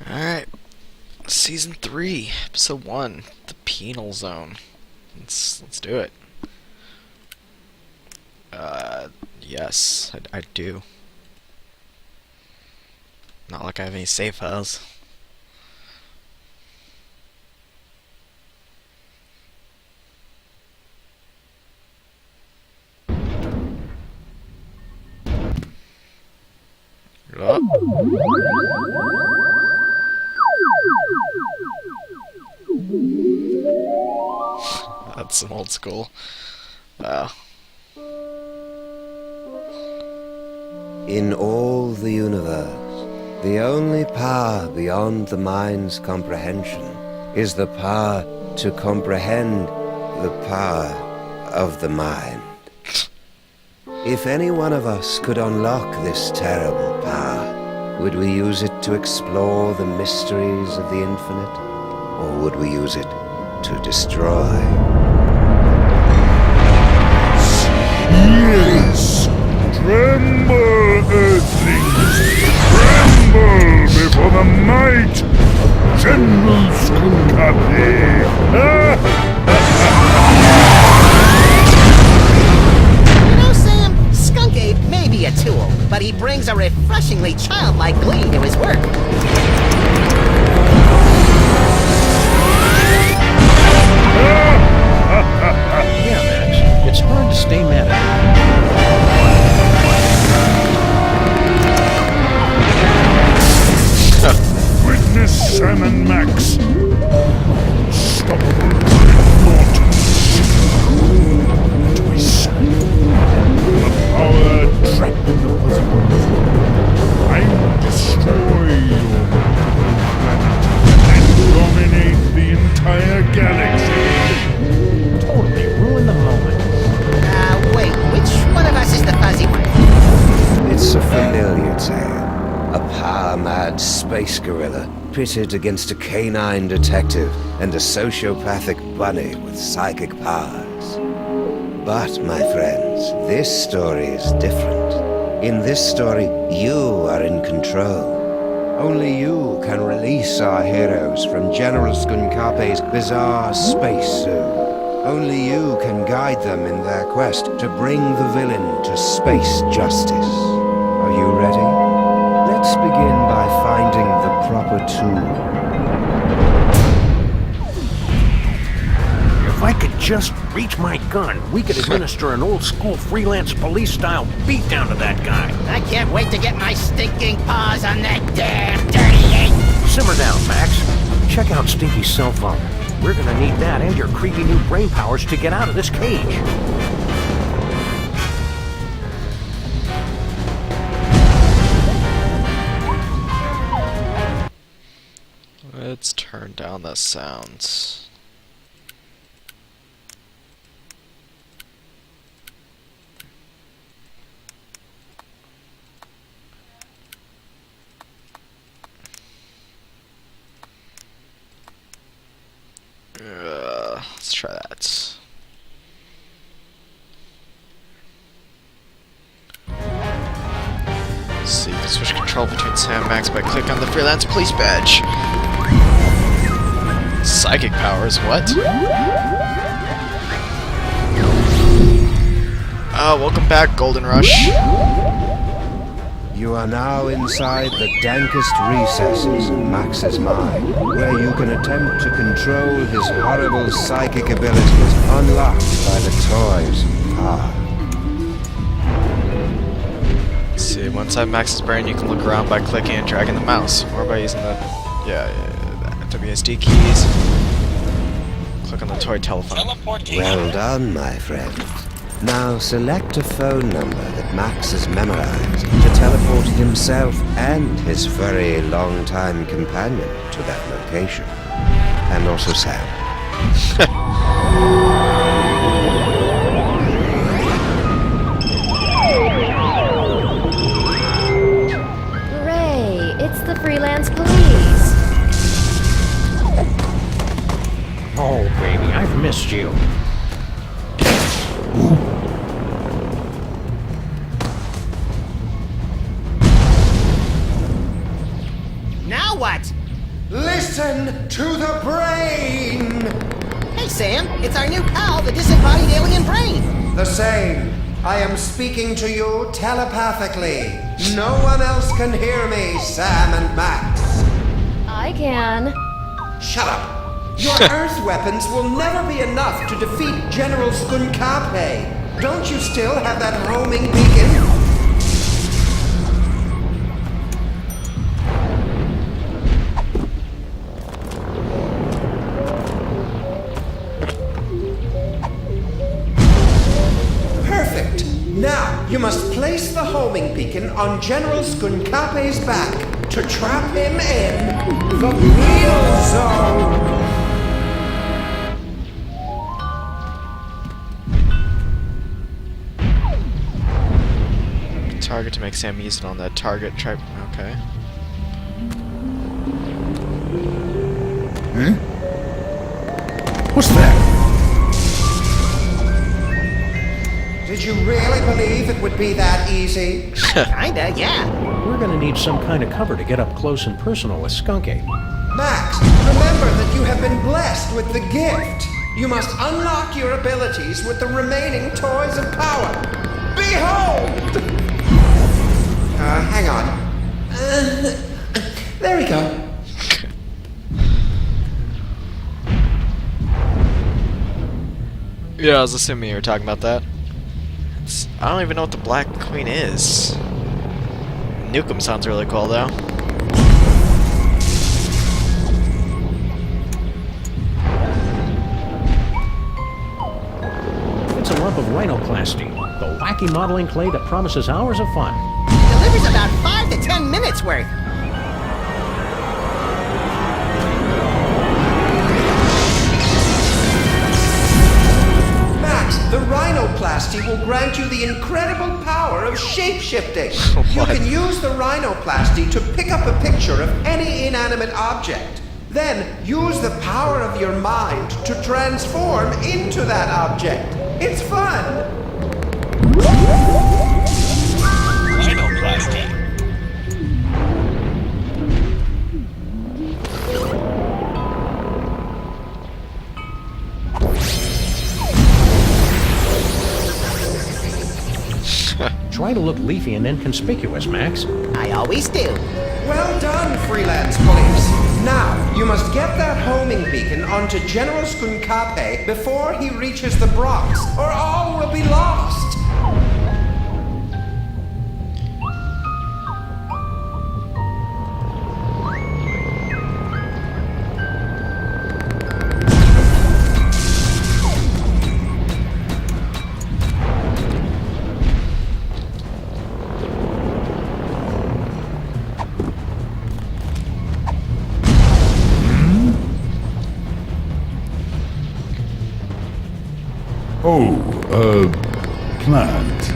Alright, Season 3, Episode 1, The Penal Zone. Let's do it. Yes, I do. Not like I have any save files. That's some old school. Wow. In all the universe, the only power beyond the mind's comprehension is the power to comprehend the power of the mind. If any one of us could unlock this terrible power, would we use it to explore the mysteries of the infinite, or would we use it to destroy? Yes! Tremble, Earthlings! Tremble before the might of General Skun-ka'pe! Skun-ka'pe may be a tool, but he brings a refreshingly childlike glee to his work. Yeah, Max. It's hard to stay mad at Witness Sam and Max. Unstoppable, immortal. Twist. The power trapped in the puzzle. I will destroy your planet and dominate the entire galaxy. Totally ruin the moment. Wait, which one of us is the fuzzy one? It's a familiar tale. A power-mad space gorilla pitted against a canine detective and a sociopathic bunny with psychic powers. But, my friends, this story is different. In this story, you are in control. Only you can release our heroes from General Skun-ka'pe's bizarre space zoo. Only you can guide them in their quest to bring the villain to space justice. Are you ready? Let's begin by finding the proper tool. If I could just reach my gun, we could administer an old-school freelance police-style beatdown to that guy. I can't wait to get my stinking paws on that damn dirty ape! Simmer down, Max. Check out Stinky's cell phone. We're gonna need that and your creepy new brain powers to get out of this cage. Let's turn down the sounds. Let's try that. So you can switch control between Sam and Max by clicking on the freelance police badge. Psychic powers, what? Welcome back, Golden Rush. You are now inside the dankest recesses of Max's mind, where you can attempt to control his horrible psychic abilities unlocked by the toys of power. Let's see, once inside Max's brain, you can look around by clicking and dragging the mouse, or by using the WSD keys. Click on the toy telephone. Well done, my friend. Now select a phone number that Max has memorized to teleport himself and his furry long-time companion to that location. And also Sam. Hooray! It's the freelance police! Oh, baby, I've missed you. Now what? Listen to the brain! Hey, Sam, it's our new pal, the disembodied alien brain. The same. I am speaking to you telepathically. No one else can hear me, Sam and Max. I can. Shut up. Your Earth weapons will never be enough to defeat General Skun-ka'pe. Don't you still have that homing beacon? Perfect. Now, you must place the homing beacon on General Skun-ka'pe's back to trap him in the penal zone. Target to make Sam use it on that target. Okay. Eh? What's that? Did you really believe it would be that easy? Kinda, yeah. We're gonna need some kind of cover to get up close and personal with Skun-ka'pe. Max, remember that you have been blessed with the gift. You must unlock your abilities with the remaining toys of power. Behold! Hang on. There we go. Yeah, I was assuming you were talking about that. I don't even know what the Black Queen is. Nukem sounds really cool, though. It's a lump of rhinoplasty, the wacky modeling clay that promises hours of fun. Delivers about 5 to 10 minutes worth. Max, the rhinoplasty will grant you the incredible power of shape-shifting. You What? can use the rhinoplasty to pick up a picture of any inanimate object. Then use the power of your mind to transform into that object. It's fun. Try to look leafy and inconspicuous, Max. I always do. Well done, freelance police. Now, you must get that homing beacon onto General Skun-ka'pe before he reaches the Bronx, or all will be lost. Plant.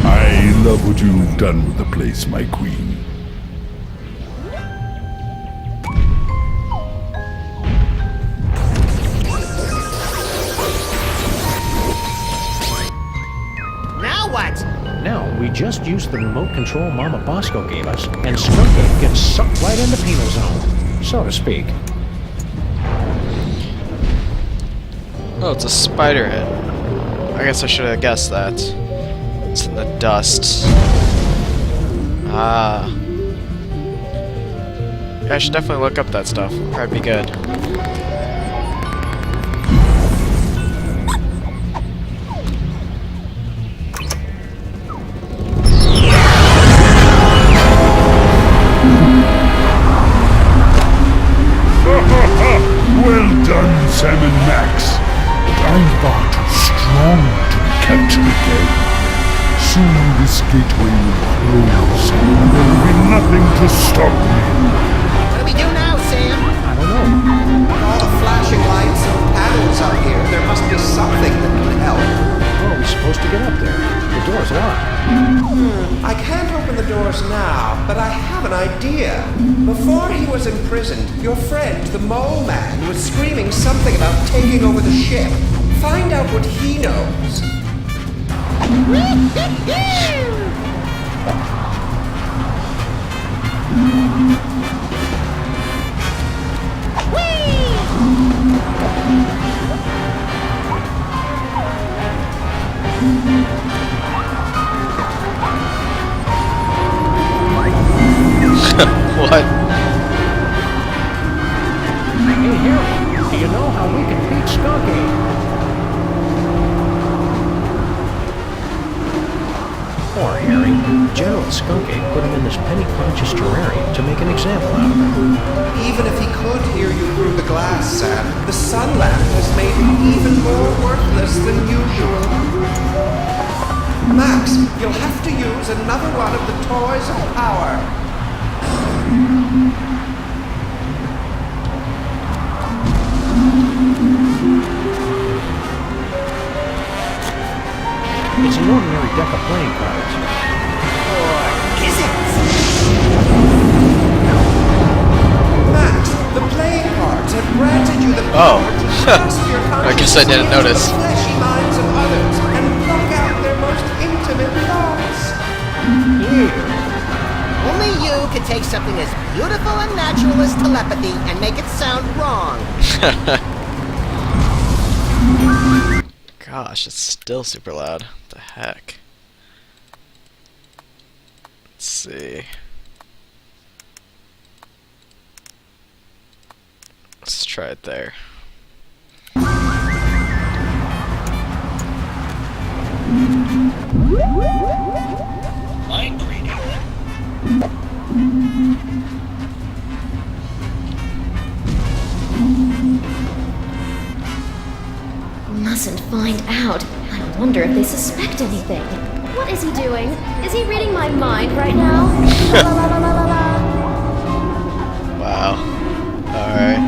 I love what you've done with the place, my queen. Now what? Now, we just use the remote control Mama Bosco gave us, and Skun-ka'pe gets sucked right in the penal zone, so to speak. Oh, it's a spider head. I guess I should have guessed that. It's in the dust. Ah. Yeah, I should definitely look up that stuff. Probably be good. Well done, Sam and Max. But I'm far too strong to be captured again. Soon this gateway will close, and there will be nothing to stop me. What do we do now, Sam? I don't know. With all the flashing lights and panels up here, there must be something that can help. How are we supposed to get up there? The door's locked. I can't open the doors now, but I have an idea. Before he was imprisoned, your friend, the Mole Man, was screaming something about taking over the ship. Find out what he knows. What? Hey, Harry, do you know how we can beat Skun-ka'pe? Poor Harry. General Skun-ka'pe put him in this penny-conscious terrarium to make an example out of him. Even if he could hear you through the glass, Sam, the sun lamp has made him even more worthless than usual. Max, you'll have to use another one of the toys of power. It's an ordinary deck of playing cards. Or is it? Max, the playing cards have granted you the Oh. power to trust your I guess I didn't notice. the fleshy minds of others and pluck out their most intimate thoughts. Only you could take something as beautiful and natural as telepathy and make it sound wrong. Gosh, it's still super loud. What the heck? Let's see. Let's try it there. Mustn't find out. I wonder if they suspect anything. What is he doing? Is he reading my mind right now? La la la la la la. Wow. Alright.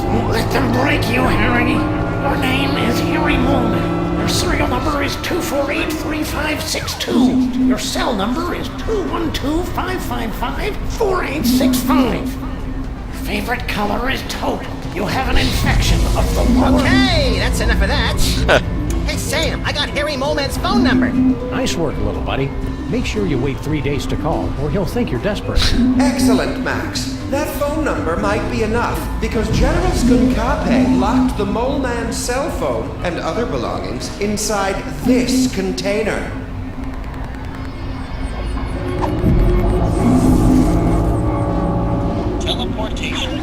Don't let them break you, Harry. Your name is Harry Molman. Your serial number is 2483562. Your cell number is 212-555-4865. Your favorite color is taupe. You have an infection of the lung. Okay, that's enough of that. Hey, Sam, I got Harry Moleman's phone number. Nice work, little buddy. Make sure you wait 3 days to call, or he'll think you're desperate. Excellent, Max. That phone number might be enough, because General Skun-ka'pe locked the Mole Man's cell phone and other belongings inside this container. Teleportation.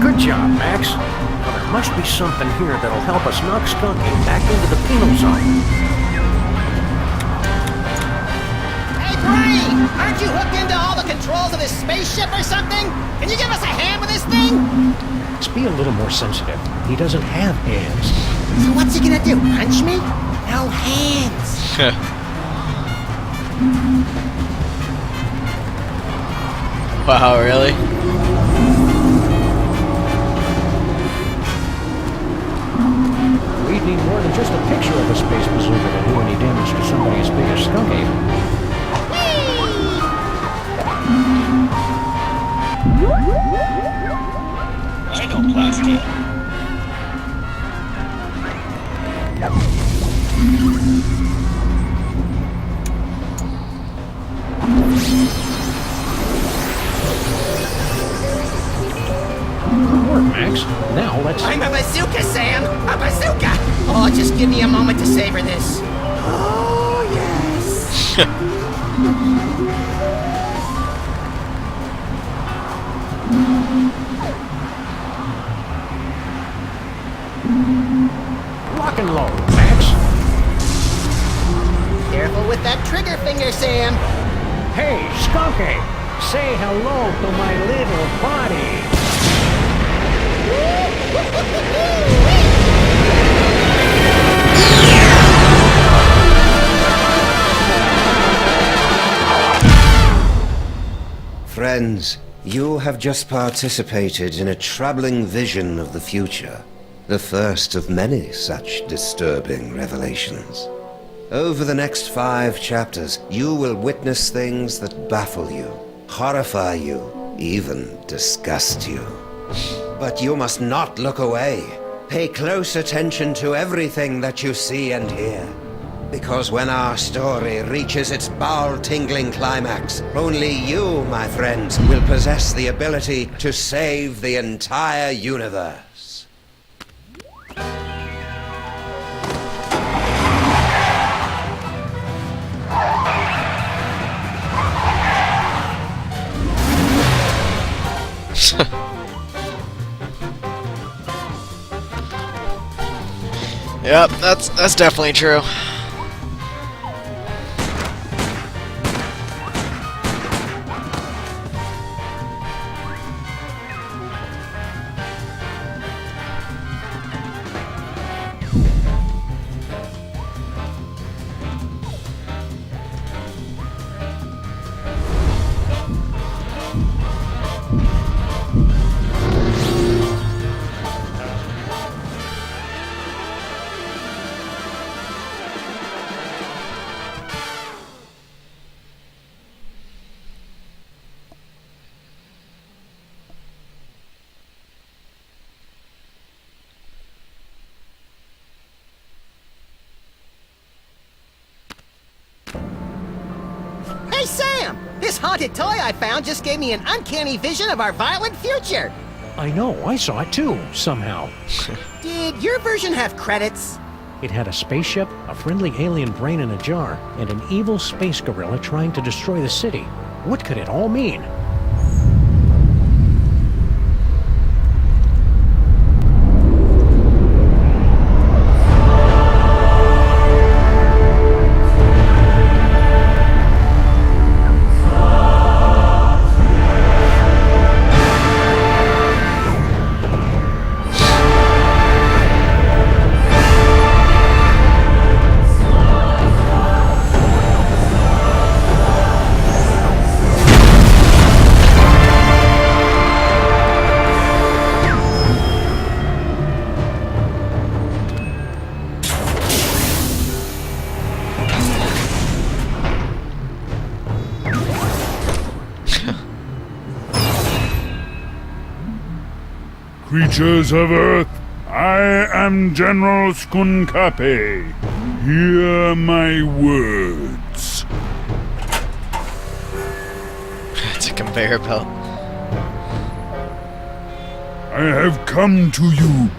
Good job, Max. Now, there must be something here that'll help us knock Skun-ka'pe back into the penal zone. Hey, Brain! Aren't you hooked into all the controls of this spaceship or something? Can you give us a hand with this thing? Let's be a little more sensitive. He doesn't have hands. So what's he gonna do, punch me? No hands. Wow, really? We'd need more than just a picture of a space bazooka to do any damage to somebody as big as Skun-ka'pe. Psychoplasty. Good work, Max. Now let's... I'm a bazooka, Sam! A bazooka! Oh, just give me a moment to savor this. Oh, yes! Lock and load, Max. Careful with that trigger finger, Sam. Hey, Skun-ka'pe, say hello to my little body. Friends, you have just participated in a troubling vision of the future. The first of many such disturbing revelations. Over the next 5 chapters, you will witness things that baffle you, horrify you, even disgust you. But you must not look away. Pay close attention to everything that you see and hear. Because when our story reaches its bowel-tingling climax, only you, my friends, will possess the ability to save the entire universe. Yep, that's definitely true. Hey, Sam! This haunted toy I found just gave me an uncanny vision of our violent future. I know, I saw it too, somehow. Did your version have credits? It had a spaceship, a friendly alien brain in a jar, and an evil space gorilla trying to destroy the city. What could it all mean? Creatures of Earth, I am General Skun-ka'pe. Hear my words. It's a conveyor belt. I have come to you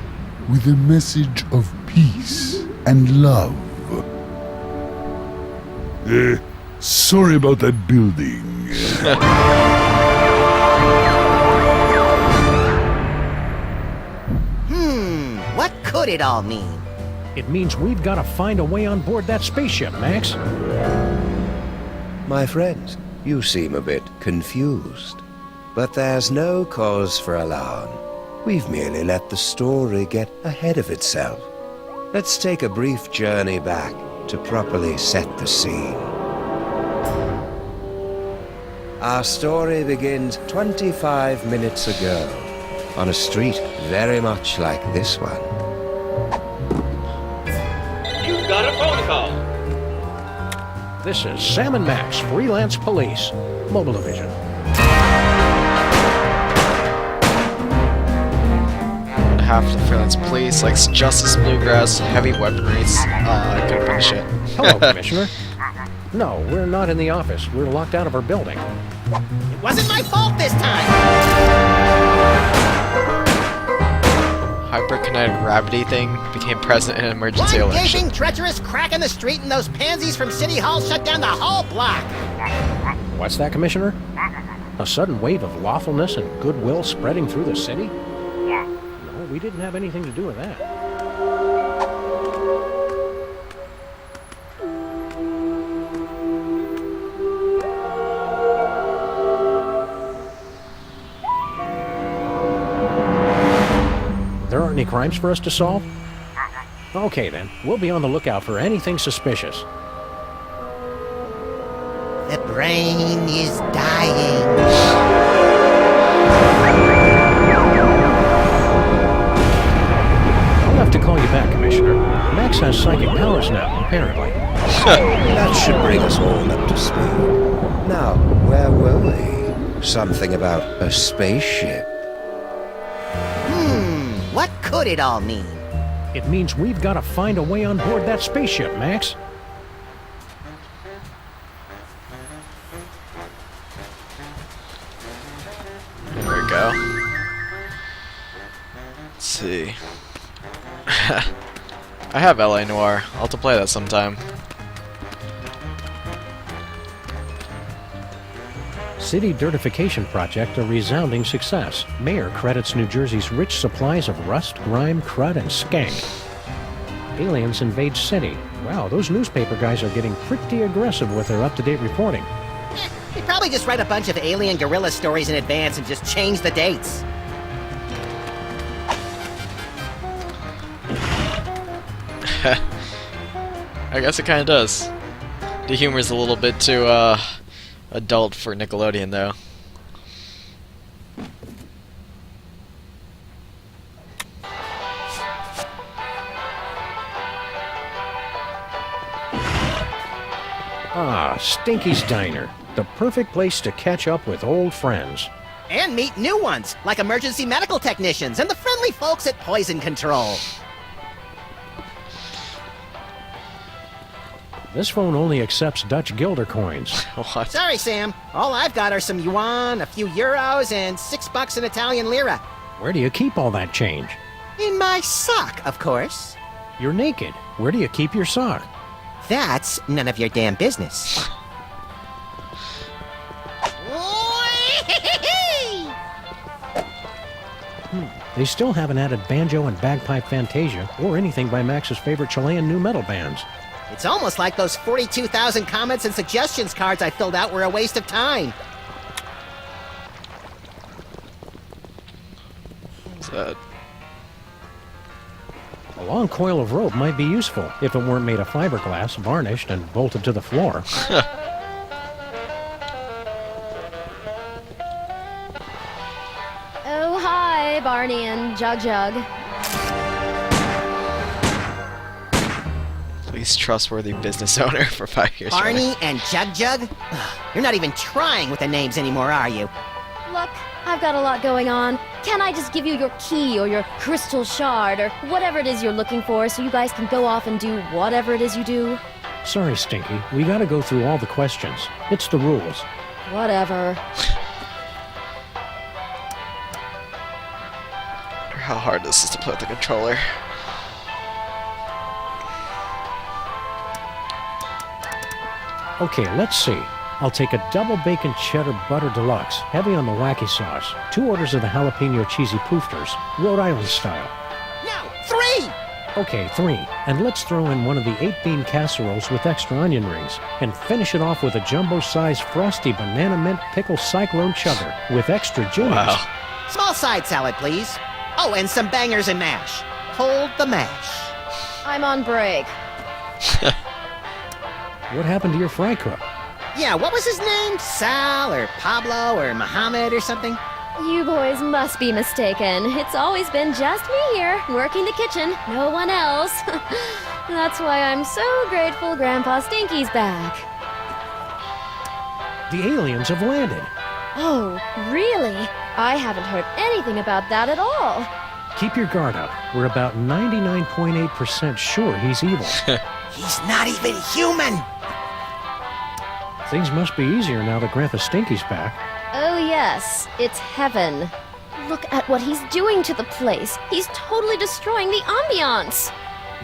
with a message of peace and love. Sorry about that building. What could it all mean? It means we've got to find a way on board that spaceship, Max. My friends, you seem a bit confused. But there's no cause for alarm. We've merely let the story get ahead of itself. Let's take a brief journey back to properly set the scene. Our story begins 25 minutes ago, on a street very much like this one. You've got a phone call. This is Sam and Max, freelance police, mobile division. Half the freelance police likes justice, bluegrass, heavy weaponry. Could have been shit. Hello, Commissioner. No, we're not in the office. We're locked out of our building. It wasn't my fault this time! Hyperkinetic gravity thing became present in an emergency One election. gaping, treacherous crack in the street and those pansies from City Hall shut down the whole block! What's that, Commissioner? A sudden wave of lawfulness and goodwill spreading through the city? No, we didn't have anything to do with that. There aren't any crimes for us to solve? Okay then, we'll be on the lookout for anything suspicious. The brain is dying. I'll have to call you back, Commissioner. Max has psychic powers now, apparently. That should bring us all up to speed. Now, where were we? Something about a spaceship. What could it all mean? It means we've got to find a way on board that spaceship, Max. Let's see. I have LA Noire. I'll have to play that sometime. City dirtification project a resounding success. Mayor credits New Jersey's rich supplies of rust, grime, crud, and skank. Aliens invade city. Wow, those newspaper guys are getting pretty aggressive with their up-to-date reporting. They probably just write a bunch of alien gorilla stories in advance and just change the dates. I guess it kind of does. The humor's a little bit too, adult for Nickelodeon, though. Ah, Stinky's Diner. The perfect place to catch up with old friends. And meet new ones, like emergency medical technicians and the friendly folks at Poison Control. This phone only accepts Dutch guilder coins. What? Sorry, Sam. All I've got are some yuan, a few euros, and $6 in Italian lira. Where do you keep all that change? In my sock, of course. You're naked. Where do you keep your sock? That's none of your damn business. They still haven't added banjo and bagpipe fantasia or anything by Max's favorite Chilean nu metal bands. It's almost like those 42,000 comments and suggestions cards I filled out were a waste of time. What's that? A long coil of rope might be useful if it weren't made of fiberglass, varnished, and bolted to the floor. Oh, hi, Barney and Jug Jug. Least trustworthy business owner for 5 years. Barney and Jug Jug? Ugh, you're not even trying with the names anymore, are you? Look, I've got a lot going on. Can I just give you your key or your crystal shard or whatever it is you're looking for so you guys can go off and do whatever it is you do? Sorry, Stinky. We gotta go through all the questions. It's the rules. Whatever. How hard this is to play with the controller. Okay, let's see. I'll take a double bacon cheddar butter deluxe, heavy on the wacky sauce. 2 orders of the jalapeno cheesy poofters, Rhode Island style. No, 3! Okay, 3. And let's throw in one of the 8-bean casseroles with extra onion rings. And finish it off with a jumbo-sized frosty banana mint pickle cyclone chugger with extra juniors. Wow. Small side salad, please. Oh, and some bangers and mash. Hold the mash. I'm on break. What happened to your fry cook? Yeah, what was his name? Sal or Pablo or Mohammed or something? You boys must be mistaken. It's always been just me here, working the kitchen, no one else. That's why I'm so grateful Grandpa Stinky's back. The aliens have landed. Oh, really? I haven't heard anything about that at all. Keep your guard up. We're about 99.8% sure he's evil. He's not even human! Things must be easier now that Grandpa Stinky's back. Oh yes, it's heaven. Look at what he's doing to the place. He's totally destroying the ambiance.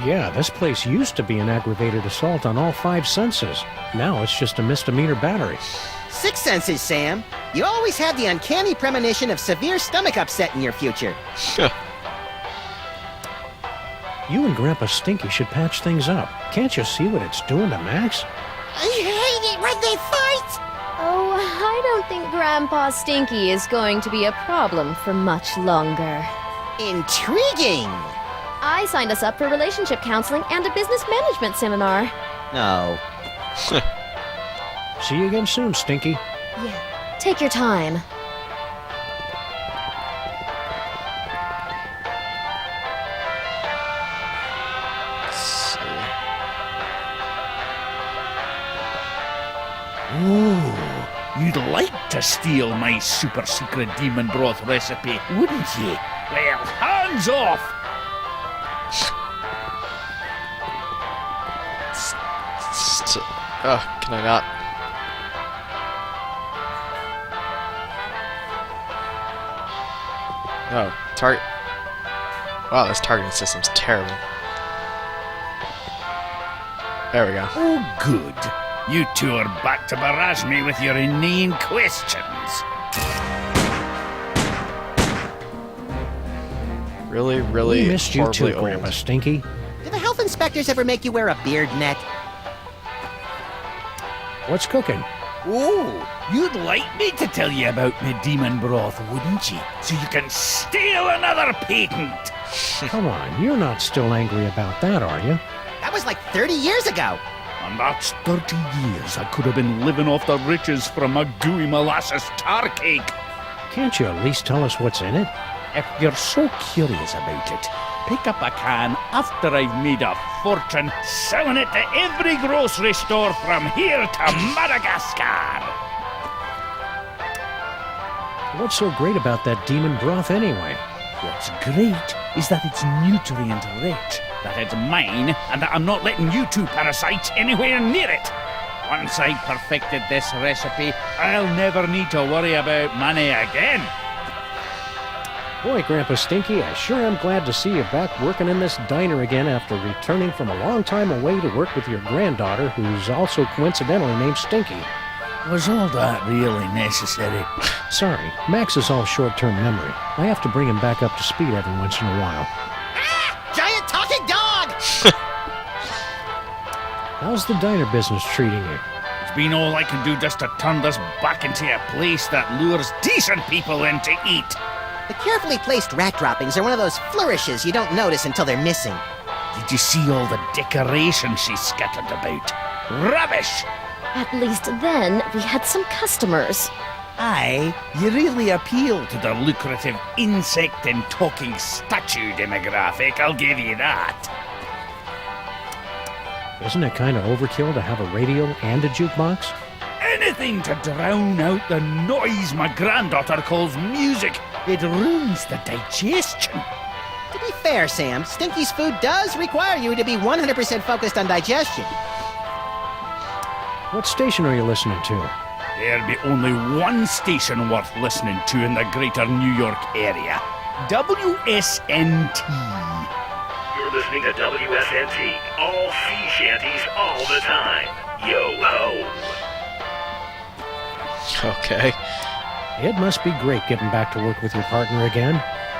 Yeah, this place used to be an aggravated assault on all 5 senses. Now it's just a misdemeanor battery. 6 senses, Sam. You always had the uncanny premonition of severe stomach upset in your future. You and Grandpa Stinky should patch things up. Can't you see what it's doing to Max? I hate it when they fight! Oh, I don't think Grandpa Stinky is going to be a problem for much longer. Intriguing! I signed us up for relationship counseling and a business management seminar. No. See you again soon, Stinky. Yeah, take your time. Oh, you'd like to steal my super secret demon broth recipe, wouldn't you? Well, hands off! Oh, can I not? Oh, target. Wow, this targeting system's terrible. There we go. Oh, good. You two are back to barrage me with your inane questions. Really, We really missed you horribly too, old. Grandpa Stinky. Do the health inspectors ever make you wear a beard net? What's cooking? Oh, you'd like me to tell you about my demon broth, wouldn't you? So you can steal another patent. Come on, you're not still angry about that, are you? That was like 30 years ago. And that's 30 years I could have been living off the riches from a gooey molasses tar cake. Can't you at least tell us what's in it? If you're so curious about it, pick up a can after I've made a fortune selling it to every grocery store from here to Madagascar. What's so great about that demon broth anyway? What's great is that it's nutrient rich, that it's mine, and that I'm not letting you two parasites anywhere near it. Once I've perfected this recipe, I'll never need to worry about money again. Boy, Grandpa Stinky, I sure am glad to see you back working in this diner again after returning from a long time away to work with your granddaughter, who's also coincidentally named Stinky. Was all that really necessary? Sorry, Max is all short-term memory. I have to bring him back up to speed every once in a while. Ah! Giant talking dog! How's the diner business treating you? It's been all I can do just to turn this back into a place that lures decent people in to eat. The carefully placed rat droppings are one of those flourishes you don't notice until they're missing. Did you see all the decorations she scattered about? Rubbish! At least then we had some customers. Aye, you really appeal to the lucrative insect and talking statue demographic, I'll give you that. Isn't it kind of overkill to have a radio and a jukebox? Anything to drown out the noise my granddaughter calls music. It ruins the digestion. To be fair, Sam, Stinky's food does require you to be 100% focused on digestion. What station are you listening to? There'll be only one station worth listening to in the greater New York area. WSNT. You're listening to WSNT. All sea shanties all the time. Yo ho. Okay. It must be great getting back to work with your partner again.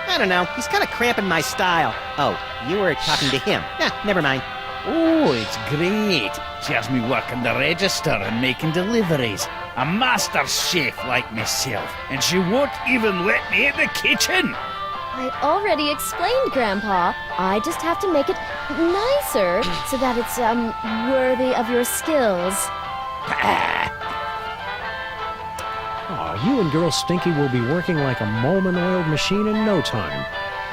I don't know, he's kind of cramping my style. Oh, you were talking to him. Never mind. Oh, it's great. She has me working the register and making deliveries. A master chef like myself. And she won't even let me in the kitchen. I already explained, Grandpa. I just have to make it nicer so that it's, worthy of your skills. Aw, you and Girl Stinky will be working like a Molman-oiled machine in no time.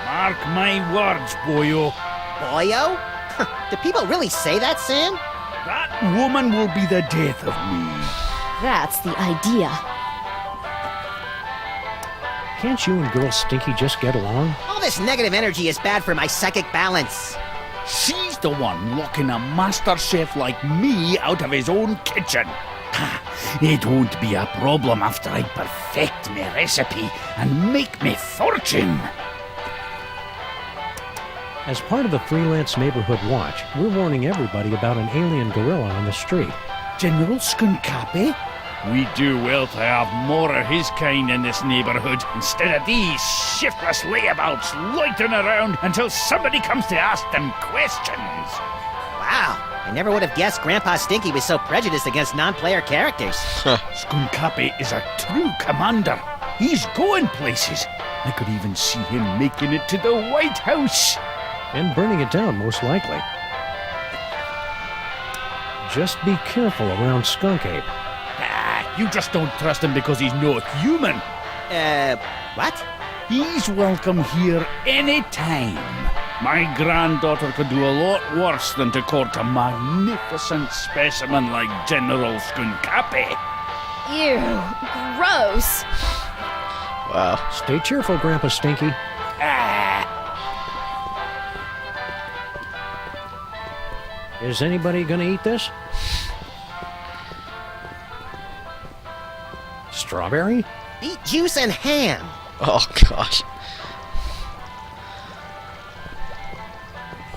Mark my words, boyo. Boyo? Do people really say that, Sam? That woman will be the death of me. That's the idea. Can't you and Girl Stinky just get along? All this negative energy is bad for my psychic balance. She's the one locking a master chef like me out of his own kitchen. It won't be a problem after I perfect my recipe and make me fortune. As part of the Freelance Neighborhood Watch, we're warning everybody about an alien gorilla on the street. General Skun-ka'pe? We do well to have more of his kind in this neighborhood instead of these shiftless layabouts loitering around until somebody comes to ask them questions. Wow, I never would have guessed Grandpa Stinky was so prejudiced against non-player characters. Skun-ka'pe is a true commander. He's going places. I could even see him making it to the White House. And burning it down, most likely. Just be careful around Skun-ka'pe. You just don't trust him because he's not human. What? He's welcome here anytime. My granddaughter could do a lot worse than to court a magnificent specimen like General Skun-ka'pe. Ew, gross. Wow. Stay cheerful, Grandpa Stinky. Is anybody gonna eat this? Strawberry? Beet juice and ham. Oh, gosh.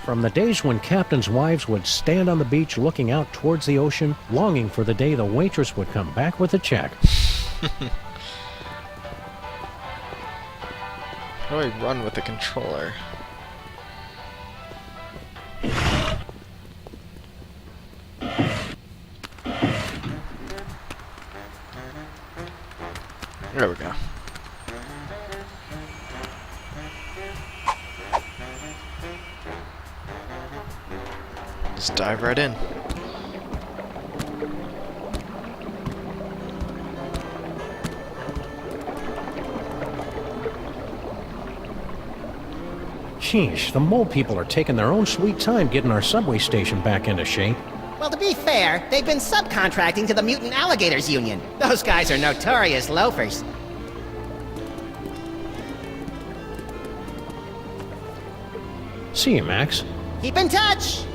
From the days when captains' wives would stand on the beach looking out towards the ocean, longing for the day the waitress would come back with a check. How do I run with the controller? There we go. Just dive right in. Sheesh, the mole people are taking their own sweet time getting our subway station back into shape. Well, to be fair, they've been subcontracting to the Mutant Alligators Union. Those guys are notorious loafers. See you, Max. Keep in touch!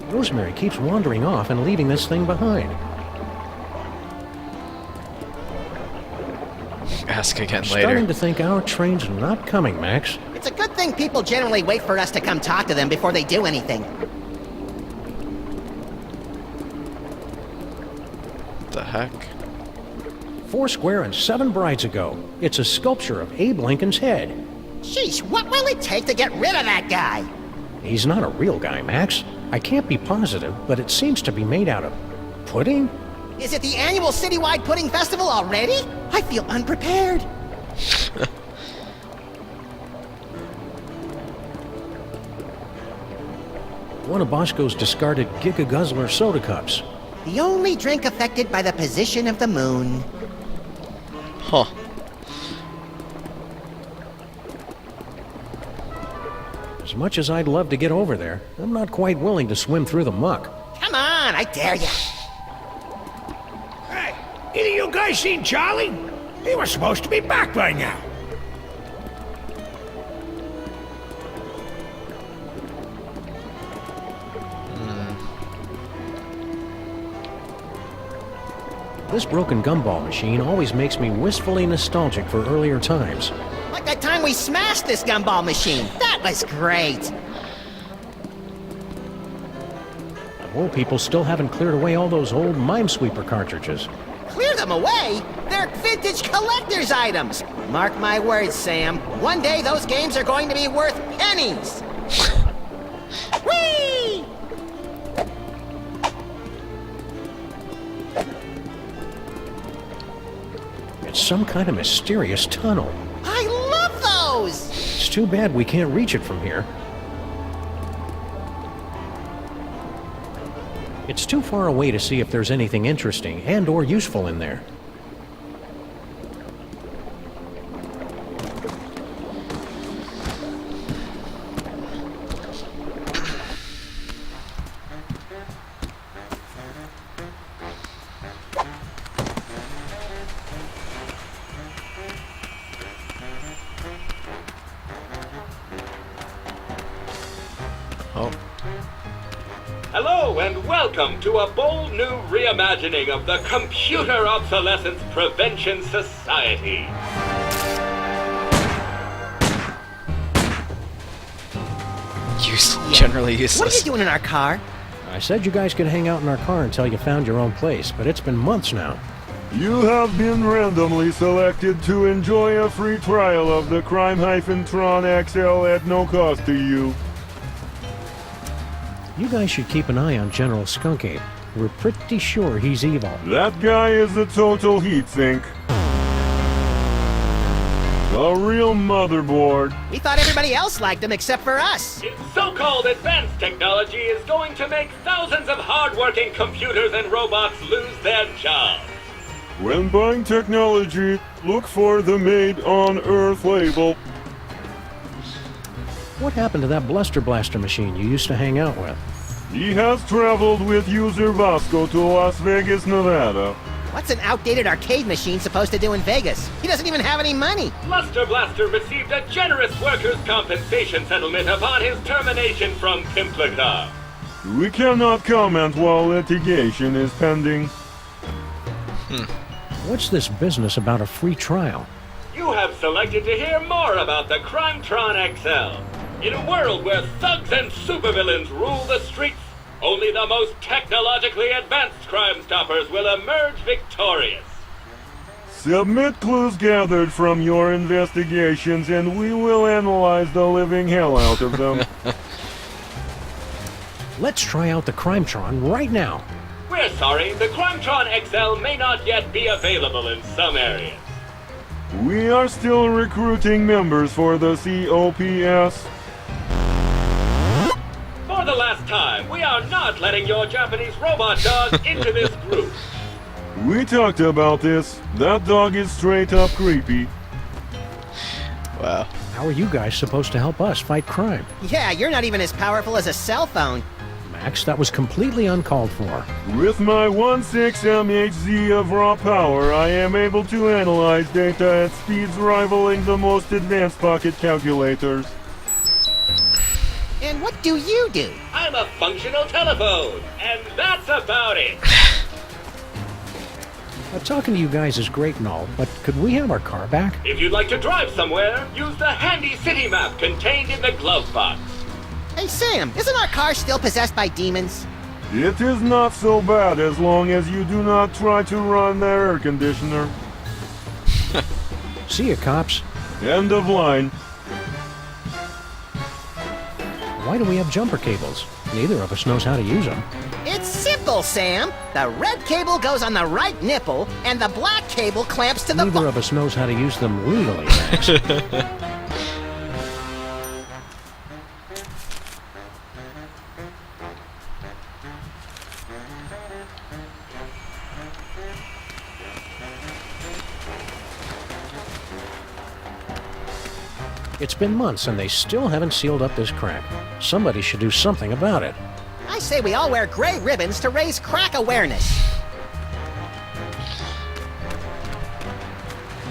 Rosemary keeps wandering off and leaving this thing behind. Ask again Starting later. to think our train's not coming, Max. It's a good thing people generally wait for us to come talk to them before they do anything. The heck? 4 square and 7 brides ago. It's a sculpture of Abe Lincoln's head. Sheesh, what will it take to get rid of that guy? He's not a real guy, Max. I can't be positive, but it seems to be made out of pudding? Is it the annual citywide pudding festival already? I feel unprepared. One of Bosco's discarded Giga Guzzler soda cups. The only drink affected by the position of the moon. Huh. As much as I'd love to get over there, I'm not quite willing to swim through the muck. Come on, I dare ya. Hey, either you guys seen Charlie? He was supposed to be back by now. This broken gumball machine always makes me wistfully nostalgic for earlier times. Like that time we smashed this gumball machine. That was great. The mole people still haven't cleared away all those old Minesweeper cartridges. Clear them away? They're vintage collector's items. Mark my words, Sam. One day those games are going to be worth pennies. Whee! It's some kind of mysterious tunnel. I love those! It's too bad we can't reach it from here. It's too far away to see if there's anything interesting and or useful in there. Oh. Hello and welcome to a bold new reimagining of the Computer Obsolescence Prevention Society. Generally What are you useless. doing in our car? I said you guys could hang out in our car until you found your own place, but it's been months now. You have been randomly selected to enjoy a free trial of the Crime-Tron XL at no cost to you. You guys should keep an eye on General Skun-ka'pe. We're pretty sure he's evil. That guy is a total heatsink. A real motherboard. We thought everybody else liked them except for us. Its so-called advanced technology is going to make thousands of hard-working computers and robots lose their jobs. When buying technology, look for the Made on Earth label. What happened to that Bluster Blaster machine you used to hang out with? He has traveled with user Vasco to Las Vegas, Nevada. What's an outdated arcade machine supposed to do in Vegas? He doesn't even have any money. Bluster Blaster received a generous workers' compensation settlement upon his termination from Pimplica. We cannot comment while litigation is pending. What's this business about a free trial? You have selected to hear more about the Crime-Tron XL. In a world where thugs and supervillains rule the streets, only the most technologically advanced Crime Stoppers will emerge victorious. Submit clues gathered from your investigations and we will analyze the living hell out of them. Let's try out the Crimetron right now. We're sorry, the Crimetron XL may not yet be available in some areas. We are still recruiting members for the COPS. For the last time, we are not letting your Japanese robot dog into this group. We talked about this. That dog is straight up creepy. Wow. How are you guys supposed to help us fight crime? Yeah, you're not even as powerful as a cell phone. Max, that was completely uncalled for. With my 1.6 MHz of raw power, I am able to analyze data at speeds rivaling the most advanced pocket calculators. And what do you do? I'm a functional telephone, and that's about it. Talking to you guys is great and all, but could we have our car back? If you'd like to drive somewhere, use the handy city map contained in the glove box. Hey, Sam, isn't our car still possessed by demons? It is not so bad as long as you do not try to run the air conditioner. See ya, cops. End of line. Why do we have jumper cables? Neither of us knows how to use them. It's simple, Sam. The red cable goes on the right nipple, and the black cable clamps to the Neither of us knows how to use them legally, Max. It's been months and they still haven't sealed up this crack. Somebody should do something about it. I say we all wear gray ribbons to raise crack awareness.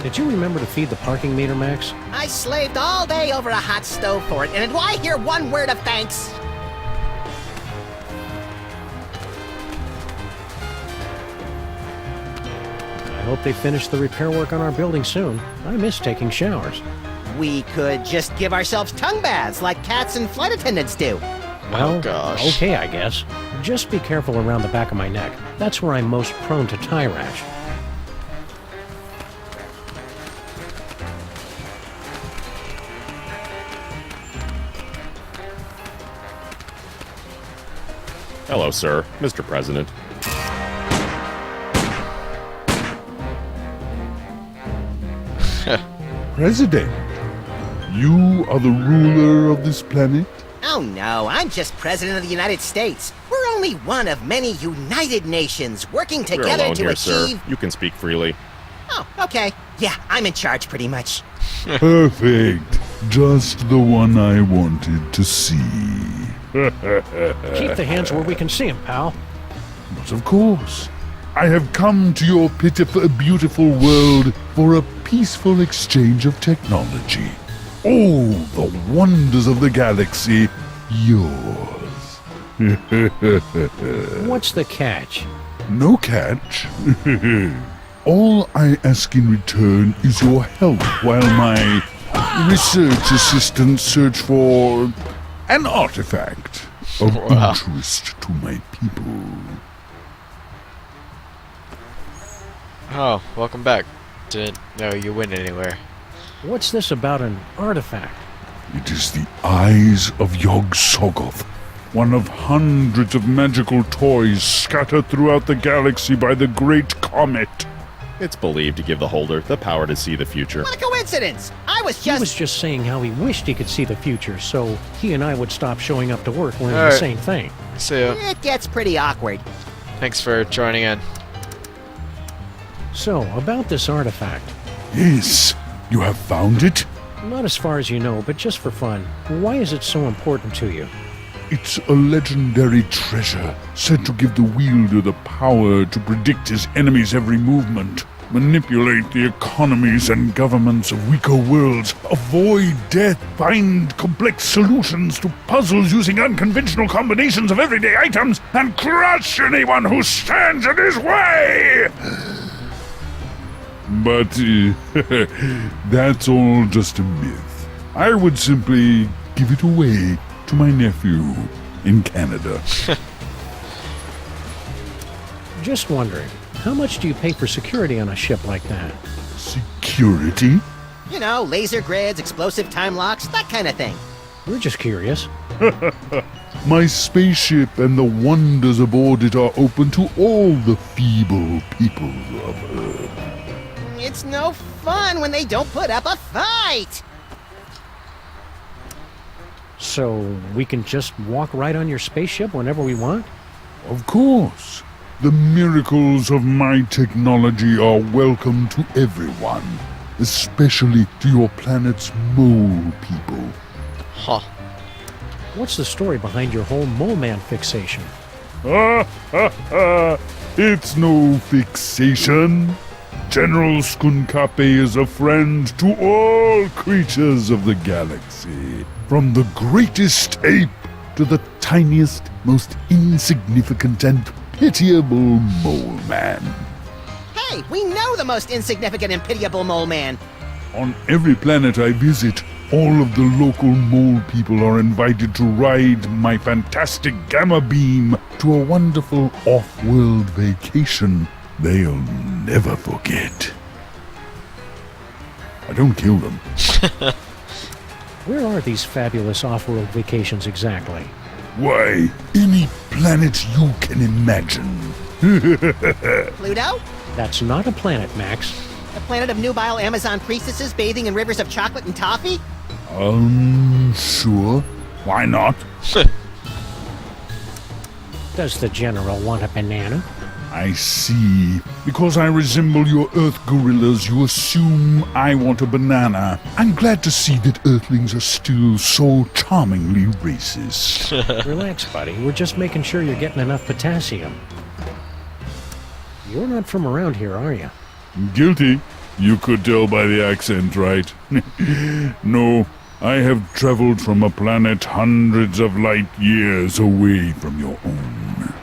Did you remember to feed the parking meter, Max? I slaved all day over a hot stove for it, and do I hear one word of thanks? I hope they finish the repair work on our building soon. I miss taking showers. We could just give ourselves tongue baths like cats and flight attendants do. Well, Oh, gosh. okay, I guess. Just be careful around the back of my neck. That's where I'm most prone to tie rash. Hello, sir. Mr. President. President, you are the ruler of this planet? Oh no, I'm just President of the United States. We're only one of many United Nations working We're together alone to here, achieve... sir. You can speak freely. Oh, okay. Yeah, I'm in charge pretty much. Perfect. Just the one I wanted to see. Keep the hands where we can see them, pal. But of course, I have come to your pitiful, beautiful world for a peaceful exchange of technology. All the wonders of the galaxy, yours. What's the catch? No catch. All I ask in return is your help while my research assistants search for an artifact of interest to my people. Oh, welcome back. Didn't know you went anywhere. What's this about an artifact? It is the eyes of Yog-Sothoth, one of hundreds of magical toys scattered throughout the galaxy by the Great Comet. It's believed to give the holder the power to see the future. What a coincidence! I was He just... was just saying how he wished he could see the future, so he and I would stop showing up to work wearing Alright. the same thing. See ya. It gets pretty awkward. Thanks for joining in. So, about this artifact. Yes, you have found it? Not as far as you know, but just for fun. Why is it so important to you? It's a legendary treasure, said to give the wielder the power to predict his enemy's every movement, manipulate the economies and governments of weaker worlds, avoid death, find complex solutions to puzzles using unconventional combinations of everyday items, and crush anyone who stands in his way! But that's all just a myth. I would simply give it away to my nephew in Canada. Just wondering, how much do you pay for security on a ship like that? Security? You know, laser grids, explosive time locks, that kind of thing. We're just curious. My spaceship and the wonders aboard it are open to all the feeble people of Earth. It's no fun when they don't put up a fight! So we can just walk right on your spaceship whenever we want? Of course. The miracles of my technology are welcome to everyone, especially to your planet's mole people. Huh. What's the story behind your whole mole man fixation? It's no fixation. General Skun-ka'pe is a friend to all creatures of the galaxy, from the greatest ape to the tiniest, most insignificant and pitiable mole man. Hey, we know the most insignificant and pitiable mole man. On every planet I visit, all of the local mole people are invited to ride my fantastic gamma beam to a wonderful off-world vacation they'll never forget. I don't kill them. Where are these fabulous off-world vacations exactly? Why, any planet you can imagine. Pluto? That's not a planet, Max. The planet of nubile Amazon priestesses bathing in rivers of chocolate and toffee? Sure. Why not? Does the General want a banana? I see. Because I resemble your Earth gorillas, you assume I want a banana. I'm glad to see that Earthlings are still so charmingly racist. Relax, buddy. We're just making sure you're getting enough potassium. You're not from around here, are you? Guilty. You could tell by the accent, right? No, I have traveled from a planet hundreds of light years away from your own.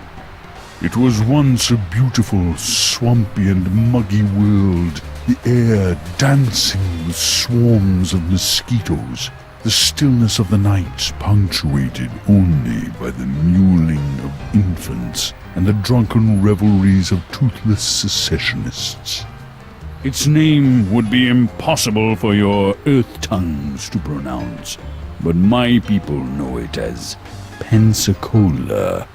It was once a beautiful, swampy and muggy world, the air dancing with swarms of mosquitoes, the stillness of the night punctuated only by the mewling of infants and the drunken revelries of toothless secessionists. Its name would be impossible for your earth tongues to pronounce, but my people know it as Pensacola.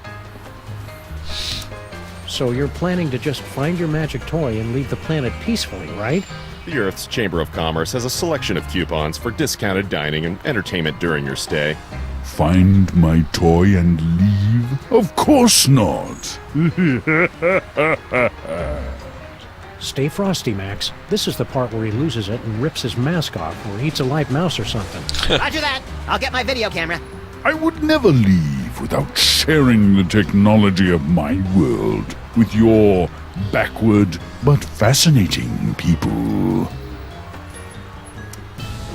So you're planning to just find your magic toy and leave the planet peacefully, right? The Earth's Chamber of Commerce has a selection of coupons for discounted dining and entertainment during your stay. Find my toy and leave? Of course not! Stay frosty, Max. This is the part where he loses it and rips his mask off or eats a live mouse or something. Roger that. I'll get my video camera. I would never leave without sharing the technology of my world with your backward but fascinating people.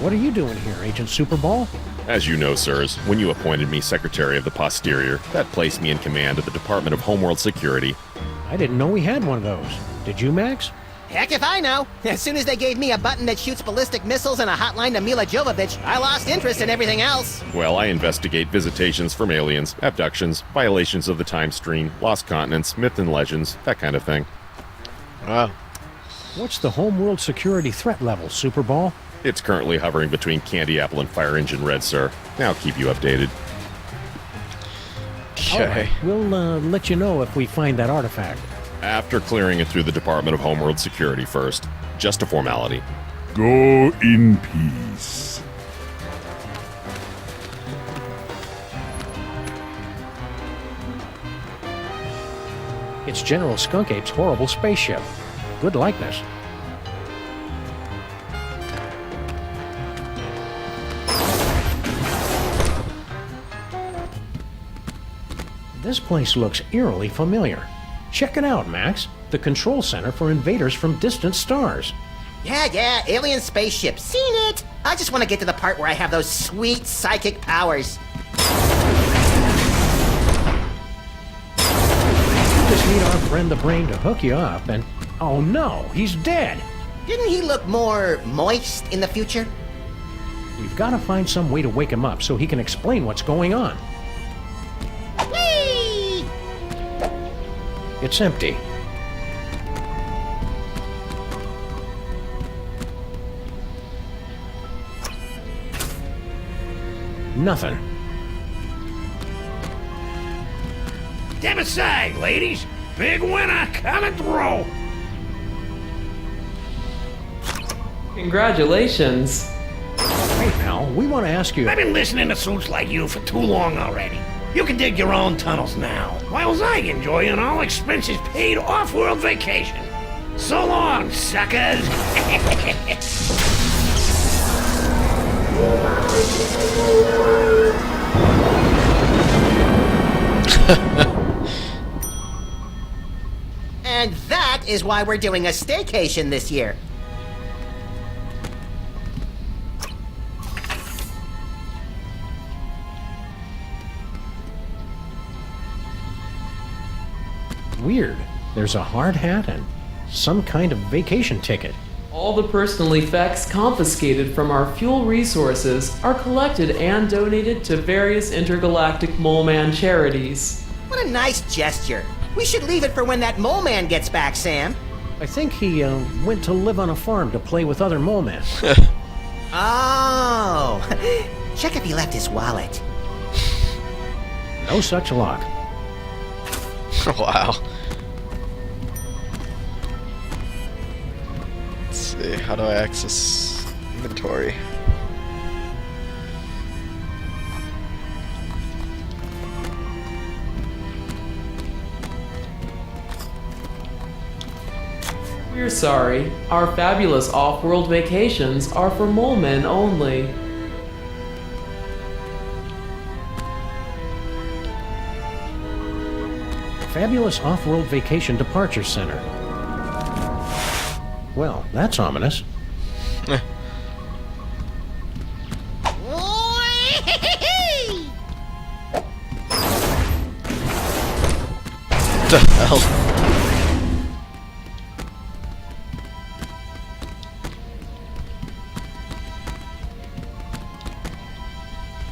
What are you doing here, Agent Superball? As you know, sirs, when you appointed me Secretary of the Posterior, that placed me in command of the Department of Homeworld Security. I didn't know we had one of those. Did you, Max? Heck if I know. As soon as they gave me a button that shoots ballistic missiles and a hotline to Mila Jovovich, I lost interest in everything else. Well, I investigate visitations from aliens, abductions, violations of the time stream, lost continents, myth and legends, that kind of thing. Wow. What's the homeworld security threat level, Superball? It's currently hovering between Candy Apple and Fire Engine Red, sir. Now keep you updated. All right. We'll let you know if we find that artifact. After clearing it through the Department of Homeworld Security first. Just a formality. Go in peace. It's General Skun-ka'pe's horrible spaceship. Good likeness. This place looks eerily familiar. Check it out, Max. The control center for invaders from distant stars. Yeah, alien spaceship. Seen it! I just want to get to the part where I have those sweet psychic powers. You just need our friend the Brain to hook you up and... Oh no, he's dead! Didn't he look more moist in the future? We've got to find some way to wake him up so he can explain what's going on. Whee! It's empty. Nothing. Step aside, ladies. Big winner coming through. Congratulations. Hey, pal, we want to ask you... I've been listening to suits like you for too long already. You can dig your own tunnels now, whilst I enjoy an all-expenses paid off-world vacation. So long, suckers. And that is why we're doing a staycation this year. Weird. There's a hard hat and some kind of vacation ticket. All the personal effects confiscated from our fuel resources are collected and donated to various intergalactic Mole Man charities. What a nice gesture. We should leave it for when that mole man gets back, Sam. I think he went to live on a farm to play with other mole men. Oh, check if he left his wallet. No such luck. Wow. Let's see, how do I access inventory? We're sorry. Our fabulous off-world vacations are for mole men only. Fabulous Off-World Vacation Departure Center. Well, that's ominous. What the hell?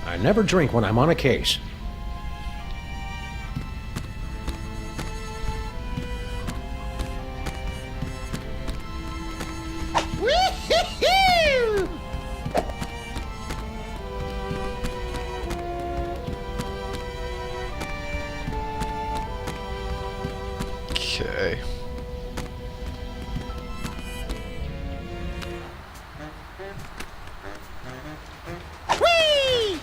I never drink when I'm on a case. Okay. Whee!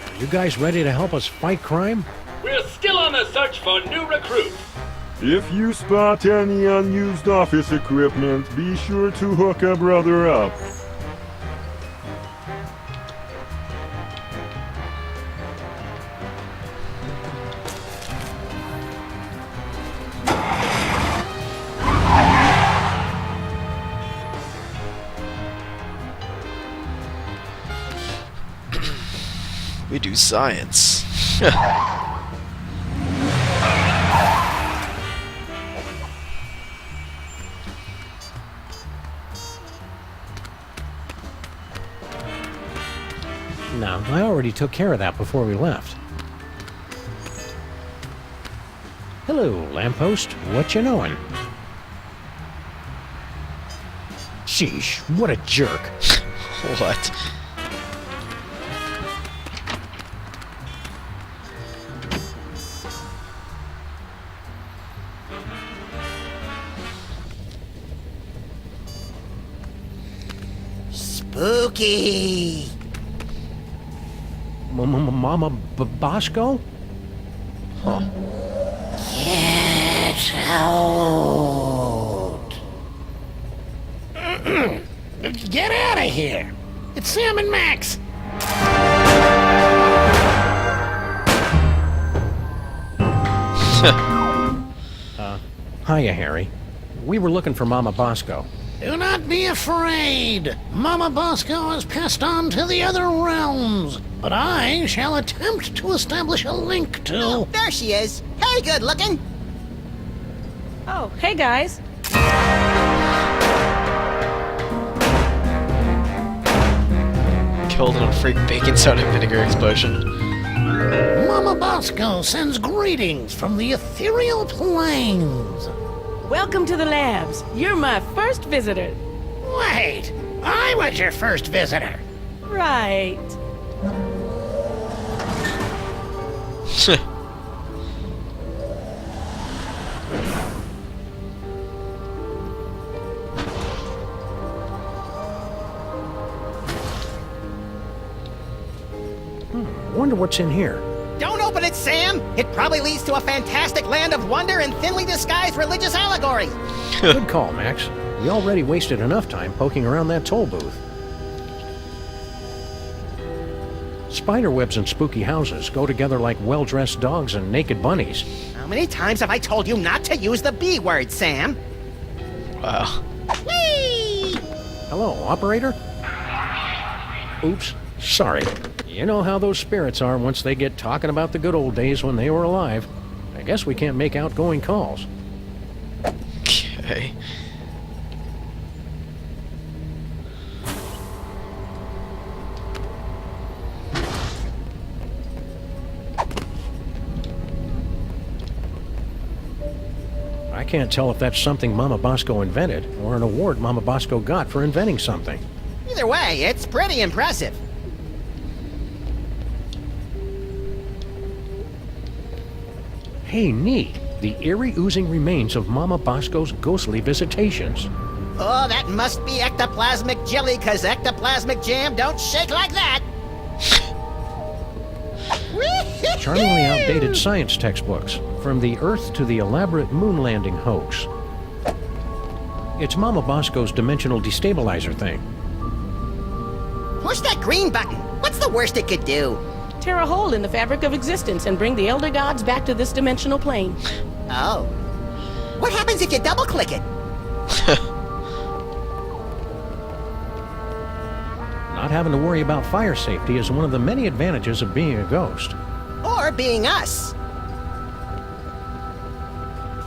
Are you guys ready to help us fight crime? We're still on the search for new recruits. If you spot any unused office equipment, be sure to hook a brother up. We do science. No, I already took care of that before we left. Hello, lamppost. What you knowin'? Sheesh, what a jerk. What? Spooky. Mama Bosco? Huh. Get out. Get out of here. It's Sam and Max. Hiya, Harry. We were looking for Mama Bosco. Do not be afraid. Mama Bosco has passed on to the other realms. But I shall attempt to establish a link to... Oh, there she is. Hey, good looking. Oh, hey guys. killed in a freak baking soda and vinegar explosion. Mama Bosco sends greetings from the ethereal plains. Welcome to the labs. You're my first visitor. Wait, I was your first visitor. Right. Wonder what's in here. Don't open it, Sam! It probably leads to a fantastic land of wonder and thinly disguised religious allegory. Good call, Max. We already wasted enough time poking around that toll booth. Spiderwebs and spooky houses go together like well-dressed dogs and naked bunnies. How many times have I told you not to use the B word, Sam? Wow. Whee! Hello, operator? Oops, sorry. You know how those spirits are once they get talking about the good old days when they were alive. I guess we can't make outgoing calls. Okay. I can't tell if that's something Mama Bosco invented or an award Mama Bosco got for inventing something. Either way, it's pretty impressive. Hey, neat. The eerie oozing remains of Mama Bosco's ghostly visitations. Oh, that must be ectoplasmic jelly, 'cause ectoplasmic jam don't shake like that. Charmingly outdated science textbooks, from the Earth to the elaborate moon landing hoax. It's Mama Bosco's dimensional destabilizer thing. Push that green button. What's the worst it could do? Tear a hole in the fabric of existence and bring the Elder Gods back to this dimensional plane. Oh. What happens if you double-click it? Not having to worry about fire safety is one of the many advantages of being a ghost. Or being us.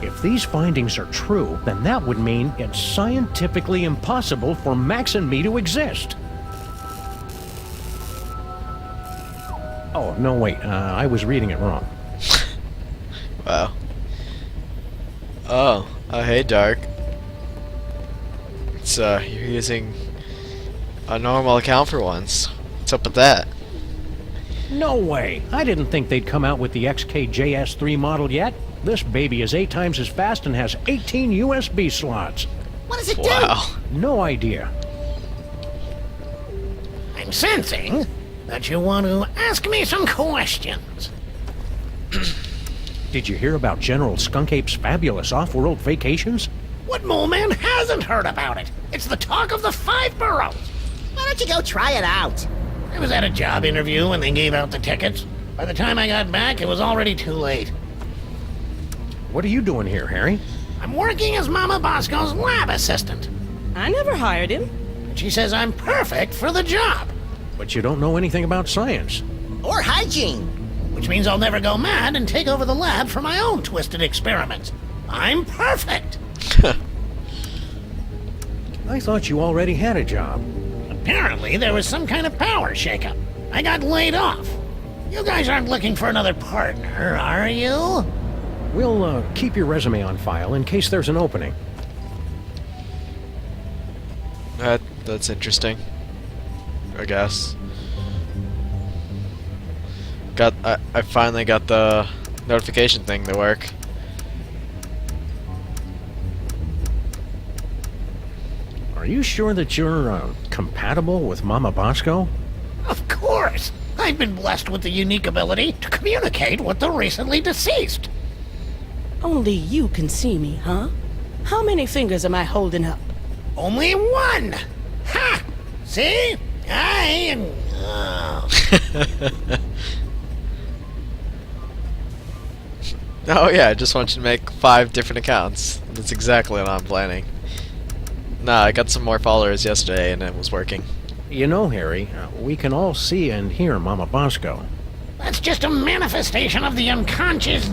If these findings are true, then that would mean it's scientifically impossible for Max and me to exist. Oh, no, wait. I was reading it wrong. Wow. Oh, hey, Dark. It's, you're using a normal account for once. What's up with that? No way! I didn't think they'd come out with the XKJS3 model yet. This baby is 8 times as fast and has 18 USB slots. What does it Wow. do? No idea. I'm sensing that you want to ask me some questions. Did you hear about General Skun-ka'pe's fabulous off-world vacations? What mole man hasn't heard about it? It's the talk of the 5 boroughs. Why don't you go try it out? I was at a job interview when they gave out the tickets. By the time I got back, it was already too late. What are you doing here, Harry? I'm working as Mama Bosco's lab assistant. I never hired him. And she says I'm perfect for the job. But you don't know anything about science. Or hygiene. Which means I'll never go mad and take over the lab for my own twisted experiments. I'm perfect. I thought you already had a job. Apparently, there was some kind of power shakeup. I got laid off. You guys aren't looking for another partner, are you? We'll keep your resume on file in case there's an opening. That's interesting. I guess. I finally got the notification thing to work. Are you sure that you're compatible with Mama Bosco? Of course. I've been blessed with the unique ability to communicate with the recently deceased. Only you can see me, huh? How many fingers am I holding up? Only one! Ha! See? I am... Oh yeah, I just want you to make 5 different accounts. That's exactly what I'm planning. Nah, I got some more followers yesterday and it was working. You know, Harry, we can all see and hear Mama Bosco. That's just a manifestation of the unconscious...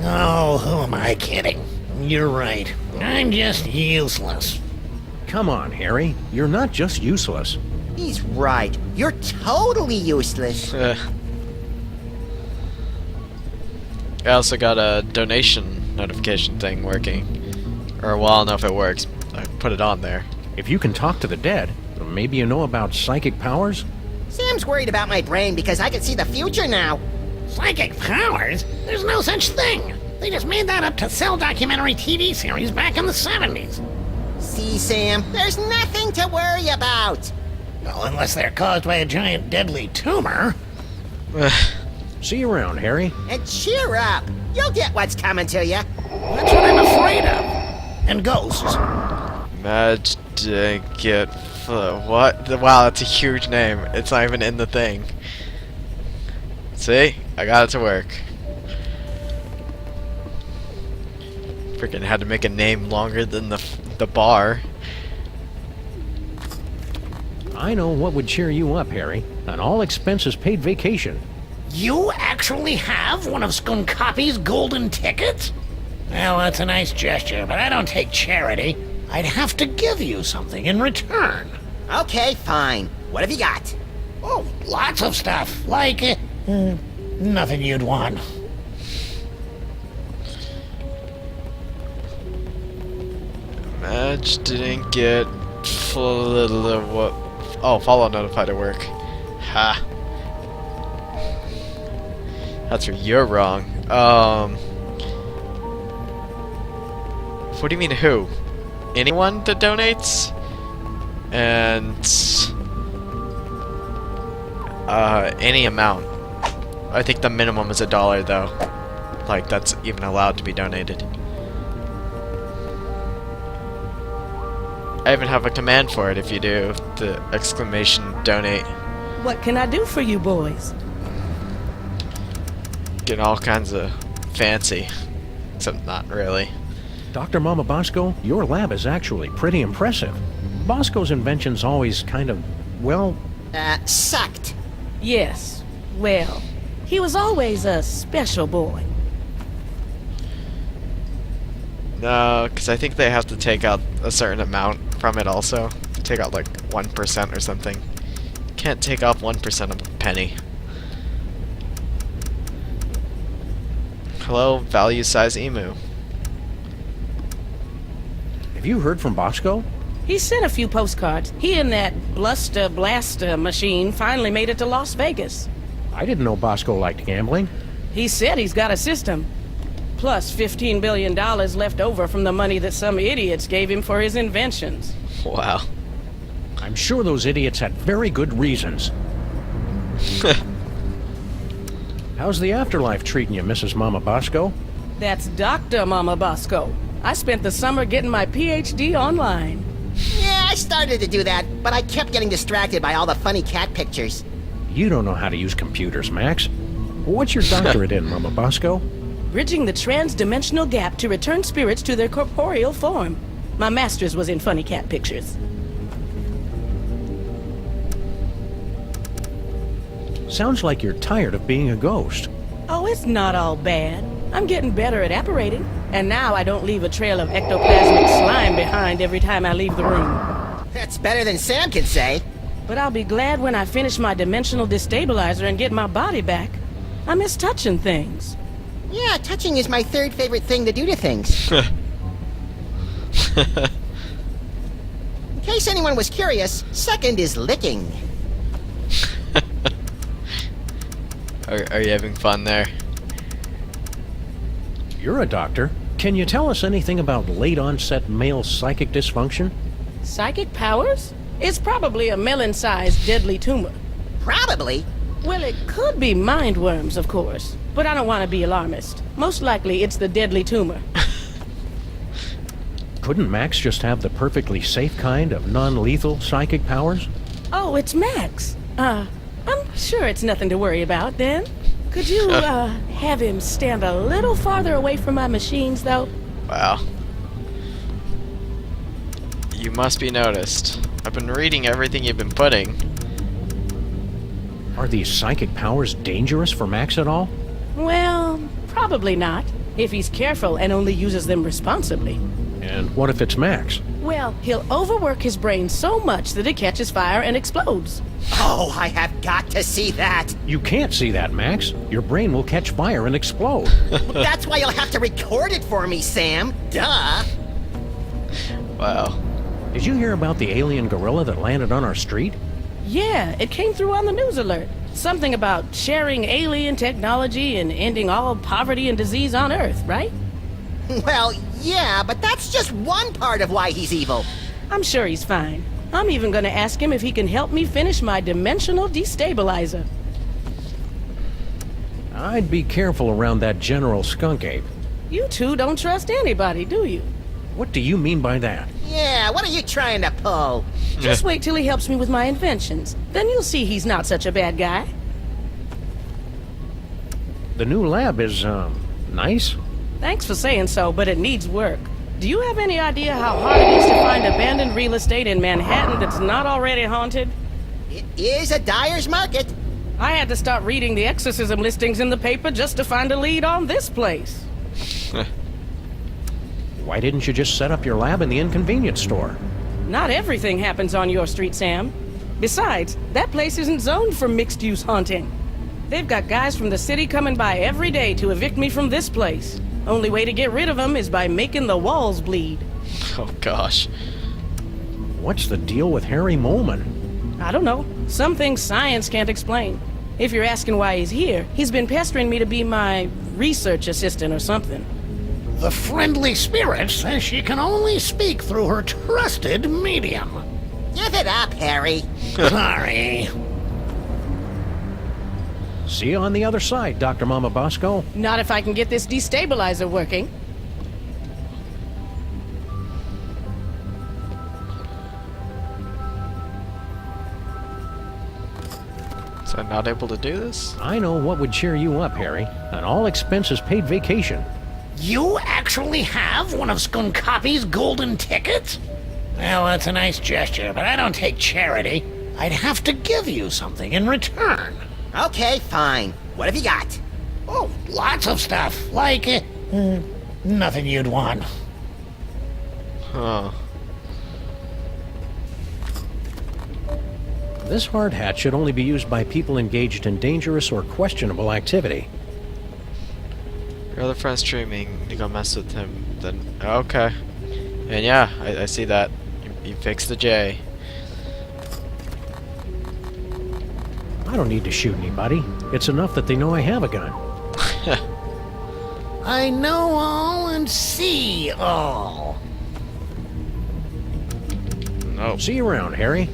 Oh, who am I kidding? You're right. I'm just useless. Come on, Harry. You're not just useless. He's right. You're totally useless. I also got a donation notification thing working. Or, well, I don't know if it works. I put it on there. If you can talk to the dead, maybe you know about psychic powers? Sam's worried about my brain because I can see the future now. Psychic powers? There's no such thing. They just made that up to sell documentary TV series back in the 70s. See, Sam, there's nothing to worry about. Well, unless they're caused by a giant deadly tumor. See you around, Harry. And cheer up. You'll get what's coming to you. That's what I'm afraid of. And ghosts. Get what? Wow, that's a huge name. It's not even in the thing. See? I got it to work. Freaking had to make a name longer than the bar. I know what would cheer you up, Harry. An all-expenses paid vacation. You actually have one of Skun-ka'pe's golden tickets? Well, that's a nice gesture, but I don't take charity. I'd have to give you something in return. Okay, fine. What have you got? Oh, lots of stuff. Like, nothing you'd want. Madge didn't get what? Oh, follow notified at work. Ha. That's where you're wrong. What do you mean who? Anyone that donates? And any amount. I think the minimum is $1 though. Like that's even allowed to be donated. I even have a command for it if you do. The exclamation donate. What can I do for you boys? Getting all kinds of fancy. Except not really. Dr. Mama Bosco, your lab is actually pretty impressive. Bosco's inventions always kind of, well... sucked. Yes. Well, he was always a special boy. No, because I think they have to take out a certain amount from it also. Take out like 1% or something. Can't take off 1% of a penny. Hello, value size emu. Have you heard from Bosco? He sent a few postcards. He and that Blaster machine finally made it to Las Vegas. I didn't know Bosco liked gambling. He said he's got a system. Plus $15 billion left over from the money that some idiots gave him for his inventions. Wow. I'm sure those idiots had very good reasons. How's the afterlife treating you, Mrs. Mama Bosco? That's Dr. Mama Bosco. I spent the summer getting my PhD online. Yeah, I started to do that, but I kept getting distracted by all the funny cat pictures. You don't know how to use computers, Max. What's your doctorate in, Mama Bosco? Bridging the trans-dimensional gap to return spirits to their corporeal form. My master's was in funny cat pictures. Sounds like you're tired of being a ghost. Oh, it's not all bad. I'm getting better at apparating, and now I don't leave a trail of ectoplasmic slime behind every time I leave the room. That's better than Sam can say. But I'll be glad when I finish my dimensional destabilizer and get my body back. I miss touching things. Yeah, touching is my third favorite thing to do to things. In case anyone was curious, second is licking. Are you having fun there? You're a doctor. Can you tell us anything about late-onset male psychic dysfunction? Psychic powers? It's probably a melon-sized deadly tumor. Probably? Well, it could be mind worms, of course. But I don't want to be alarmist. Most likely, it's the deadly tumor. Couldn't Max just have the perfectly safe kind of non-lethal psychic powers? Oh, it's Max. I'm sure it's nothing to worry about, then. Could you, have him stand a little farther away from my machines, though? Wow. You must be noticed. I've been reading everything you've been putting. Are these psychic powers dangerous for Max at all? Well, probably not, if he's careful and only uses them responsibly. And what if it's Max? Well, he'll overwork his brain so much that it catches fire and explodes. Oh, I have got to see that. You can't see that, Max. Your brain will catch fire and explode. That's why you'll have to record it for me, Sam. Duh. Wow. Did you hear about the alien gorilla that landed on our street? Yeah, it came through on the news alert. Something about sharing alien technology and ending all poverty and disease on Earth, right? Well, yeah, but that's just one part of why he's evil. I'm sure he's fine. I'm even gonna ask him if he can help me finish my dimensional destabilizer. I'd be careful around that General Skun-ka'pe. You two don't trust anybody, do you? What do you mean by that? Yeah, what are you trying to pull? Just wait till he helps me with my inventions. Then you'll see he's not such a bad guy. The new lab is, nice? Thanks for saying so, but it needs work. Do you have any idea how hard it is to find abandoned real estate in Manhattan that's not already haunted? It is a dyer's market. I had to start reading the exorcism listings in the paper just to find a lead on this place. Why didn't you just set up your lab in the inconvenience store? Not everything happens on your street, Sam. Besides, that place isn't zoned for mixed-use haunting. They've got guys from the city coming by every day to evict me from this place. Only way to get rid of them is by making the walls bleed. Oh, gosh. What's the deal with Harry Molman? I don't know. Some things science can't explain. If you're asking why he's here, he's been pestering me to be my research assistant or something. The friendly spirit says she can only speak through her trusted medium. Give it up, Harry. Sorry. See you on the other side, Dr. Mama Bosco. Not if I can get this destabilizer working. So I'm not able to do this? I know what would cheer you up, Harry. An all-expenses-paid vacation. You actually have one of Skun-ka'pe's golden tickets? Well, that's a nice gesture, but I don't take charity. I'd have to give you something in return. Okay, fine. What have you got? Oh, lots of stuff. Like, nothing you'd want. Huh. This hard hat should only be used by people engaged in dangerous or questionable activity. Your other friend's streaming, you go mess with him, then... Okay. And yeah, I see that. You fixed the J. I don't need to shoot anybody. It's enough that they know I have a gun. I know all and see all. No. See you around, Harry.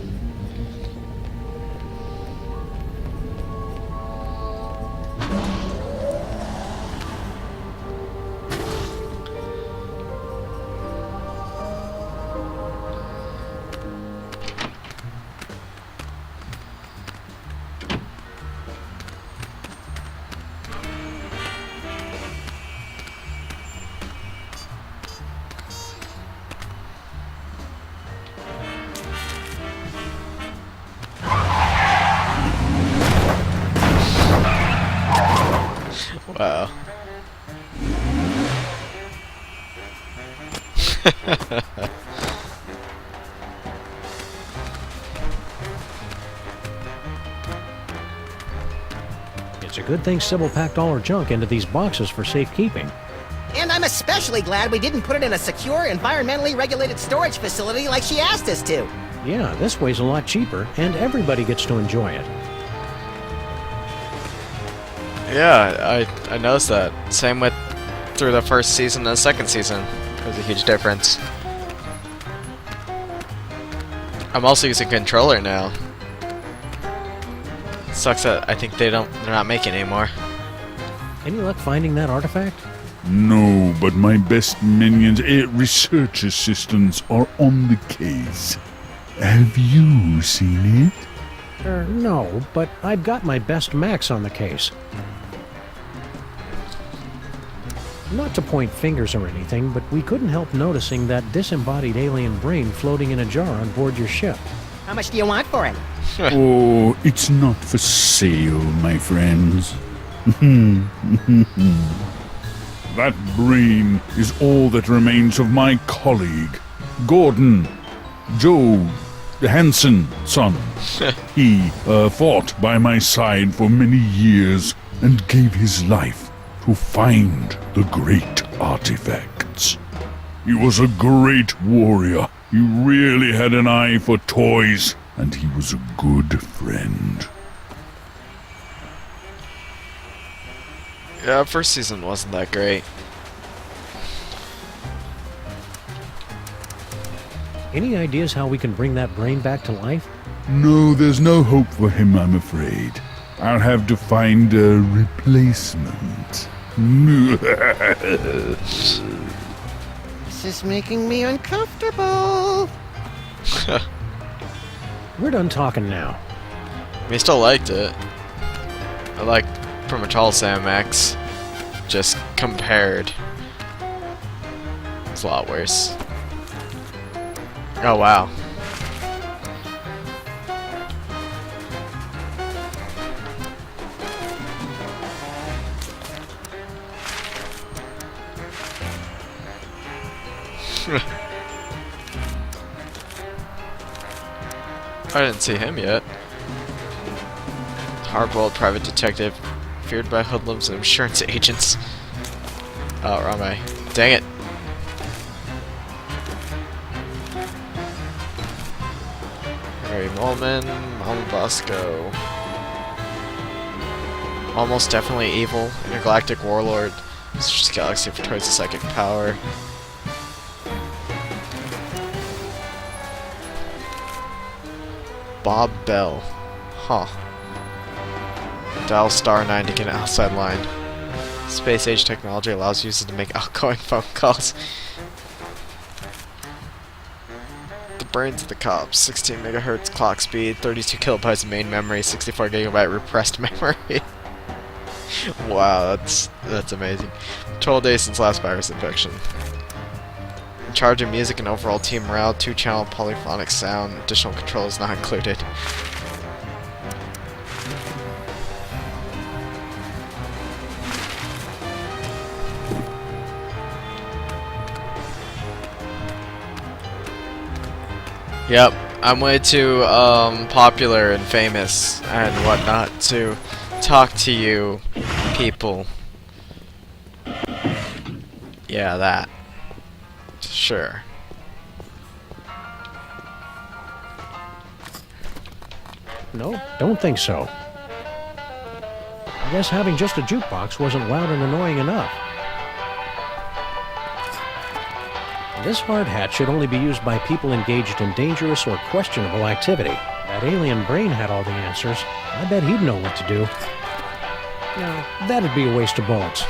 Wow. It's a good thing Sybil packed all her junk into these boxes for safekeeping. And I'm especially glad we didn't put it in a secure, environmentally regulated storage facility like she asked us to. Yeah, this way's a lot cheaper, and everybody gets to enjoy it. Yeah, I noticed that. Same with through the first season and the second season. There's a huge difference. I'm also using a controller now. Sucks that I think they're not making it anymore. Any luck finding that artifact? No, but my best minions and research assistants are on the case. Have you seen it? No, but I've got my best Max on the case. Not to point fingers or anything, but we couldn't help noticing that disembodied alien brain floating in a jar on board your ship. How much do you want for it? Oh, it's not for sale, my friends. That brain is all that remains of my colleague, Gordon, Joe Hansen, son. He fought by my side for many years and gave his life to find the great artifacts. He was a great warrior. He really had an eye for toys, and he was a good friend. Yeah, first season wasn't that great. Any ideas how we can bring that brain back to life? No, there's no hope for him, I'm afraid. I'll have to find a replacement. This is making me uncomfortable. We're done talking now. I still liked it. I liked pretty much all Sam Max. Just compared. It's a lot worse. Oh wow. I didn't see him yet. Hardboiled private detective, feared by hoodlums and insurance agents. Oh, wrong way. Dang it. Harry Molman, Bosco. Almost definitely evil, intergalactic warlord. This galaxy for toys of psychic power. Bob Bell. Huh. Dial *9 to get an outside line. Space age technology allows users to make outgoing phone calls. The brains of the cops. 16 megahertz clock speed, 32 kilobytes of main memory, 64 gigabyte repressed memory. Wow, that's amazing. 12 days since last virus infection. In charge of music and overall team morale, 2-channel polyphonic sound, additional controls not included. Yep, I'm way too popular and famous and whatnot to talk to you people. Yeah, that. Sure. No, don't think so. I guess having just a jukebox wasn't loud and annoying enough. This hard hat should only be used by people engaged in dangerous or questionable activity. That alien brain had all the answers. I bet he'd know what to do. No, that'd be a waste of bullets.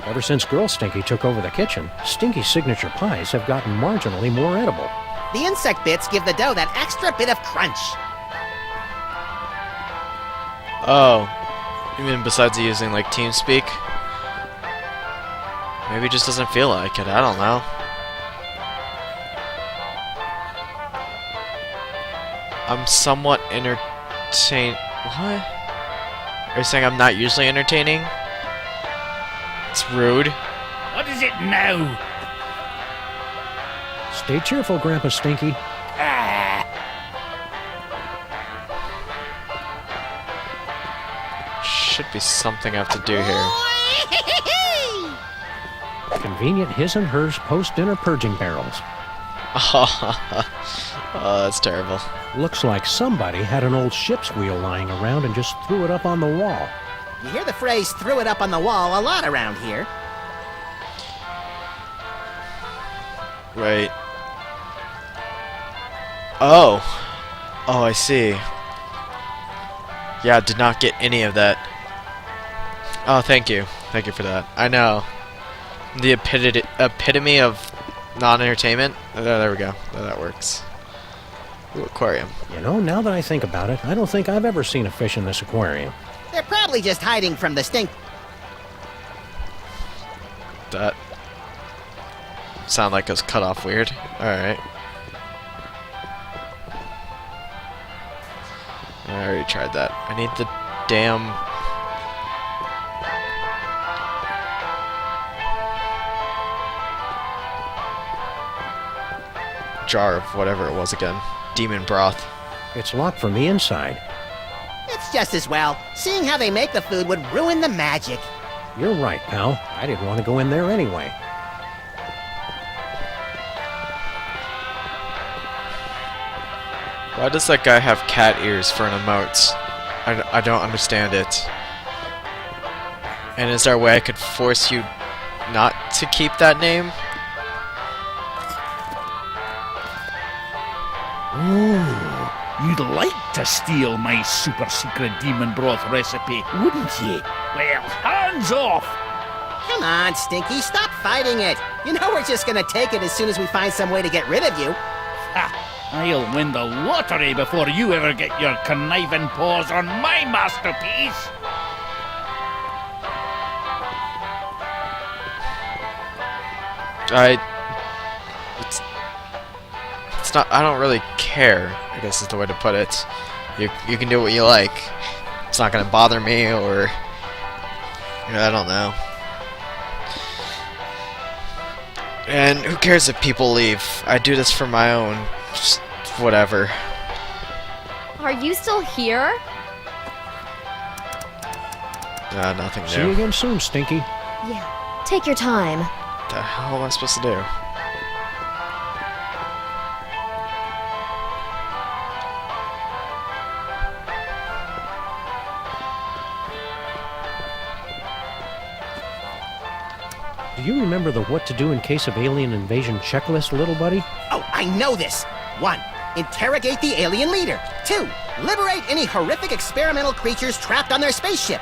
Ever since Girl Stinky took over the kitchen, Stinky's signature pies have gotten marginally more edible. The insect bits give the dough that extra bit of crunch. Oh, you mean besides using like TeamSpeak? Maybe it just doesn't feel like it, I don't know. I'm somewhat entertained. What? Are you saying I'm not usually entertaining? It's rude. What is it now? Stay cheerful, Grandpa Stinky. Should be something I have to do here. Convenient his and hers post-dinner purging barrels. Oh, that's terrible. Looks like somebody had an old ship's wheel lying around and just threw it up on the wall. You hear the phrase "threw it up on the wall" a lot around here. Right. Oh. Oh, I see. Yeah, did not get any of that. Oh, thank you. Thank you for that. I know. The epitome of non-entertainment. There we go. That works. Ooh, aquarium. You know, now that I think about it, I don't think I've ever seen a fish in this aquarium. They're probably just hiding from the stink. That sound like it was cut off weird. Alright. I already tried that. I need the damn jar of whatever it was again. Demon broth. It's locked from the inside. It's just as well. Seeing how they make the food would ruin the magic. You're right, pal. I didn't want to go in there anyway. Why does that guy have cat ears for an emote? I don't understand it. And is there a way I could force you not to keep that name? Oh, you'd like to steal my super secret demon broth recipe, wouldn't you? Well, hands off! Come on, Stinky, stop fighting it. You know we're just gonna take it as soon as we find some way to get rid of you. Ha! I'll win the lottery before you ever get your conniving paws on my masterpiece! It's not, I don't really care, I guess is the way to put it. You can do what you like. It's not gonna bother me, or I don't know. And who cares if people leave? I do this for my own, just whatever. Are you still here? Nothing new. See you again soon, Stinky. Yeah. Take your time. What the hell am I supposed to do? Do you remember the what to do in case of alien invasion checklist, little buddy? Oh, I know this. 1. Interrogate the alien leader. 2. Liberate any horrific experimental creatures trapped on their spaceship.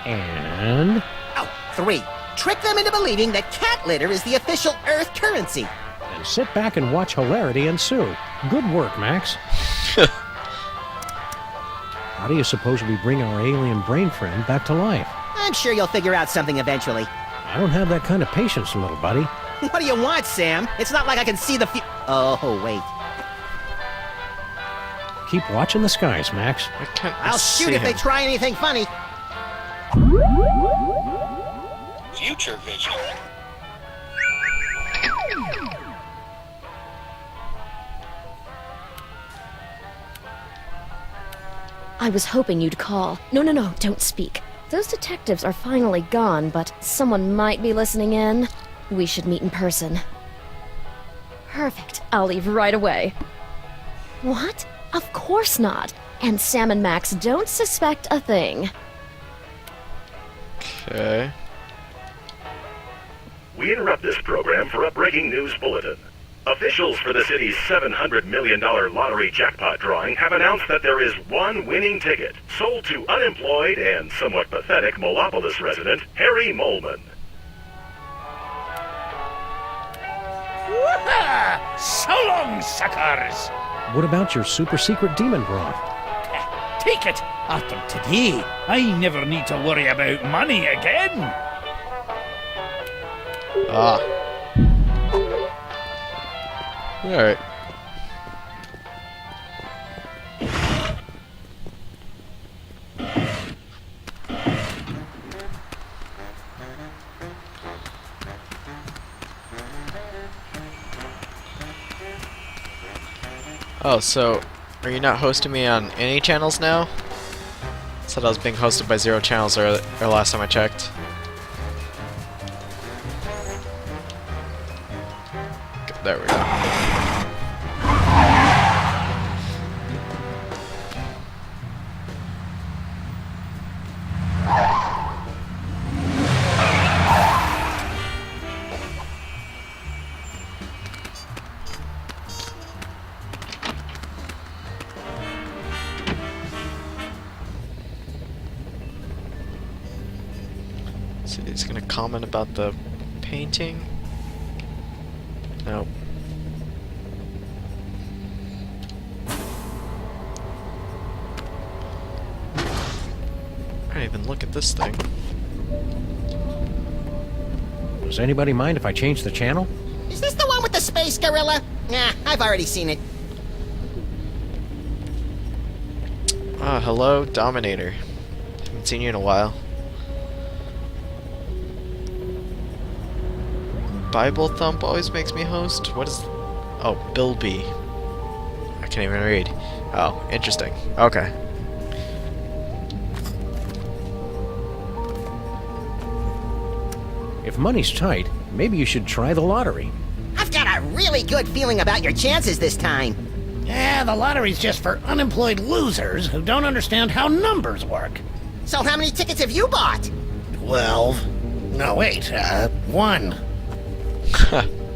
And... Oh, 3. Trick them into believing that cat litter is the official Earth currency. Then sit back and watch hilarity ensue. Good work, Max. How do you suppose we bring our alien brain friend back to life? I'm sure you'll figure out something eventually. I don't have that kind of patience, little buddy. What do you want, Sam? It's not like I can see the Oh, wait. Keep watching the skies, Max. I'll shoot if they try anything funny. Future vision. I was hoping you'd call. No, don't speak. Those detectives are finally gone, but someone might be listening in. We should meet in person. Perfect. I'll leave right away. What? Of course not. And Sam and Max don't suspect a thing. Okay. We interrupt this program for a breaking news bulletin. Officials for the city's $700 million lottery jackpot drawing have announced that there is one winning ticket sold to unemployed and somewhat pathetic Molopolis resident Harry Molman. Woohoo! So long, suckers! What about your super secret demon broth? Take it! After today, I never need to worry about money again! Alright. Oh, so are you not hosting me on any channels now? Said I was being hosted by 0 channels or last time I checked. There we go. So he's gonna comment about the painting? Nope. I didn't even look at this thing. Does anybody mind if I change the channel? Is this the one with the space gorilla? Nah, I've already seen it. Ah, hello, Dominator. Haven't seen you in a while. Bible Thump always makes me host? What is... Oh, Bilby. I can't even read. Oh, interesting. Okay. If money's tight, maybe you should try the lottery. I've got a really good feeling about your chances this time. Yeah, the lottery's just for unemployed losers who don't understand how numbers work. So how many tickets have you bought? 12. No, wait, 1.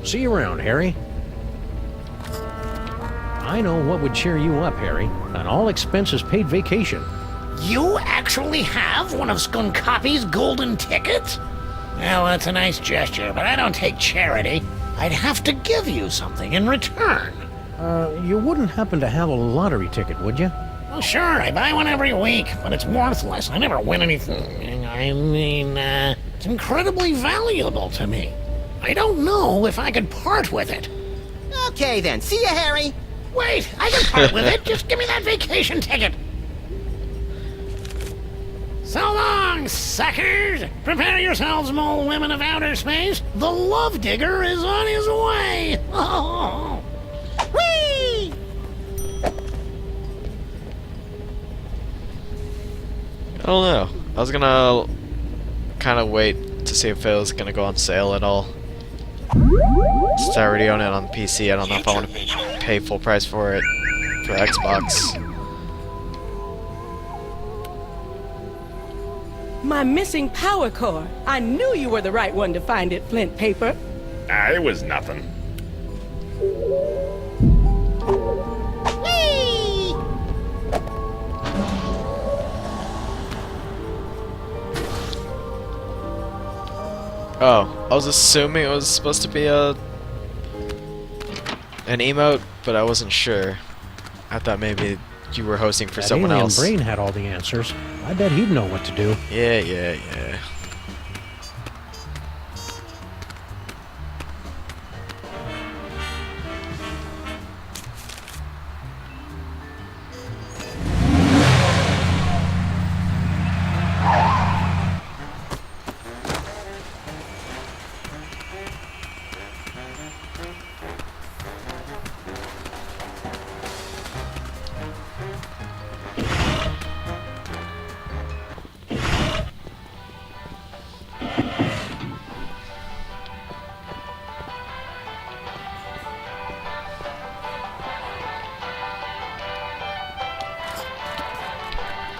See you around, Harry. I know what would cheer you up, Harry. An all-expenses-paid vacation. You actually have one of Skun-ka'pe's golden tickets? Well, that's a nice gesture, but I don't take charity. I'd have to give you something in return. You wouldn't happen to have a lottery ticket, would you? Well, sure, I buy one every week, but it's worthless. I never win anything. I mean, it's incredibly valuable to me. I don't know if I could part with it. Okay then, see ya, Harry. Wait, I can part with it. Just give me that vacation ticket. So long, suckers! Prepare yourselves, mole women of outer space. The love digger is on his way. Oh. Whee! I don't know. I was gonna kind of wait to see if it was gonna go on sale at all. Since I already own it on PC, I don't know if I want to pay full price for it for Xbox. My missing power core. I knew you were the right one to find it, Flint Paper. It was nothing. Whee! Oh, I was assuming it was supposed to be an emote, but I wasn't sure. I thought maybe you were hosting for That someone alien else. brain had all the answers. I bet he'd know what to do. Yeah.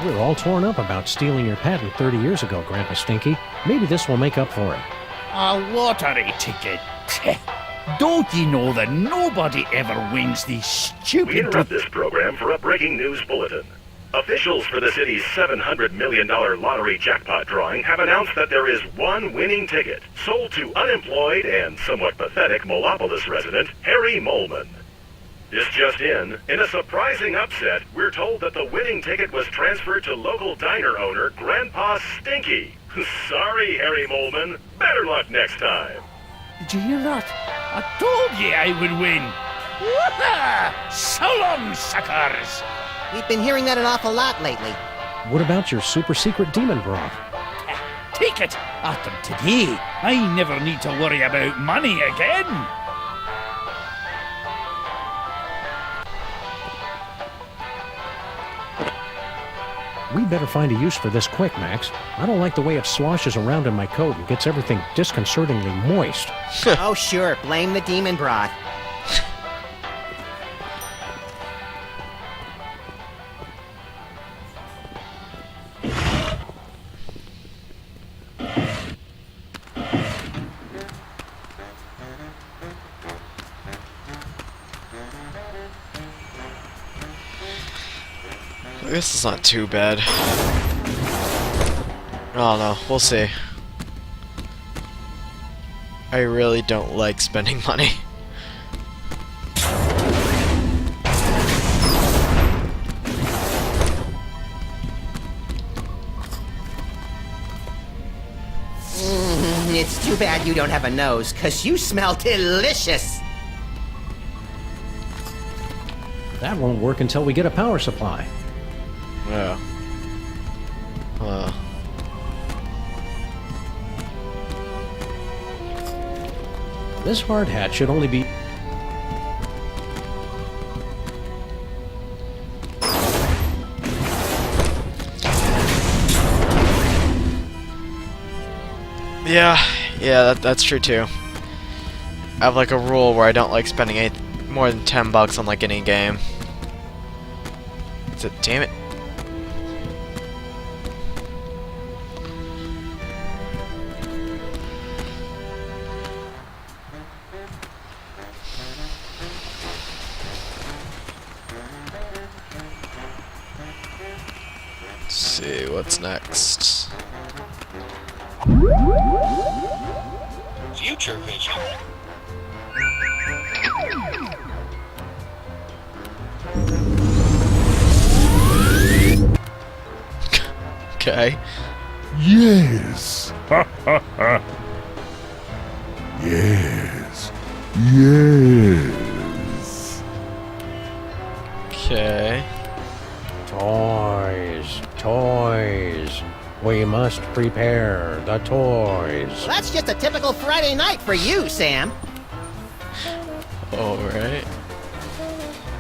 We were all torn up about stealing your patent 30 years ago, Grandpa Stinky. Maybe this will make up for it. A lottery ticket. Don't you know that nobody ever wins these We stupid... interrupt this program for a breaking news bulletin. Officials for the city's $700 million lottery jackpot drawing have announced that there is one winning ticket sold to unemployed and somewhat pathetic Molopolis resident Harry Molman. This just in a surprising upset, we're told that the winning ticket was transferred to local diner owner Grandpa Stinky. Sorry, Harry Molman. Better luck next time. Did you hear that? I told you I would win. Woohoo! So long, suckers! We've been hearing that an awful lot lately. What about your super secret demon broth? Take it! After today, I never need to worry about money again. We better find a use for this quick, Max. I don't like the way it sloshes around in my coat and gets everything disconcertingly moist. Oh sure, blame the demon broth. This is not too bad. Oh no, we'll see. I really don't like spending money. It's too bad you don't have a nose, 'cause you smell delicious. That won't work until we get a power supply. Yeah. This hard hat should only be... Yeah, that's true too. I have like a rule where I don't like spending more than $10 on like any game. Damn it. Let's see what's next. Future vision. Okay. Yes. Ha ha ha. Yes. Yes. Okay. Toys. Toys. We must prepare the toys. Well, that's just a typical Friday night for you, Sam. Alright.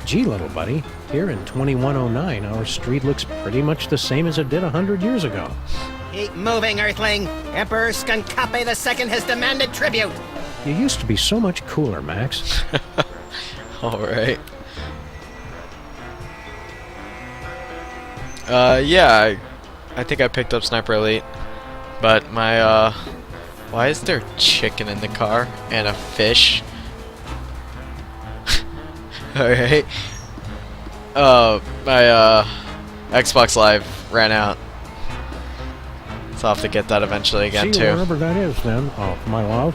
Gee, little buddy, here in 2109, our street looks pretty much the same as it did 100 years ago. Keep moving, Earthling. Emperor Skun-ka'pe II has demanded tribute. You used to be so much cooler, Max. Alright. Yeah, I think I picked up Sniper Elite. But my, why is there chicken in the car and a fish? Alright. My, Xbox Live ran out. So I'll have to get that eventually again, See, too. wherever that is, then. Oh, my love.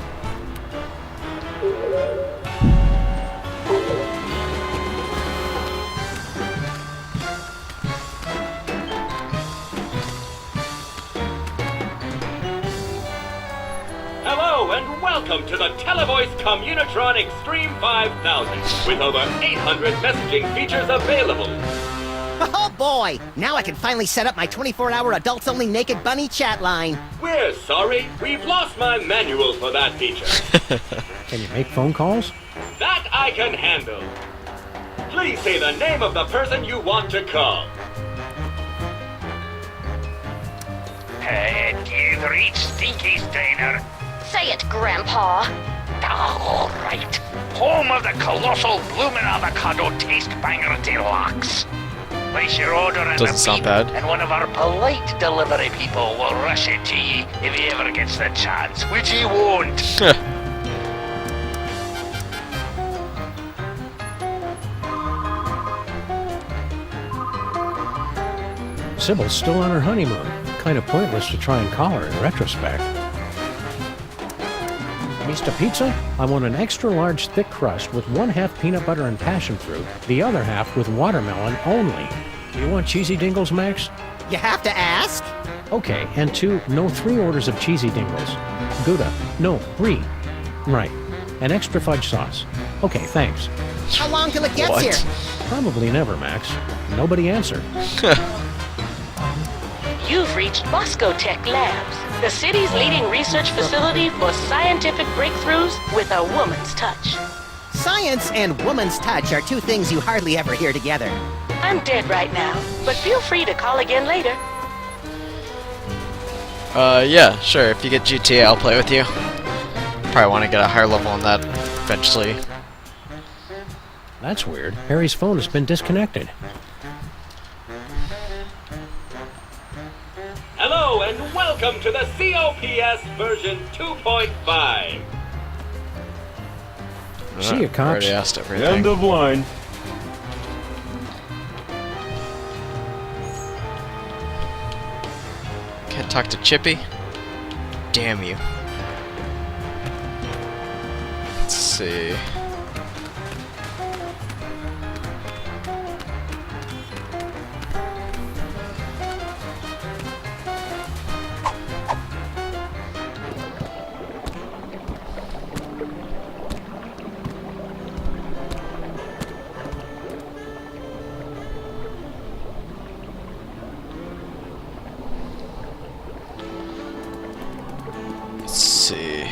Hello and welcome to the Televoice Communitron Extreme 5000 with over 800 messaging features available. Oh boy! Now I can finally set up my 24-hour adults-only naked bunny chat line. We're sorry, we've lost my manual for that feature. Can you make phone calls? That I can handle. Please say the name of the person you want to call. You've reached Stinky's Diner. Say it, Grandpa. All right. Home of the colossal bloomin' avocado taste banger deluxe. Place your order in Doesn't the sound beep, bad. and one of our polite delivery people will rush it to ye if he ever gets the chance, which he won't. Sybil's still on her honeymoon. Kind of pointless to try and call her in retrospect. Mr. Pizza, I want an extra large thick crust with 1/2 peanut butter and passion fruit, the other half with watermelon only. Do you want cheesy dingles, Max? You have to ask? Okay, and 3 orders of cheesy dingles. Gouda, no, brie. Right. An extra fudge sauce. Okay, thanks. How long till it gets What? here? Probably never, Max. Nobody answered. You've reached Bosco Tech Labs, the city's leading research facility for scientific breakthroughs with a woman's touch. Science and woman's touch are two things you hardly ever hear together. I'm dead right now, but feel free to call again later. Yeah, sure. If you get GTA, I'll play with you. Probably want to get a higher level on that eventually. That's weird. Harry's phone has been disconnected. Hello and welcome to the COPS version 2.5. See you, cops. Already asked everything. End of line. Can't talk to Chippy? Damn you. Let's see. Let's see.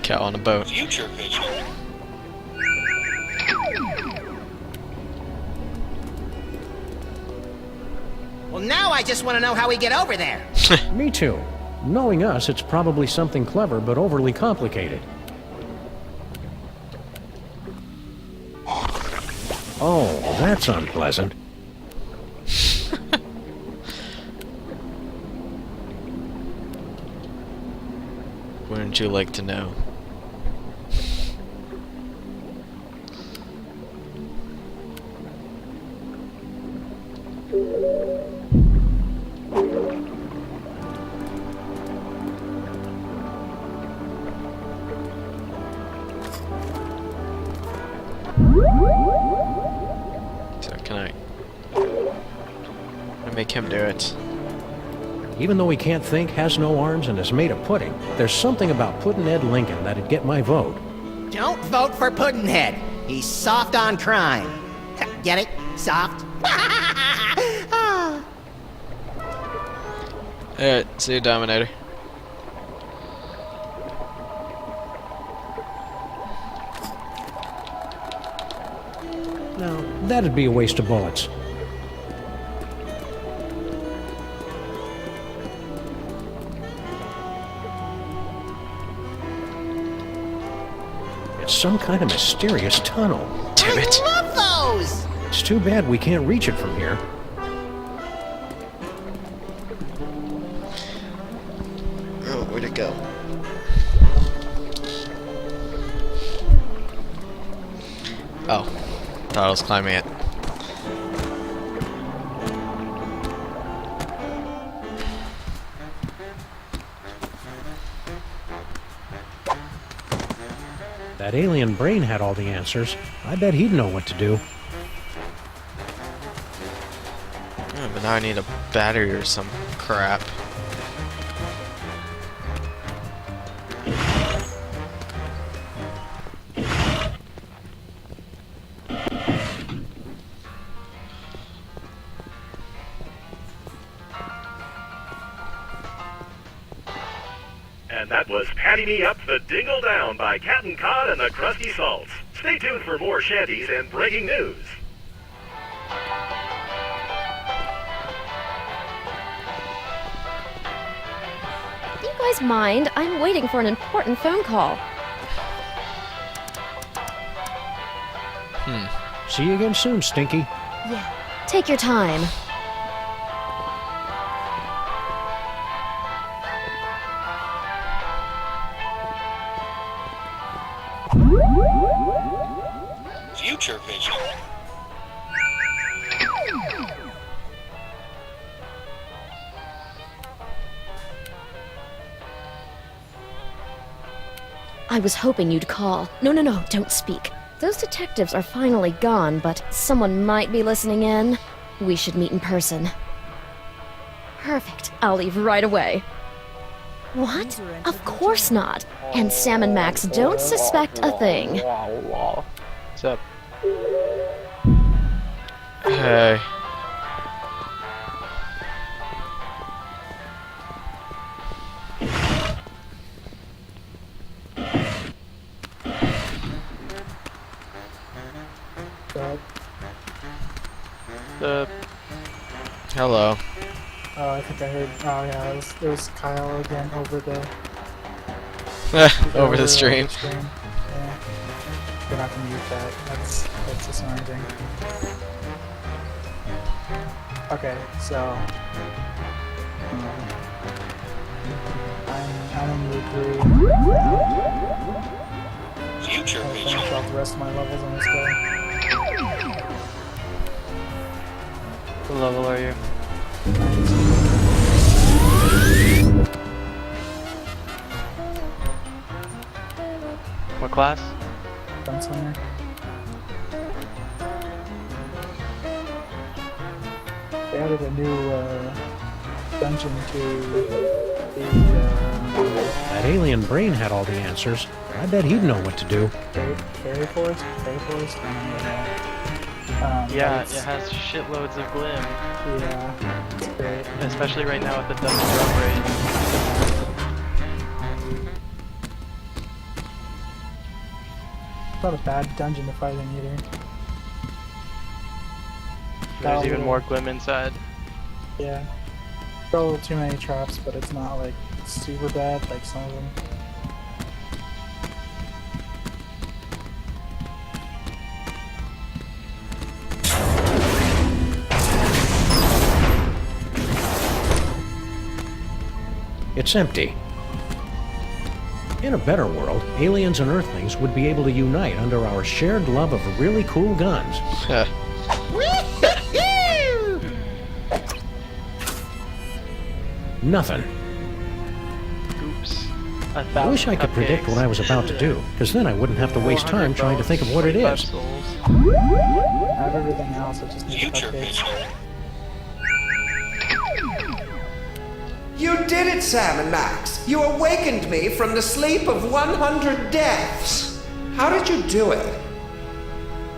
Cow on a boat. Future vision. Well, now I just want to know how we get over there. Me too. Knowing us, it's probably something clever but overly complicated. Oh, that's unpleasant. Wouldn't you like to know? So can I make him do it? Even though he can't think, has no arms, and is made of pudding, there's something about Puddinhead Lincoln that'd get my vote. Don't vote for Puddinhead. He's soft on crime. Get it? Soft? Alright, see you, Dominator. Now, that'd be a waste of bullets. It's some kind of mysterious tunnel. Damn it. I love those! It's too bad we can't reach it from here. Oh, where'd it go? Oh, thought I was climbing it. That alien brain had all the answers. I bet he'd know what to do. Yeah, but now I need a battery or some crap. And that was Patty Me Up the Dingle Down by Captain Cod and the Krusty Salts. Stay tuned for more shanties and breaking news. Do you guys mind? I'm waiting for an important phone call. See you again soon, Stinky. Yeah. Take your time. Future vision. I was hoping you'd call. No, don't speak. Those detectives are finally gone, but someone might be listening in. We should meet in person. Perfect. I'll leave right away. What? Of course not. And Sam and Max don't suspect a thing. What's up? Hey. Hello. Oh, I think I heard. Oh yeah, it was Kyle again over the over the stream. Yeah. We're not gonna mute that. That's just another thing. Okay, so I'm in mood 3. Future I'll vision. finish off the rest of my levels on this guy. What level are you? What class? Gunslinger. They added a new dungeon to the That alien brain had all the answers. I bet he'd know what to do. Fairy Forest? Fairy Forest? I don't know. Yeah, it has shitloads of glim. Yeah, it's great. Especially right now with the dungeon drop rate. It's not a bad dungeon to fight in either. There's even more glim inside. Yeah. Got a little too many traps, but it's not like super bad like some of them. It's empty. In a better world, aliens and Earthlings would be able to unite under our shared love of really cool guns. Nothing. Oops. I wish I could predict what I was about to do, because then I wouldn't have to waste time trying to think of what it is. I have everything else, I just need Future cupcakes. vision. You did it, Sam and Max. You awakened me from the sleep of 100 deaths. How did you do it?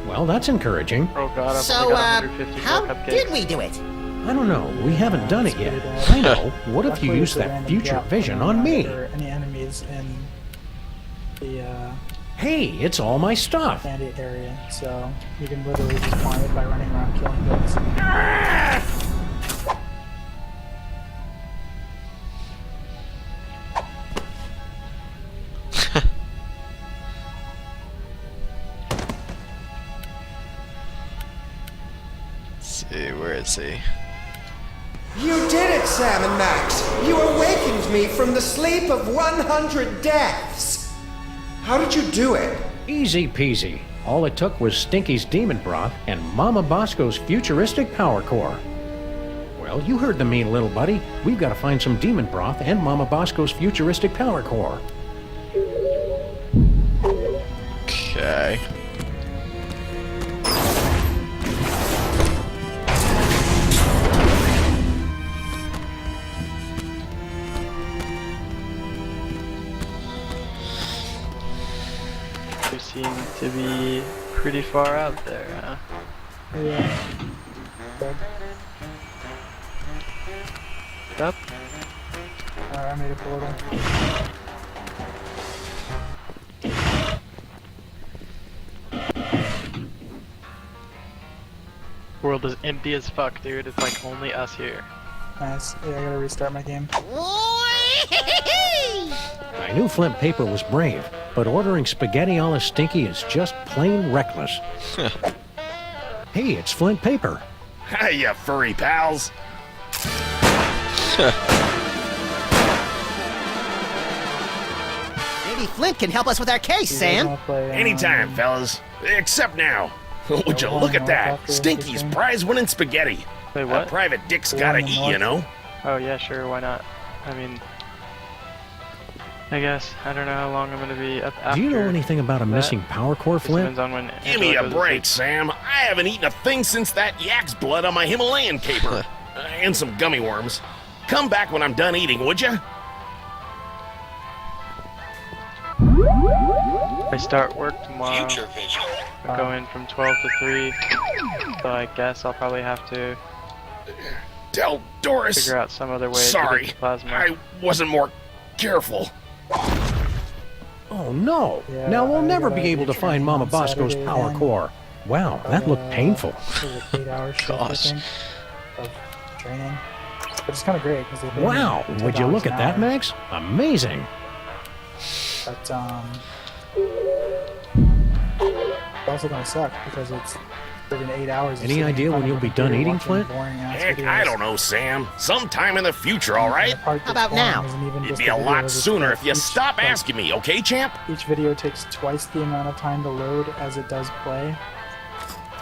Well, that's encouraging. Oh god, I've So, only got 154 how cupcakes. did we do it? I don't know. We haven't done it yet. I know. What if you Luckily, used it's a that random future drop. vision I on don't know if me? there are any enemies in the Hey, it's all my stuff. bandit area, so you can literally just farm it by running around killing bugs. Let's see, where is he? You did it, Sam and Max. You awakened me from the sleep of 100 deaths. How did you do it? Easy peasy. All it took was Stinky's demon broth and Mama Bosco's futuristic power core. Well, you heard the mean little buddy. We've got to find some demon broth and Mama Bosco's futuristic power core. Okay. You seem to be pretty far out there, huh? Yeah. Bug. Up? I made a portal. World is empty as fuck, dude. It's like only us here. Nice. Yeah, I gotta restart my game. I knew Flint Paper was brave, but ordering spaghetti a la Stinky is just plain reckless. Hey, it's Flint Paper. Hi, you furry pals. Maybe Flint can help us with our case, Sam. Anytime, fellas. Except now. Would you look at that? Stinky's prize-winning spaghetti. Wait, A what? private dick's gotta eat, you know? Oh yeah, sure, why not? I mean, I guess. I don't know how long I'm gonna be up after. Do you know anything about a that. missing power core, Flint? Depends on when Give me Angela a goes to break, sleep. Sam. I haven't eaten a thing since that yak's blood on my Himalayan caper. And some gummy worms. Come back when I'm done eating, would ya? I start work tomorrow. Future vision. I go in from 12 to 3, so I guess I'll probably have to Tell Doris. figure out some other way to Sorry, get the plasma. I wasn't more careful. Oh no! Yeah, Now we'll I never gotta be able to do find training Mama on Bosco's Saturday power again. core. Wow, that looked painful. It was an 8-hour shift, I Gosh. think, of training. But it's kind of great because they pay Wow, me would you $10 look an at that, hour. Max? Amazing. But it's also gonna suck because it's friggin' 8 hours. of Any sitting in idea front when of you'll a be done computer eating, watching Flint? boring-ass Heck, videos. I don't know, Sam. Sometime in the future, all right? And the part How that's about now? boring isn't even It'd just be the a video, lot it's sooner like if you each- stop like, asking me, okay, champ? Each video takes twice the amount of time to load as it does play.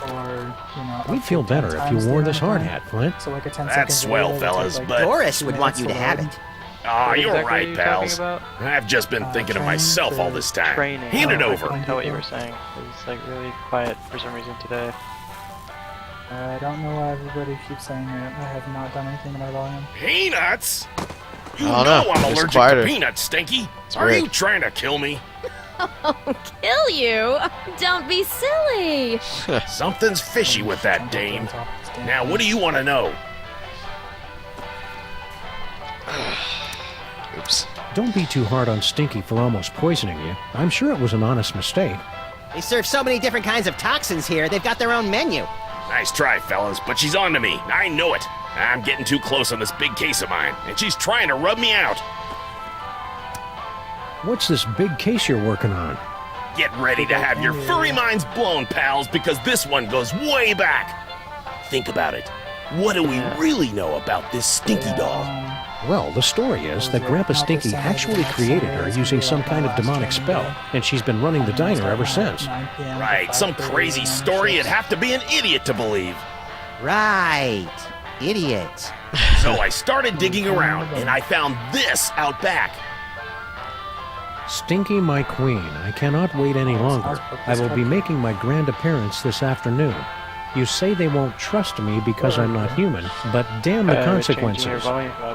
Or, you know, We'd up feel to 10 better if times you the wore amount this of hard time. hat, Flint. So like a 10 That's second swell, video would take, fellas, like, but- Doris 2 would want minutes you to to have load. it. Aw, What you're exactly are right, you pals. talking about? I've just been thinking of training myself for all this time. Training. Hand it Oh, over. I couldn't tell what you were saying. It was like really quiet for some reason today. I don't know why everybody keeps saying that. I have not done anything to my volume. Peanuts? You I don't know know. I'm It's allergic quieter. to peanuts, Stinky. It's Are weird. you trying to kill me? Kill you? Don't be silly. Something's fishy with that dame. On top of this damn Now, thing. what do you want to know? Oops. Don't be too hard on Stinky for almost poisoning you. I'm sure it was an honest mistake. They serve so many different kinds of toxins here, they've got their own menu. Nice try, fellas, but she's on to me. I know it. I'm getting too close on this big case of mine, and she's trying to rub me out. What's this big case you're working on? Get ready to have your furry minds blown, pals, because this one goes way back. Think about it. What do we really know about this Stinky doll? Well, the story is that Grandpa Stinky actually created her using some kind of demonic spell, and she's been running the diner ever since. Right, some crazy story you'd have to be an idiot to believe. Right. Idiot. So I started digging around, and I found this out back. Stinky, my queen, I cannot wait any longer. I will be making my grand appearance this afternoon. You say they won't trust me because I'm not human, but damn the consequences.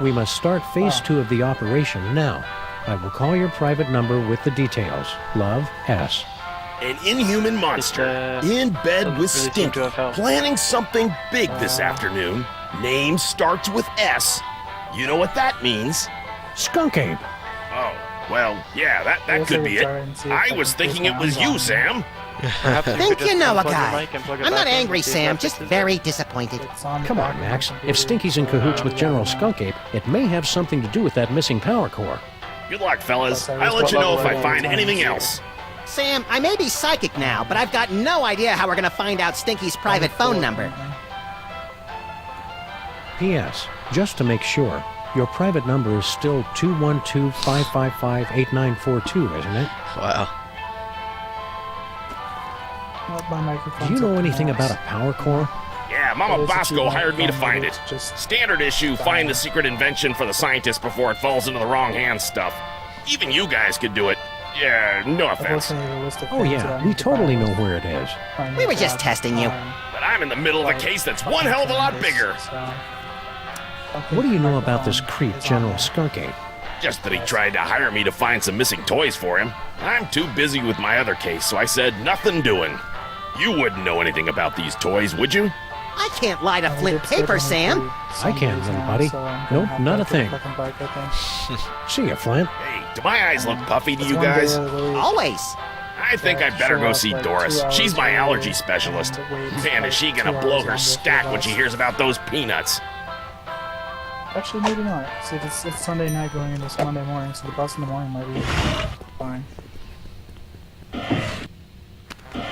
We must start phase 2 of the operation now. I will call your private number with the details. Love, S. An inhuman monster, in bed with Stinky, planning something big this afternoon. Name starts with S. You know what that means? Skun-ka'pe. Oh, well, yeah, that could be it. I was thinking it was you, Sam. Think you know a guy. I'm not angry, Sam, just very disappointed. Come on, Max. If Stinky's in cahoots with General Skun-ka'pe, it may have something to do with that missing power core. Good luck, fellas. I'll let you know if I find anything else. Sam, I may be psychic now, but I've got no idea how we're gonna find out Stinky's private phone number. P.S. Just to make sure, your private number is still 212-555-8942, isn't it? Wow. Do you know anything about a power core? Yeah, Mama Bosco hired me to find it. Standard issue, find the secret invention for the scientists before it falls into the wrong hands stuff. Even you guys could do it. Yeah, no offense. Oh yeah, we totally know where it is. We were just testing you. But I'm in the middle of a case that's one hell of a lot bigger. What do you know about this creep, General Skun-ka'pe? Just that he tried to hire me to find some missing toys for him. I'm too busy with my other case, so I said nothing doing. You wouldn't know anything about these toys, would you? I can't lie to flip paper, Sam. I can't, little buddy. Nope, not a thing. See ya, Flint. Hey, do my eyes look puffy to you guys? Always. I think I'd better go see Doris. She's my allergy specialist. Man, is she gonna blow her stack when she hears about those peanuts. Actually, maybe not. See, it's Sunday night going into this Monday morning, so the bus in the morning might be fine. I don't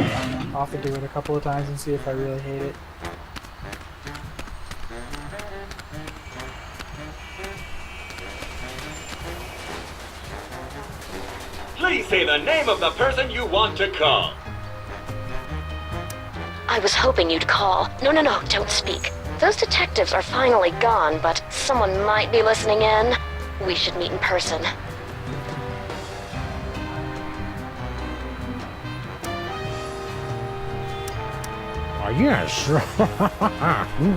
know. I'll have to do it a couple of times and see if I really hate it. Please say the name of the person you want to call. I was hoping you'd call. No, don't speak. Those detectives are finally gone, but someone might be listening in. We should meet in person. Yes.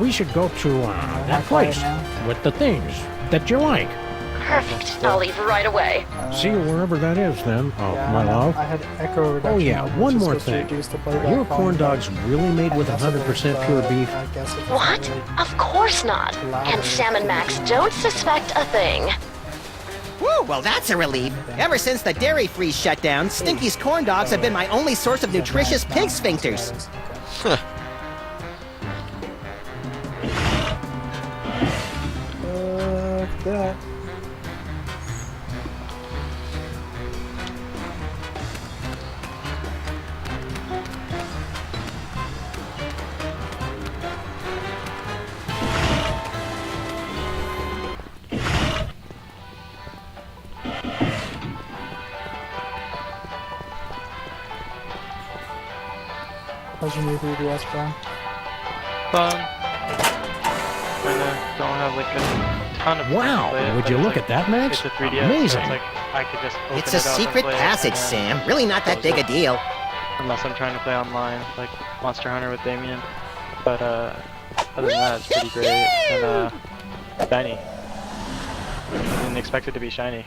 We should go to that place with the things that you like. Perfect. I'll leave right away. See you wherever that is, then. Oh, Yeah, my I know. love. I had echo reduction. Oh, yeah, which one is more supposed to thing. reduce the Are playback your volume, corn dogs really made with and also 100% pure beef? I guess if it's What? really Of course not. And Sam and Max don't suspect a thing. Woo, well that's a relief. Ever since the dairy freeze shut down, Stinky's corn dogs have been my only source of nutritious pig sphincters. Huh. that. How's your new 3DS, Brian? Fun. Kinda don't have like a ton of Wow, play it, would but you it's look like, at that, Max? It's a 3DS, so Amazing. it's like I could just open It's a it up and secret play it, passage, and Sam. Really not that big a deal. unless I'm trying to play online, like Monster Hunter with Damien. But other than that, it's pretty great. And shiny. I didn't expect it to be shiny.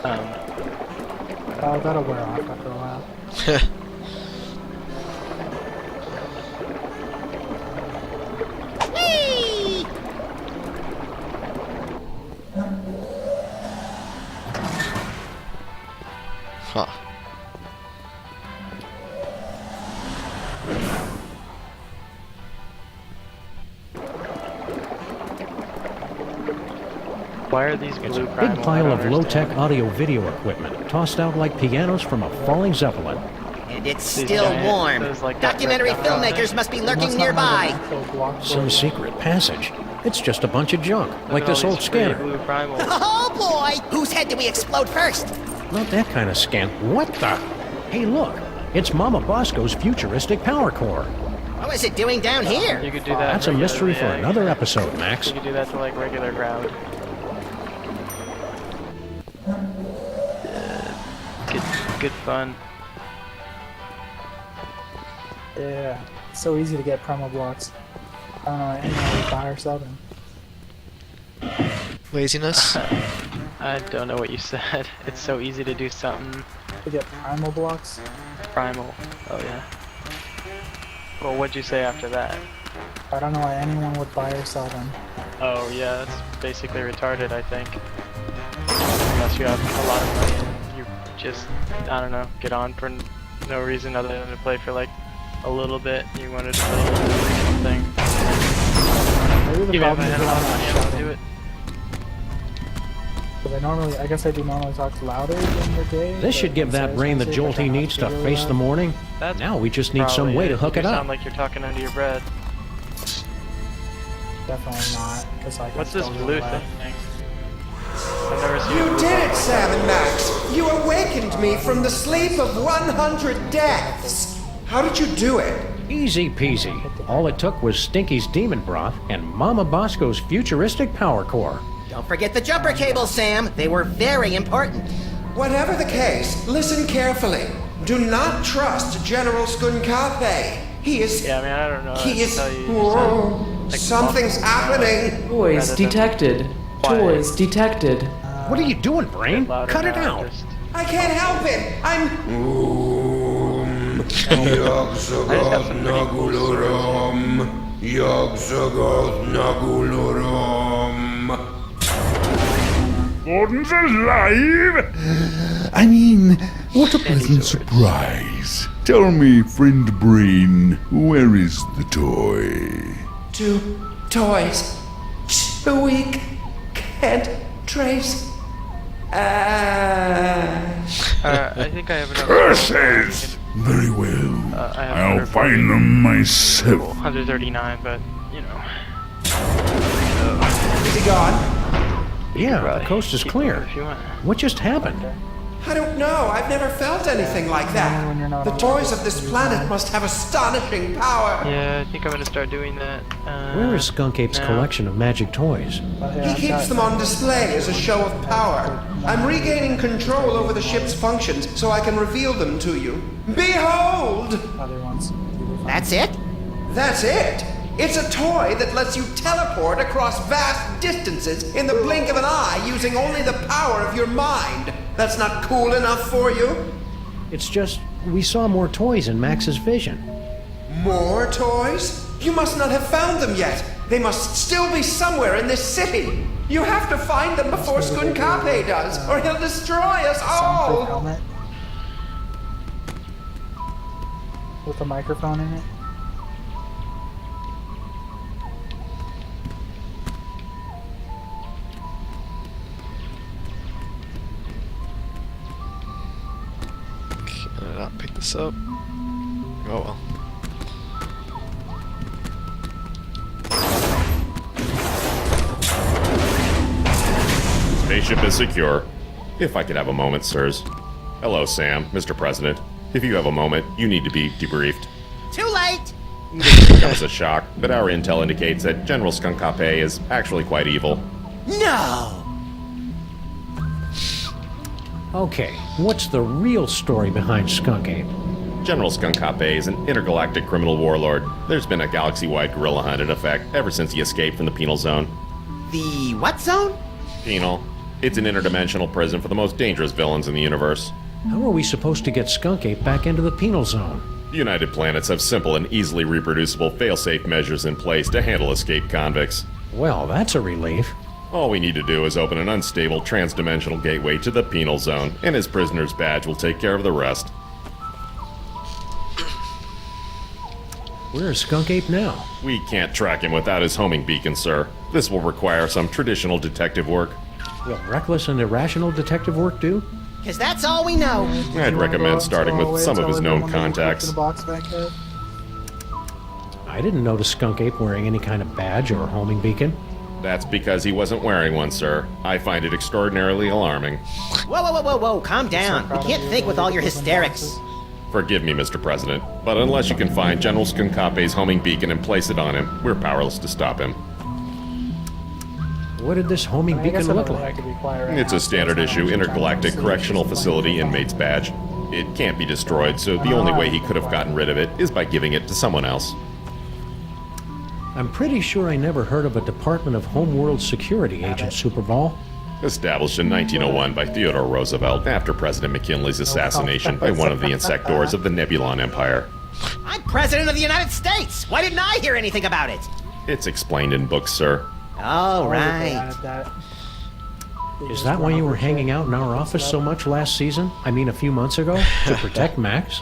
That'll wear off after a while. Huh. Why are these It's blue a primal? big I pile don't of low-tech understand. audio-video equipment, tossed out like pianos from a falling zeppelin. And it's These still giant- warm. those, like, that Documentary red dot filmmakers thing? must be It lurking must not nearby. have an actual block for Some it. secret passage. It's just a bunch of junk, Look like at all this old these pretty scanner. blue primals. Oh boy! Whose head did we explode first? Not that kind of scan. What the? Hey, look. It's Mama Bosco's futuristic power core. What was it doing down here? You could do that. That's a mystery for regularly, another episode, Max. You could do that to like regular ground. Good fun. Yeah, it's so easy to get primal blocks. I don't know anyone would buy or sell them. Laziness? I don't know what you said. It's so easy to do something To get primal blocks? primal. Oh yeah. Well, what'd you say after that? I don't know why anyone would buy or sell them. Oh yeah, that's basically retarded, I think. Unless you have a lot of money and you just, I don't know, get on for no reason other than to play for like a little bit. You wanted to play something. Maybe the Even if I problem is had a that lot I'm of not money, I would shouting. do it. Because I guess I do normally talk louder than the day. This should give that brain the jolt he needs to face the morning. That's Now we just need some probably way to hook You it up. sound like you're talking under your breath. Definitely not. Cause like What's I this still blue do that. thing? I've never seen You blue did it, before. Sam and Max! You awakened me from the sleep of 100 deaths! How did you do it? Easy peasy. All it took was Stinky's demon broth and Mama Bosco's futuristic power core. Don't forget the jumper cables, Sam. They were very important. Whatever the case, listen carefully. Do not trust General Skun-ka'pe. He is... Yeah, I mean, I don't know. He is... Tell you, Whoa, like, something's happening. Toys Rather than detected. quiet. Toys detected. What are you doing, brain? louder Cut it now, out. just- I can't help it. I'm... Gordon's alive? I mean, what a pleasant surprise. Tell me, friend Brain, where is the toy? 2 toys. 2 week. Can't trace. I think I have enough. Curses! Very well. I have I'll 140. find them myself. 139, but you know. Is he gone? Yeah, the coast is keep clear. going if you want. What just happened? I don't know. I've never felt anything like When that. you're not The on toys it, of this you're planet fine. must have astonishing power. Yeah, I think I'm gonna start doing that. Where is Skunk-ape's now. collection of magic toys? But, yeah, He I've keeps got- them on display as a show of power. I'm regaining control over the ship's functions so I can reveal them to you. Behold! Other ones. That's it? That's it! It's a toy that lets you teleport across vast distances in the blink of an eye using only the power of your mind. That's not cool enough for you? It's just, we saw more toys in Max's vision. More toys? You must not have found them yet. They must still be somewhere in this city. You have to find them before Skun-ka'pe does, or he'll destroy us Soundproof all. helmet. With a microphone in it. Can I not pick this up? Oh well. Spaceship is secure. If I could have a moment, sirs. Hello, Sam, Mr. President. If you have a moment, you need to be debriefed. Too late! This comes as a shock, but our intel indicates that General Skun-ka'pe is actually quite evil. No! Okay, what's the real story behind Skunk-ape? General Skun-ka'pe is an intergalactic criminal warlord. There's been a galaxy-wide guerrilla hunt in effect ever since he escaped from the Penal Zone. The what zone? Penal. It's an interdimensional prison for the most dangerous villains in the universe. How are we supposed to get Skunk-ape back into the Penal Zone? United Planets have simple and easily reproducible fail-safe measures in place to handle escaped convicts. Well, that's a relief. All we need to do is open an unstable trans-dimensional gateway to the Penal Zone, and his prisoner's badge will take care of the rest. Where is Skunk-ape now? We can't track him without his homing beacon, sir. This will require some traditional detective work. Will reckless and irrational detective work do? Because that's all we know. I'd recommend starting with some of his known contacts. I didn't notice Skun-ka'pe wearing any kind of badge or homing beacon. That's because he wasn't wearing one, sir. I find it extraordinarily alarming. Whoa, calm down. We can't think with all your hysterics. Forgive me, Mr. President, but unless you can find General Skun-ka'pe's homing beacon and place it on him, we're powerless to stop him. What did this homing beacon look like? It's a standard issue intergalactic correctional facility inmate's badge. It can't be destroyed, so the only way he could have gotten rid of it is by giving it to someone else. I'm pretty sure I never heard of a Department of Homeworld Security agent, Superball. Established in 1901 by Theodore Roosevelt after President McKinley's assassination by one of the insectors of the Nebulon Empire. I'm President of the United States! Why didn't I hear anything about it? It's explained in books, sir. Oh, right. Is that why you were hanging out in our office so much last season? I mean, a few months ago? To protect Max?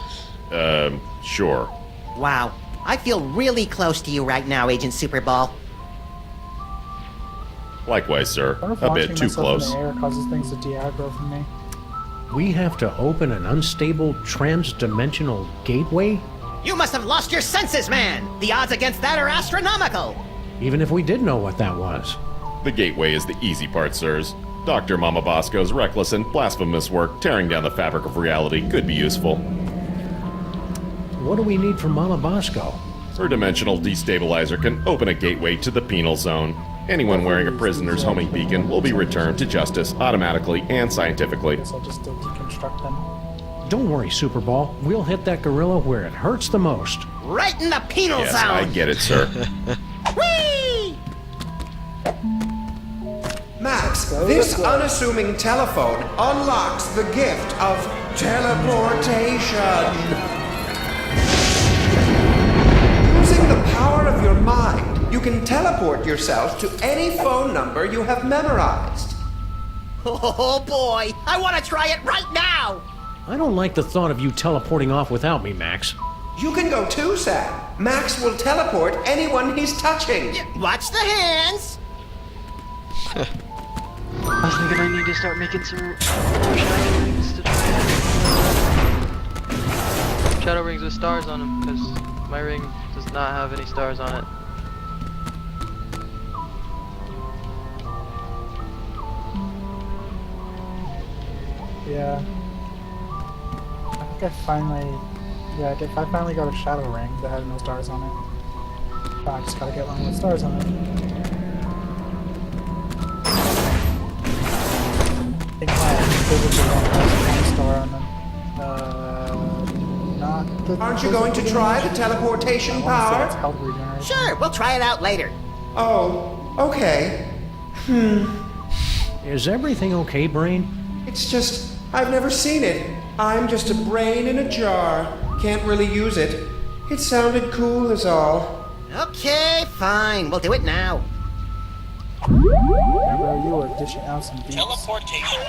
Sure. Wow. I feel really close to you right now, Agent Superball. Likewise, sir. A bit too close. Causes things to de-aggro from me. We have to open an unstable trans-dimensional gateway? You must have lost your senses, man! The odds against that are astronomical! Even if we did know what that was. The gateway is the easy part, sirs. Dr. Mama Bosco's reckless and blasphemous work tearing down the fabric of reality could be useful. What do we need from Mama Bosco? Her dimensional destabilizer can open a gateway to the penal zone. Anyone wearing a prisoner's homing beacon will be returned to justice automatically and scientifically. I'll just deconstruct them. Don't worry, Superball. We'll hit that gorilla where it hurts the most. Right in the penal Yes, zone! I get it, sir. Whee! Max, this unassuming telephone unlocks the gift of teleportation. Using the power of your mind, you can teleport yourself to any phone number you have memorized. Oh boy, I want to try it right now! I don't like the thought of you teleporting off without me, Max. You can go too, Sam. Max will teleport anyone he's touching. Watch the hands! I was thinking I need to start making some shadow rings to try it. Shadow rings with stars on them, because my ring does not have any stars on it. Yeah. I think I finally... Yeah, I finally got a shadow ring that had no stars on it. But I just gotta get one with stars on it. I think my physical one has one star on them. Not the... Aren't you going to try the teleportation power? Health regeneration. Sure, we'll try it out later. Oh, okay. Is everything okay, Brain? It's just, I've never seen it. I'm just a brain in a jar. Can't really use it. It sounded cool is all. Okay, fine. We'll do it now. Bro, you were dishing out some beats. Teleportation.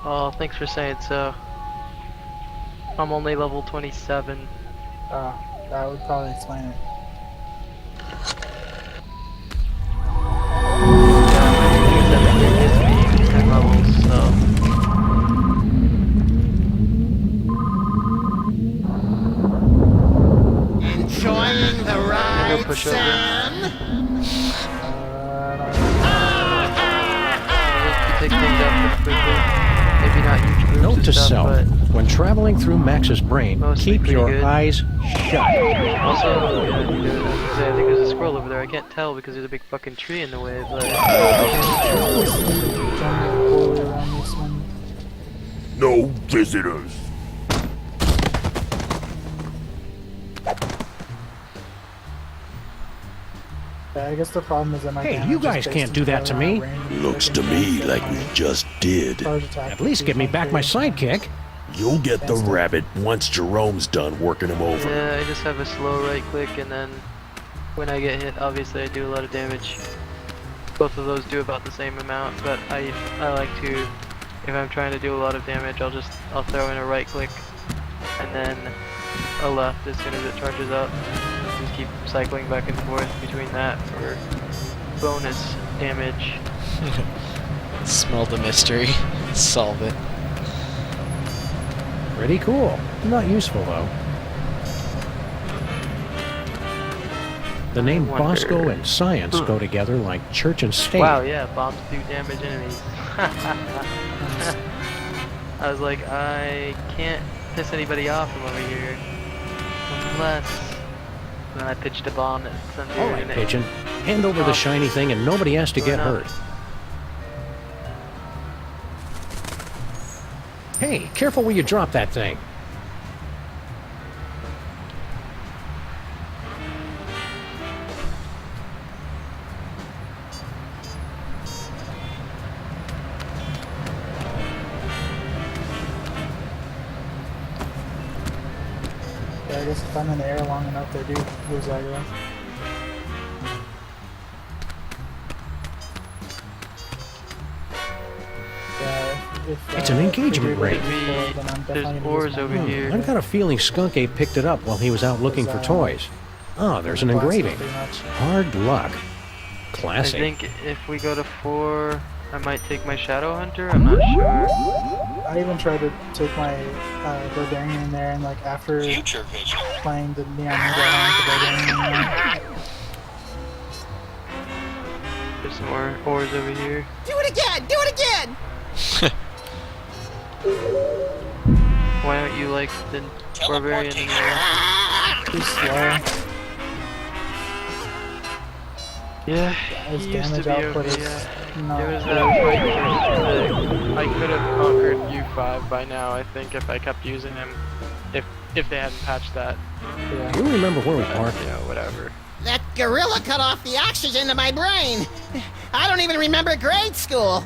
Oh, thanks for saying so. I'm only level 27. That would probably explain it. Levels, so. Enjoying the ride, push over. Sam? Pick things up pretty quickly. Maybe not huge groups Note and to stuff, self, but when traveling through Max's brain, mostly keep pretty your good. eyes shut. Also, yeah, I think there's a squirrel over there. I can't tell because there's a big fucking tree in the way, but... No visitors. Yeah, I guess the problem is that my Hey, damage you is guys based can't do that to me. Looks to me like we just did. At least give me back my sidekick. You'll get the rabbit once Jerome's done working him over. Yeah, I just have a slow right click and then when I get hit, obviously I do a lot of damage. Both of those do about the same amount, but I like to, if I'm trying to do a lot of damage, I'll throw in a right click and then a left as soon as it charges up. Just keep cycling back and forth between that for bonus damage. Smell the mystery. Solve it. Pretty cool. Not useful, though. The name Wonder- Bosco and science go together like church and state. Wow, yeah, bombs do damage enemies. I was like, I can't piss anybody off from over here. Unless... And then I pitched a bomb at some dude All right, and it- Pigeon. Hand over the shiny thing and nobody has to get hurt. Hey, careful where you drop that thing. Yeah, I guess if I'm in the air long enough, they do lose aggro. It's an engagement ring. There's ores over here. I've got a feeling Skun-ka'pe picked it up while he was out looking for toys. Oh, there's an engraving. Hard luck. Classic. I think if we go to 4, I might take my Shadow Hunter. I'm not sure. I even tried to take my Barbarian in there, and like after playing the Neon Ninja, I wanted the Barbarian in there. There's some more ores over here. Do it again! Do it again! Why don't you like the Barbarian in there? Too slow. Yeah, His he used to damage be output okay, is yeah. not There was that fight I could have conquered U5 by now, I think, if I kept using him. If they hadn't patched that. Yeah. You remember where we parked? Yeah, whatever. That gorilla cut off the oxygen to my brain. I don't even remember grade school.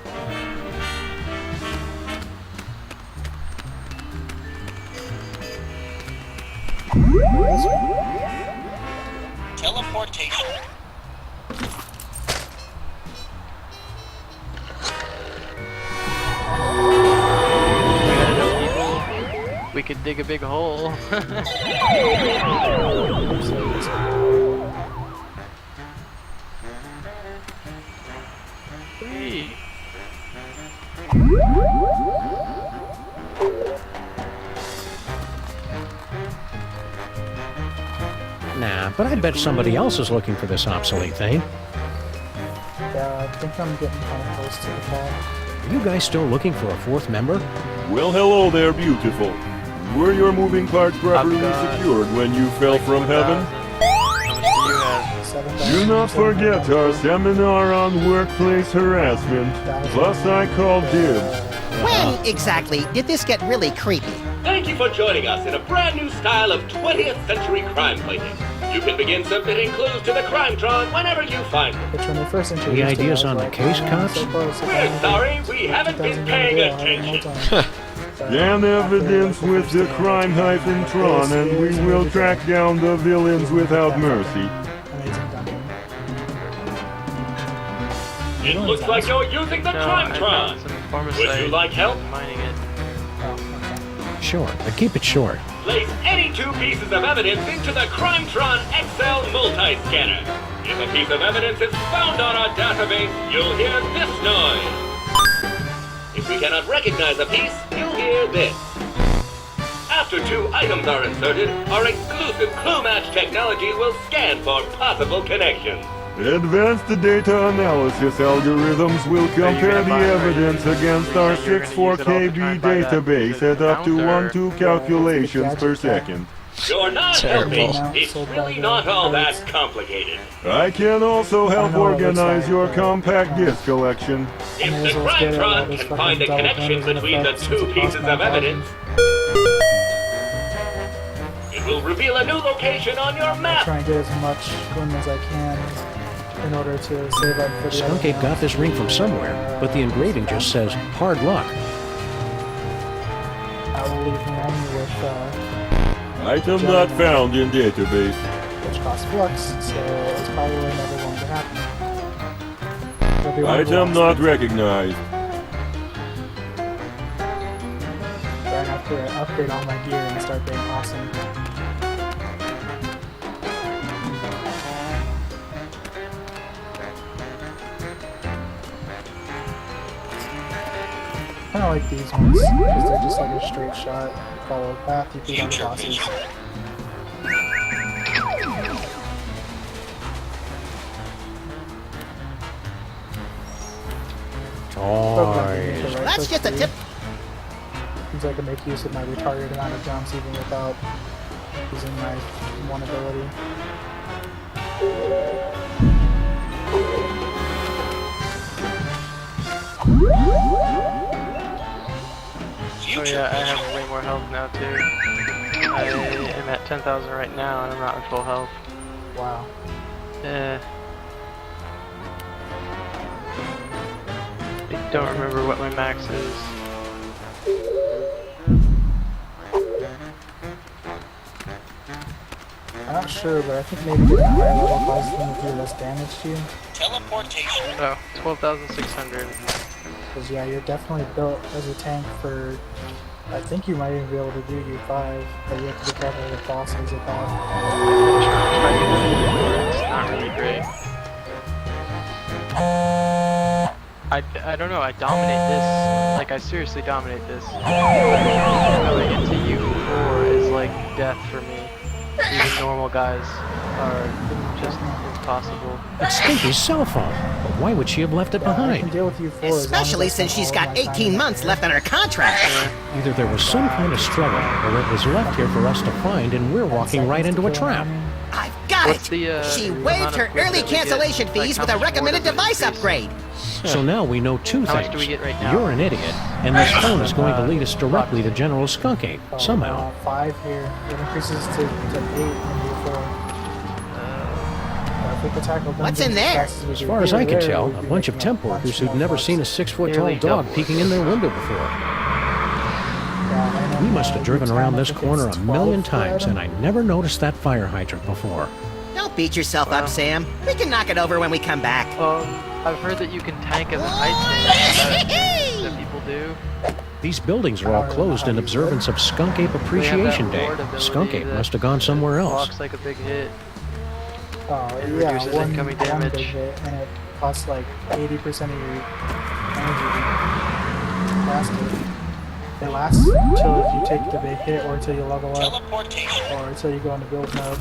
Teleportation. We could dig a big hole. Hey. Nah, but I bet somebody else is looking for this obsolete thing. Yeah, I think I'm getting kind of close to the fall. Are you guys still looking for a fourth member? Well, hello there, beautiful. Were your moving parts properly secured when you fell from heaven? Do not forget our seminar on workplace harassment. Plus, I called dibs. When exactly did this get really creepy? Thank you for joining us in a brand new style of 20th century crime fighting. You can begin submitting clues to the Crimetron whenever you find them. Which when they first introduced Any it, I ideas was on the like, case, "Man, cops? so close, We're sorry, we haven't been paying attention. Scan evidence with the crime-tron and we will track down the villains without mercy. It looks like you're using the Crimetron. Would you like help? Mining it. Sure, but keep it short. Place any two pieces of evidence into the Crimetron XL multi-scanner. If a piece of evidence is found on our database, you'll hear this noise. If we cannot recognize a piece, you'll hear this. After two items are inserted, our exclusive clue match technology will scan for possible connections. Advanced data analysis algorithms will compare the evidence against our 64KB database at up to 1-2 calculations per second. You're not helping. It's really not all that complicated. I can also help organize your compact disc collection. If the Crimetron can find a connection between the two pieces of evidence, it will reveal a new location on your map. Try and get as much room as I can in order to save up for the Skun-ka'pe got this ring from somewhere, but the engraving just says hard luck. I will leave one with Item not found in database. which costs flux, so it's probably never going to happen. It'll be one of the Item last not things. recognized. Try and have to upgrade all my gear and start being awesome. kind of like these ones because they're just like a straight shot. You follow a path, you beat all the bosses. Toys. That's just a tip. Seems like I can make use of my retarded amount of jumps even without using my one ability. Oh yeah, I have way more health now too. I am at 10,000 right now and I'm not in full health. Wow. I don't remember what my max is. I'm not sure, but I think maybe getting a higher level causes them to do less damage to you. Teleportation. Oh, 12,600. Because yeah, you're definitely built as a tank for... I think you might even be able to do U5, but you have to be careful with bosses at that. It's not really great. I don't know, I dominate this. Like, I seriously dominate this. Going into U4 is like death for me. Even normal guys are just impossible. It's Stinky's cell phone. But why would she have left it I behind? can deal with U4 Especially since she's got 18 months left on her contract. Either there was some kind of struggle, or it was left here for us to find, and we're walking right into a trap. I've got it! She waived her early cancellation fees with a recommended device upgrade. So now we know two How things. much do we get right now? You're an idiot, and this phone is going to lead us directly to General Skun-ka'pe, somehow. 5 here. It increases to 8 in U4. If we could tackle What's dungeons in there? as fast As we far do as I here, can tell, we'd a be bunch of making temp much workers who'd more never bucks. seen a 6-foot-tall Nearly dog double. peeking in their window before. Yeah, We must have driven around this I think corner it's a million 12 per times, and item. I never noticed that fire hydrant before. Don't beat yourself up, Sam. We can knock it over when we come back. Well, I've heard that you can tank as an ice that people do. These buildings are all closed in observance of Skun-ka'pe Appreciation Day. Skun-ka'pe must have gone somewhere else. Walks like a big hit. Oh, It yeah, reduces one incoming big damage. hit, and it costs like 80% of your energy to cast it. It lasts until you take the big hit, or until you level up, Teleportation. or until you go into build mode.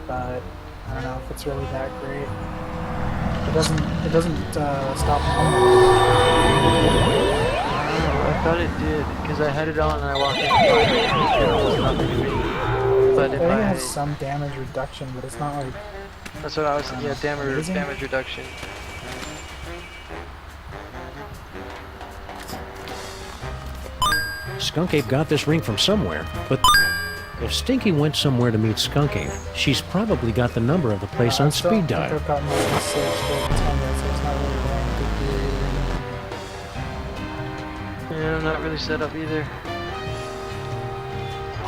But I don't know if it's really that great. It doesn't stop normal. I thought it did, because I had it on and I walked in and it did almost nothing to me. But I in think it my... has some damage reduction, but it's not like... That's what I was thinking, yeah, damage reduction. Skun-ka'pe got this ring from somewhere, but if Stinky went somewhere to meet Skun-ka'pe, she's probably got the number of the place on speed dial. I've gotten like a 6 or 10, so it's not really that good Yeah, I'm not really set up either.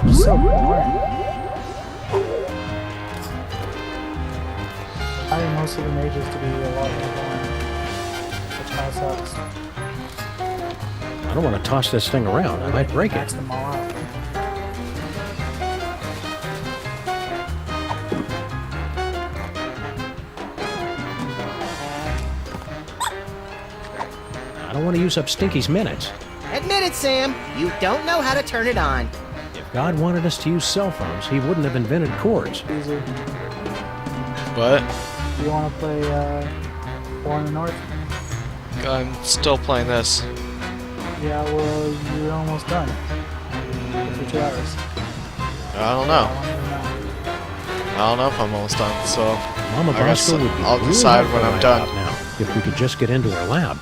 It's so boring. I find most of the mages to be a lot more boring, which kind of sucks. I don't want to toss this thing around. I might break Max it. them all out. I don't want to use up Stinky's minutes. Admit it, Sam. You don't know how to turn it on. If God wanted us to use cell phones, he wouldn't have invented cords. Easy. But Do you want to play War in the North? I'm still playing this. Yeah, well, you're almost done. For 2 hours. I don't know. I want you to know. I don't know if I'm almost done, so Mama I guess Bosco would be I'll really decide when helpful I'm right done. about now, if we could just get into her lab.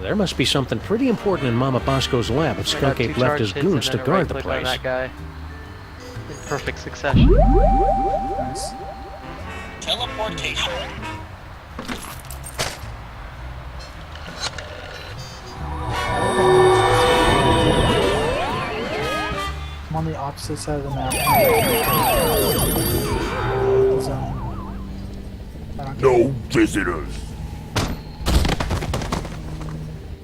There must be something pretty important in Mama Bosco's lab if I got 2 Skun-ka'pe left his charge hits goons and to then a guard the right-click on place. that guy. In perfect succession. Nice. Teleportation. opposite side of the map. The zone. No visitors.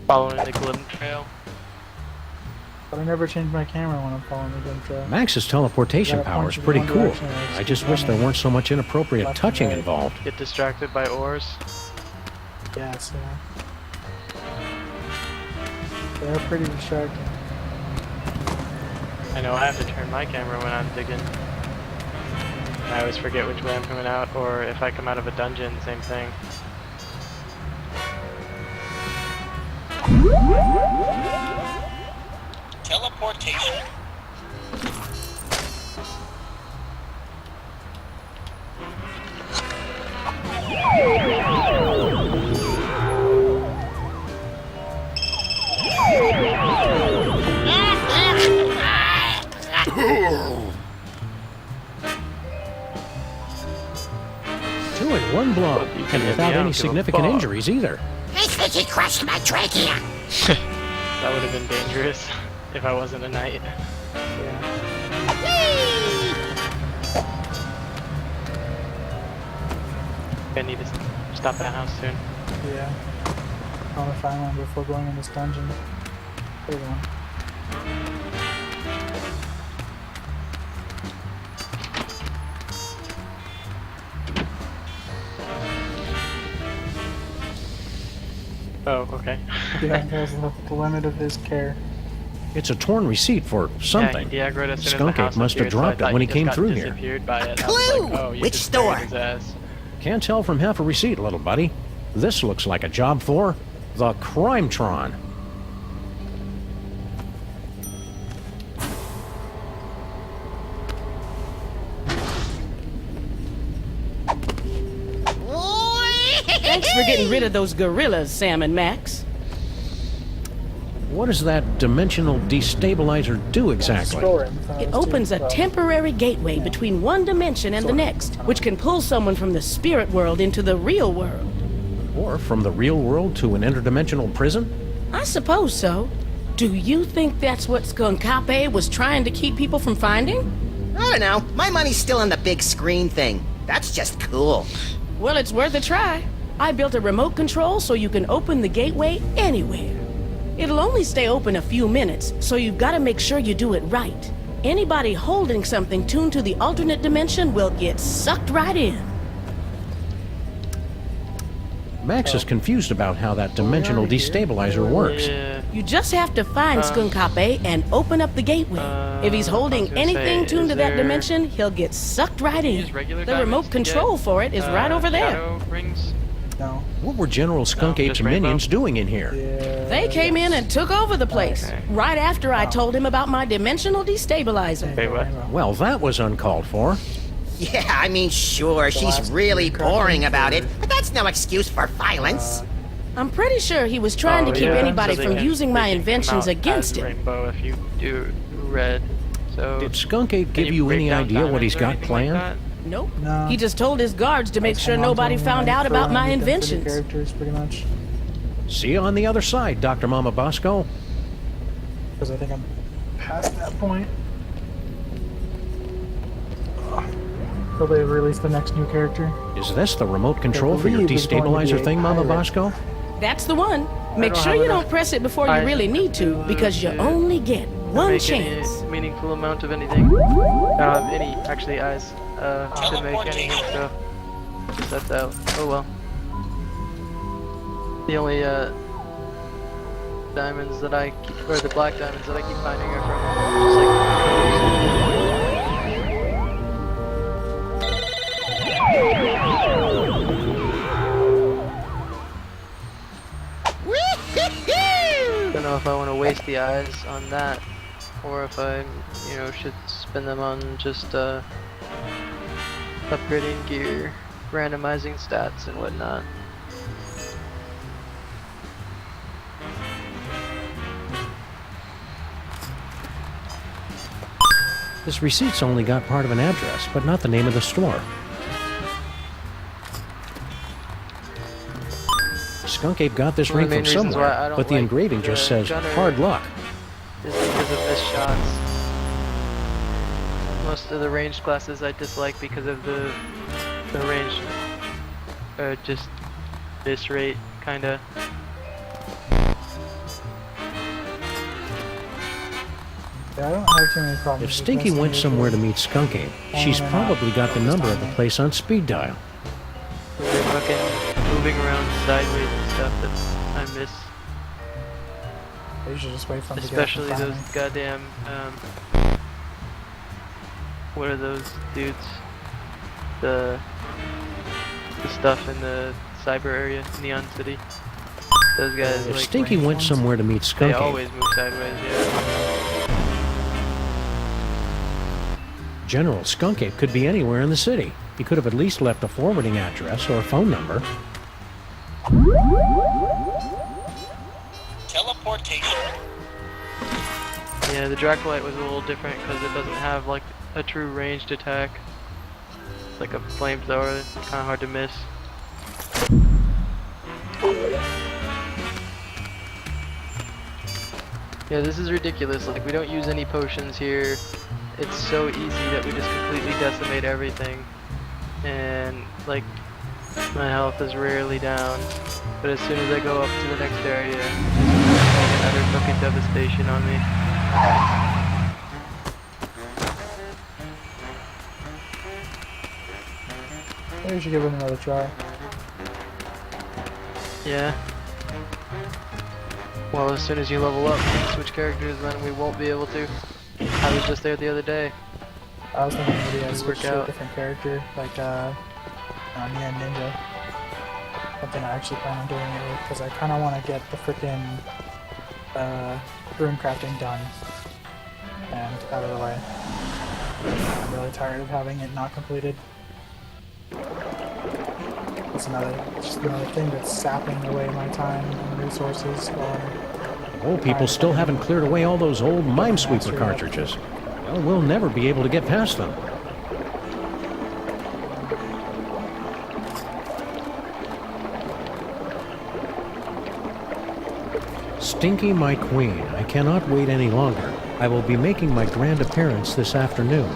Following the Glim Trail. But I never change my camera when I'm following the Glim Trail. Max's teleportation You gotta power point is to the pretty one cool. direction and just I just keep wish there running weren't so much inappropriate left and touching right. involved. Get distracted by ores. Yes, yeah. They're pretty distracting. I know I have to turn my camera when I'm digging. I always forget which way I'm coming out, or if I come out of a dungeon, same thing. Teleportation. Two in one blow, and without any significant injuries either. I think he crushed my trachea. That would have been dangerous if I wasn't a knight. I need to stop at a house soon. Yeah. I want to find one before going in this dungeon. There's one. Oh, okay. Yeah, there's the limit of his care. It's a torn receipt for something. Yeah, he aggroed as soon as the Skunk-ape house must have appeared, so I dropped it thought when he just came got through here. disappeared by it. I Clue! was like, oh, you Which just buried store? his ass. Can't tell from half a receipt, little buddy. This looks like a job for the Crimetron. Thanks for getting rid of those gorillas, Sam and Max. What does that dimensional destabilizer do exactly? It opens a temporary gateway between one dimension and the next, which can pull someone from the spirit world into the real world. Or from the real world to an interdimensional prison? I suppose so. Do you think that's what Skun-ka'pe was trying to keep people from finding? I don't know. My money's still on the big screen thing. That's just cool. Well, it's worth a try. I built a remote control so you can open the gateway anywhere. It'll only stay open a few minutes, so you've got to make sure you do it right. Anybody holding something tuned to the alternate dimension will get sucked right in. Max is confused about how that dimensional destabilizer works. You just have to find Skun-ka'pe and open up the gateway. If he's holding anything tuned to that dimension, he'll get sucked right in. The remote control for it is right over there. Rings? No. What were General Skunk-ape's minions doing in here? They came in and took over the place, right after I told him about my dimensional destabilizer. Wait, what? Well, that was uncalled for. Yeah, I mean, sure, she's really boring about it, but that's no excuse for violence. I'm pretty sure he was trying to keep anybody from using my inventions against him. Rainbow if you do red. So Did Skunk-ape give you any idea what he's got planned? Nope. No. He just told his guards to make sure nobody found out about my inventions. Characters, pretty much. See you on the other side, Dr. Mama Bosco. Because I think I'm past that point. Will they release the next new character? Is this the remote control for your believe it's going to be destabilizer a thing, Mama pirate. Bosco? That's the one. Make don't sure have you enough don't press it before you eyes really need to, because you only get one make chance. any meaningful amount of anything. I don't have any actually eyes to make anything, so just that's out. Oh well. The only diamonds that I keep, or the black diamonds that I keep finding are from just I don't know if I want to waste the eyes on that, or if I, should spend them on just upgrading gear, randomizing stats and whatnot. This receipt's only got part of an address, but not the name of the store. Skunk-ape got this One of ring the from main reasons why I somewhere, don't but the like engraving just says, gunner hard luck. Is because of missed shots. most of the ranged classes I dislike because of the ranged, just miss rate, kinda. Yeah, I don't have too many problems. If Stinky went somewhere to meet Skun-ka'pe, she's probably got the number of the place on speed dial. They're fucking moving around sideways and stuff that I miss. You should just wait for them Especially to get those goddamn, what are those dudes? The stuff in the cyber area, Neon City. Those guys, If like, Stinky went somewhere to meet they Skun-ka'pe, always move sideways, yeah. General Skun-ka'pe could be anywhere in the city. He could have at least left a forwarding address or a phone number. Teleportation. Yeah, the Dracolite was a little different because it doesn't have like a true ranged attack. It's like a flamethrower, it's kind of hard to miss. Yeah, this is ridiculous. Like, we don't use any potions here. It's so easy that we just completely decimate everything. And, like, my health is rarely down. But as soon as I go up to the next area, it's like another fucking devastation on me. Maybe we should give it another try. Yeah. Well, as soon as you level up and switch characters, then we won't be able to. I was just there the other day. I was thinking maybe I switch Work to a out. different character, like Nia Ninja. Something I actually plan on doing it with, because I kind of want to get the frickin' rune crafting done and out of the way. I'm really tired of having it not completed. It's just another thing that's sapping away my time and resources. Old people still haven't cleared away all those old Minesweeper cartridges. Well, we'll never be able to get past them. Stinky, my queen, I cannot wait any longer. I will be making my grand appearance this afternoon.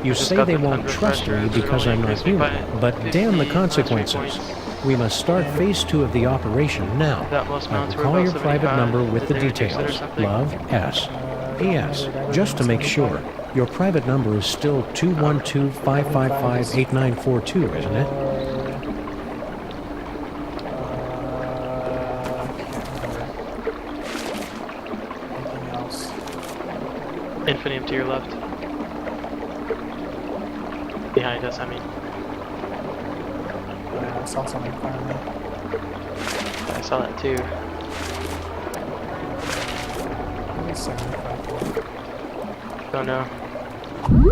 You say they won't trust me because I'm not human, but damn the consequences. We must start phase 2 of the operation now. I will call your private number with the details. Love, S. P.S. Just to make sure, your private number is still 212-555-8942, isn't it? Infinium to your left. Behind us, I mean. I saw something in front of me. I saw that too. Don't know.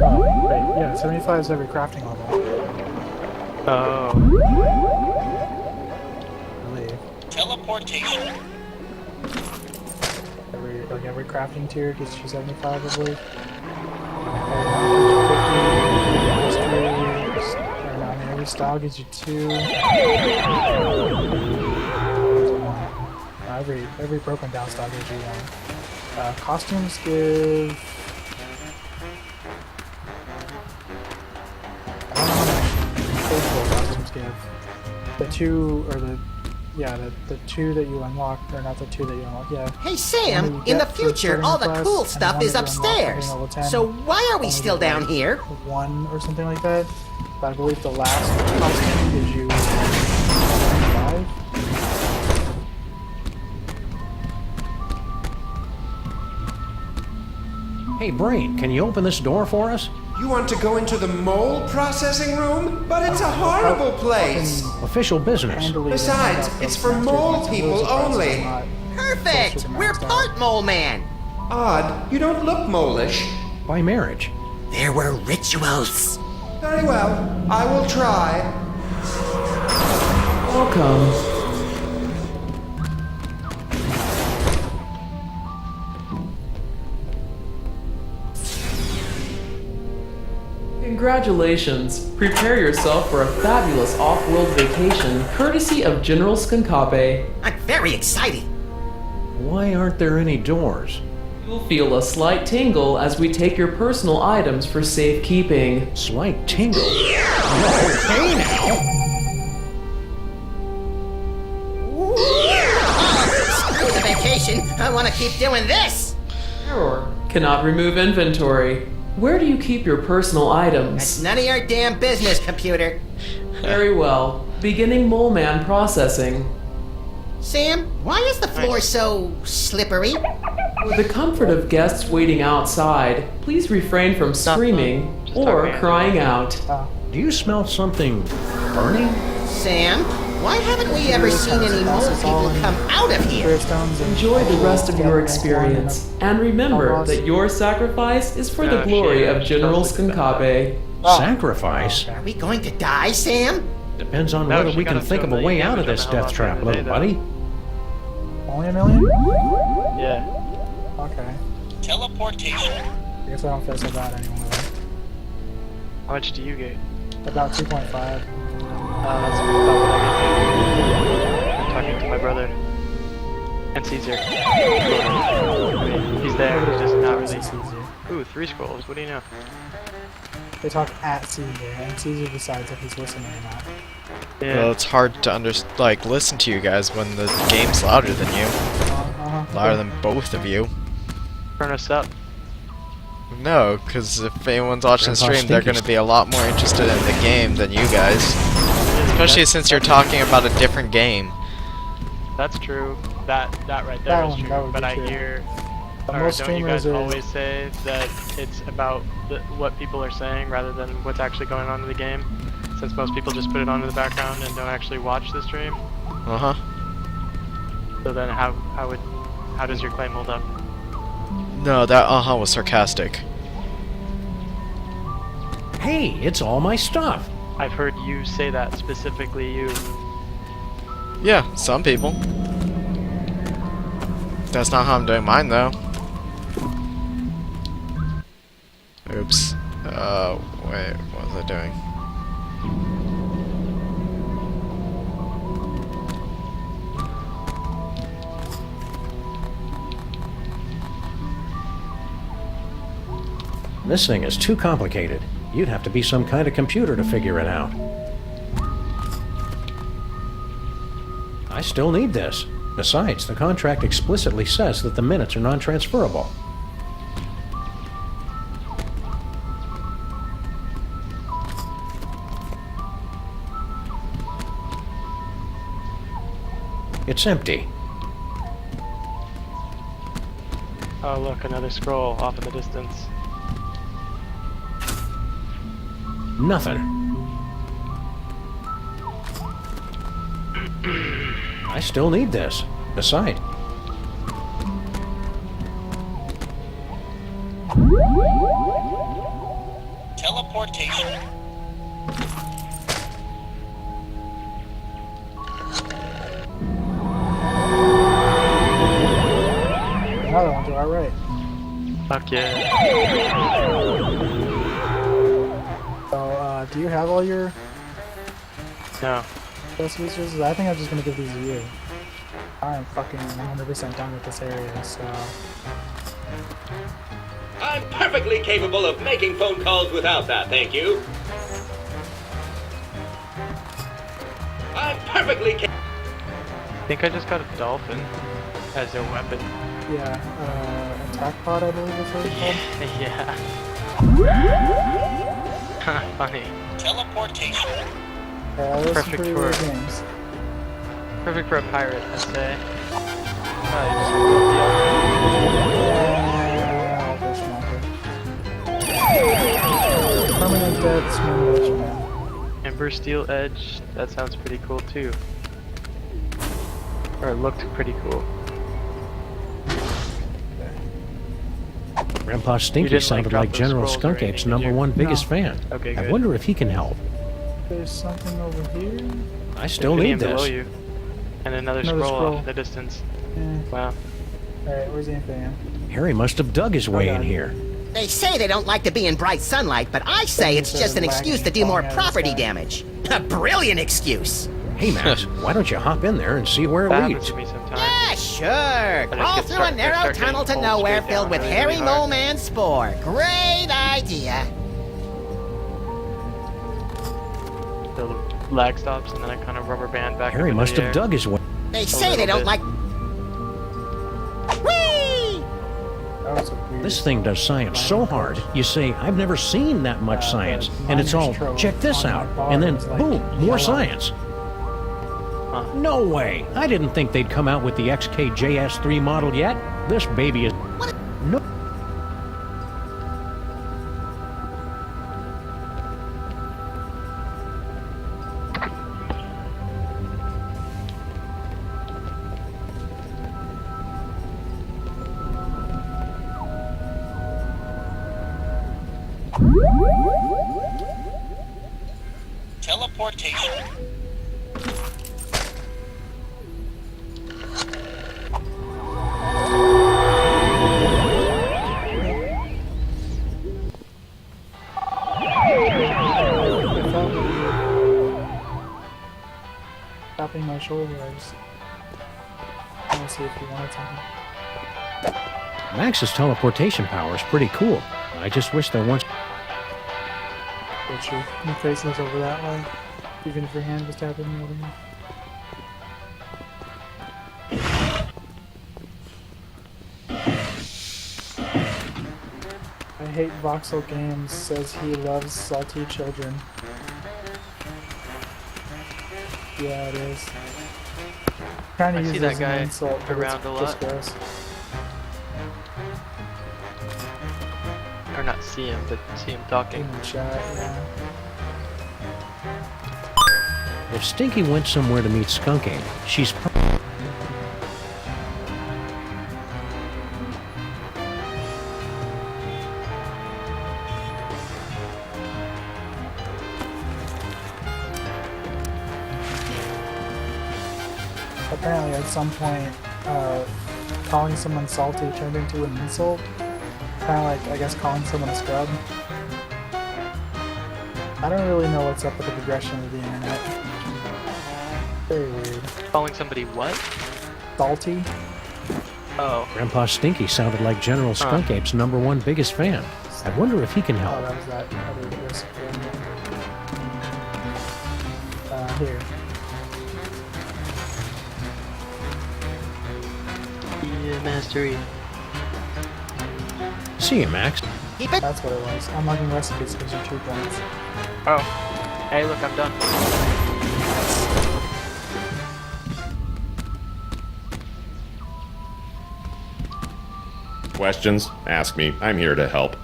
Oh, wait, yeah, 75 is every crafting level. Oh. I believe. Teleportation. Every crafting tier gets you 75, I believe. Every style gives you 2. Every broken down style gives you 1. Costumes give... I don't know how much physical costumes give. The 2, or the... Yeah, the 2 that you unlock, or not the 2 that you unlock, yeah. Hey Sam, in the future, all the cool stuff is upstairs. So why are we still down here? 1 or something like that. But I believe the last costume gives you 5. Hey, Brain, can you open this door for us? You want to go into the mole processing room? But it's a horrible place! Official business. Besides, it's for mole people only. Perfect! We're part mole man! Odd, you don't look mole-ish. By marriage. There were rituals. Very well, I will try. Welcome. Congratulations! Prepare yourself for a fabulous off-world vacation courtesy of General Skun-ka'pe. I'm very excited. Why aren't there any doors? You'll feel a slight tingle as we take your personal items for safekeeping. Slight tingle? Hey now! Screw the vacation. I want to keep doing this. Error. Cannot remove inventory. Where do you keep your personal items? That's none of your damn business, computer. Very well. Beginning Mole Man processing. Sam, why is the floor so slippery? For the comfort of guests waiting outside, please refrain from screaming or crying out. Do you smell something burning? Sam, why haven't we ever seen any mole people come out of here? Enjoy the rest of your experience, and remember that your sacrifice is for the glory of General Skun-ka'pe. Sacrifice? Are we going to die, Sam? Depends on whether we can think of a way out of this death trap, little buddy. Only $1 million? Yeah. Okay. Teleportation. I guess I don't feel so bad anymore. How much do you get? About 2.5. That's about what I get. I'm talking to my brother. And Caesar. I mean, he's there, he's just not really. Ooh, 3 scrolls, what do you know? They talk at Caesar, and Caesar decides if he's listening or not. Yeah. Well, it's hard to listen to you guys when the game's louder than you. Louder than both of you. Turn us up. No, because if anyone's watching the stream, they're going to be a lot more interested in the game than you guys. Especially since you're talking about a different game. That's true. That right there is true. But I hear, or don't you guys always say that it's about what people are saying rather than what's actually going on in the game? Since most people just put it on in the background and don't actually watch the stream. Uh-huh. So then how does your claim hold up? No, that uh-huh was sarcastic. Hey, it's all my stuff. I've heard you say that, specifically you. Yeah, some people. That's not how I'm doing mine, though. Oops. Wait, what was I doing? This thing is too complicated. You'd have to be some kind of computer to figure it out. I still need this. Besides, the contract explicitly says that the minutes are non-transferable. It's empty. Oh look, another scroll off in the distance. Nothing. I still need this. Besides, Teleportation. Another one to our right. Fuck yeah. So, do you have all your No. best resources? I think I'm just gonna give these to you. I'm fucking 100% done with this area, so... I'm perfectly capable of making phone calls without that, thank you. I'm perfectly I think I just got a dolphin as a weapon. Yeah, attack pod, I believe is what it's called. Yeah. Funny. Teleportation. Those are Perfect pretty for weird games. Perfect for a pirate, I'd say. Permanent death, small man. Ember Steel Edge, that sounds pretty cool too. Or it looked pretty cool. Grandpa Stinky didn't, sounded drop like those General scrolls or Skun-ka'pe's anything, did you? #1 biggest No. fan. Okay, I good. wonder if he can help. There's something over here. I still Infinity need below this. you. And another Another scroll scroll. off in the distance. Yeah. Wow. Alright, where's the Infinity? Harry must have dug his way in God. here. They say they don't like to be in bright sunlight, but I say it's just an excuse to do more property damage. A brilliant excuse. Hey, Max, why don't you hop in there and see where it That leads? happens to me sometimes. Yeah, Sure. But Crawl through a narrow tunnel to nowhere filled with hairy mole man spore. Great idea. The lag stops, and then I kind of rubber band back. Harry into must the have air. dug his way. They say they don't like. Whee! That was a weird. This thing does science so hard, you say, I've never seen that much science. And it's all, check this out. And then, boom, more science. No way. I didn't think they'd come out with the XKJS3 model yet. This baby is... No. Teleportation. Tapping my shoulder. I want to see if he wanted something. Max's teleportation power is pretty cool. I just wish there weren't... But your face is over that way, even if your hand was tapping me over here. I hate Voxel Games says he loves salty children. Yeah, it is. Trying to I use see it that as an guy insult, but around it's a just lot. gross. Or not see him, but see him talking. In the chat, yeah. If Stinky went somewhere to meet Skun-ka'pe, she's... Apparently at some point, calling someone salty turned into an insult. Kind of like, I guess, calling someone a scrub. I don't really know what's up with the progression of the internet. Very weird. Calling somebody what? Salty? Oh. Grandpa Stinky sounded like General Skun-ka'pe's #1 biggest fan. I wonder if he can Oh, help. that was that other risk. Here. Yeah, mastery. See you, Max. That's what it was. Unlocking recipes gives you 2 points. Oh. Hey, look, I'm done. Questions? Ask me. I'm here to help.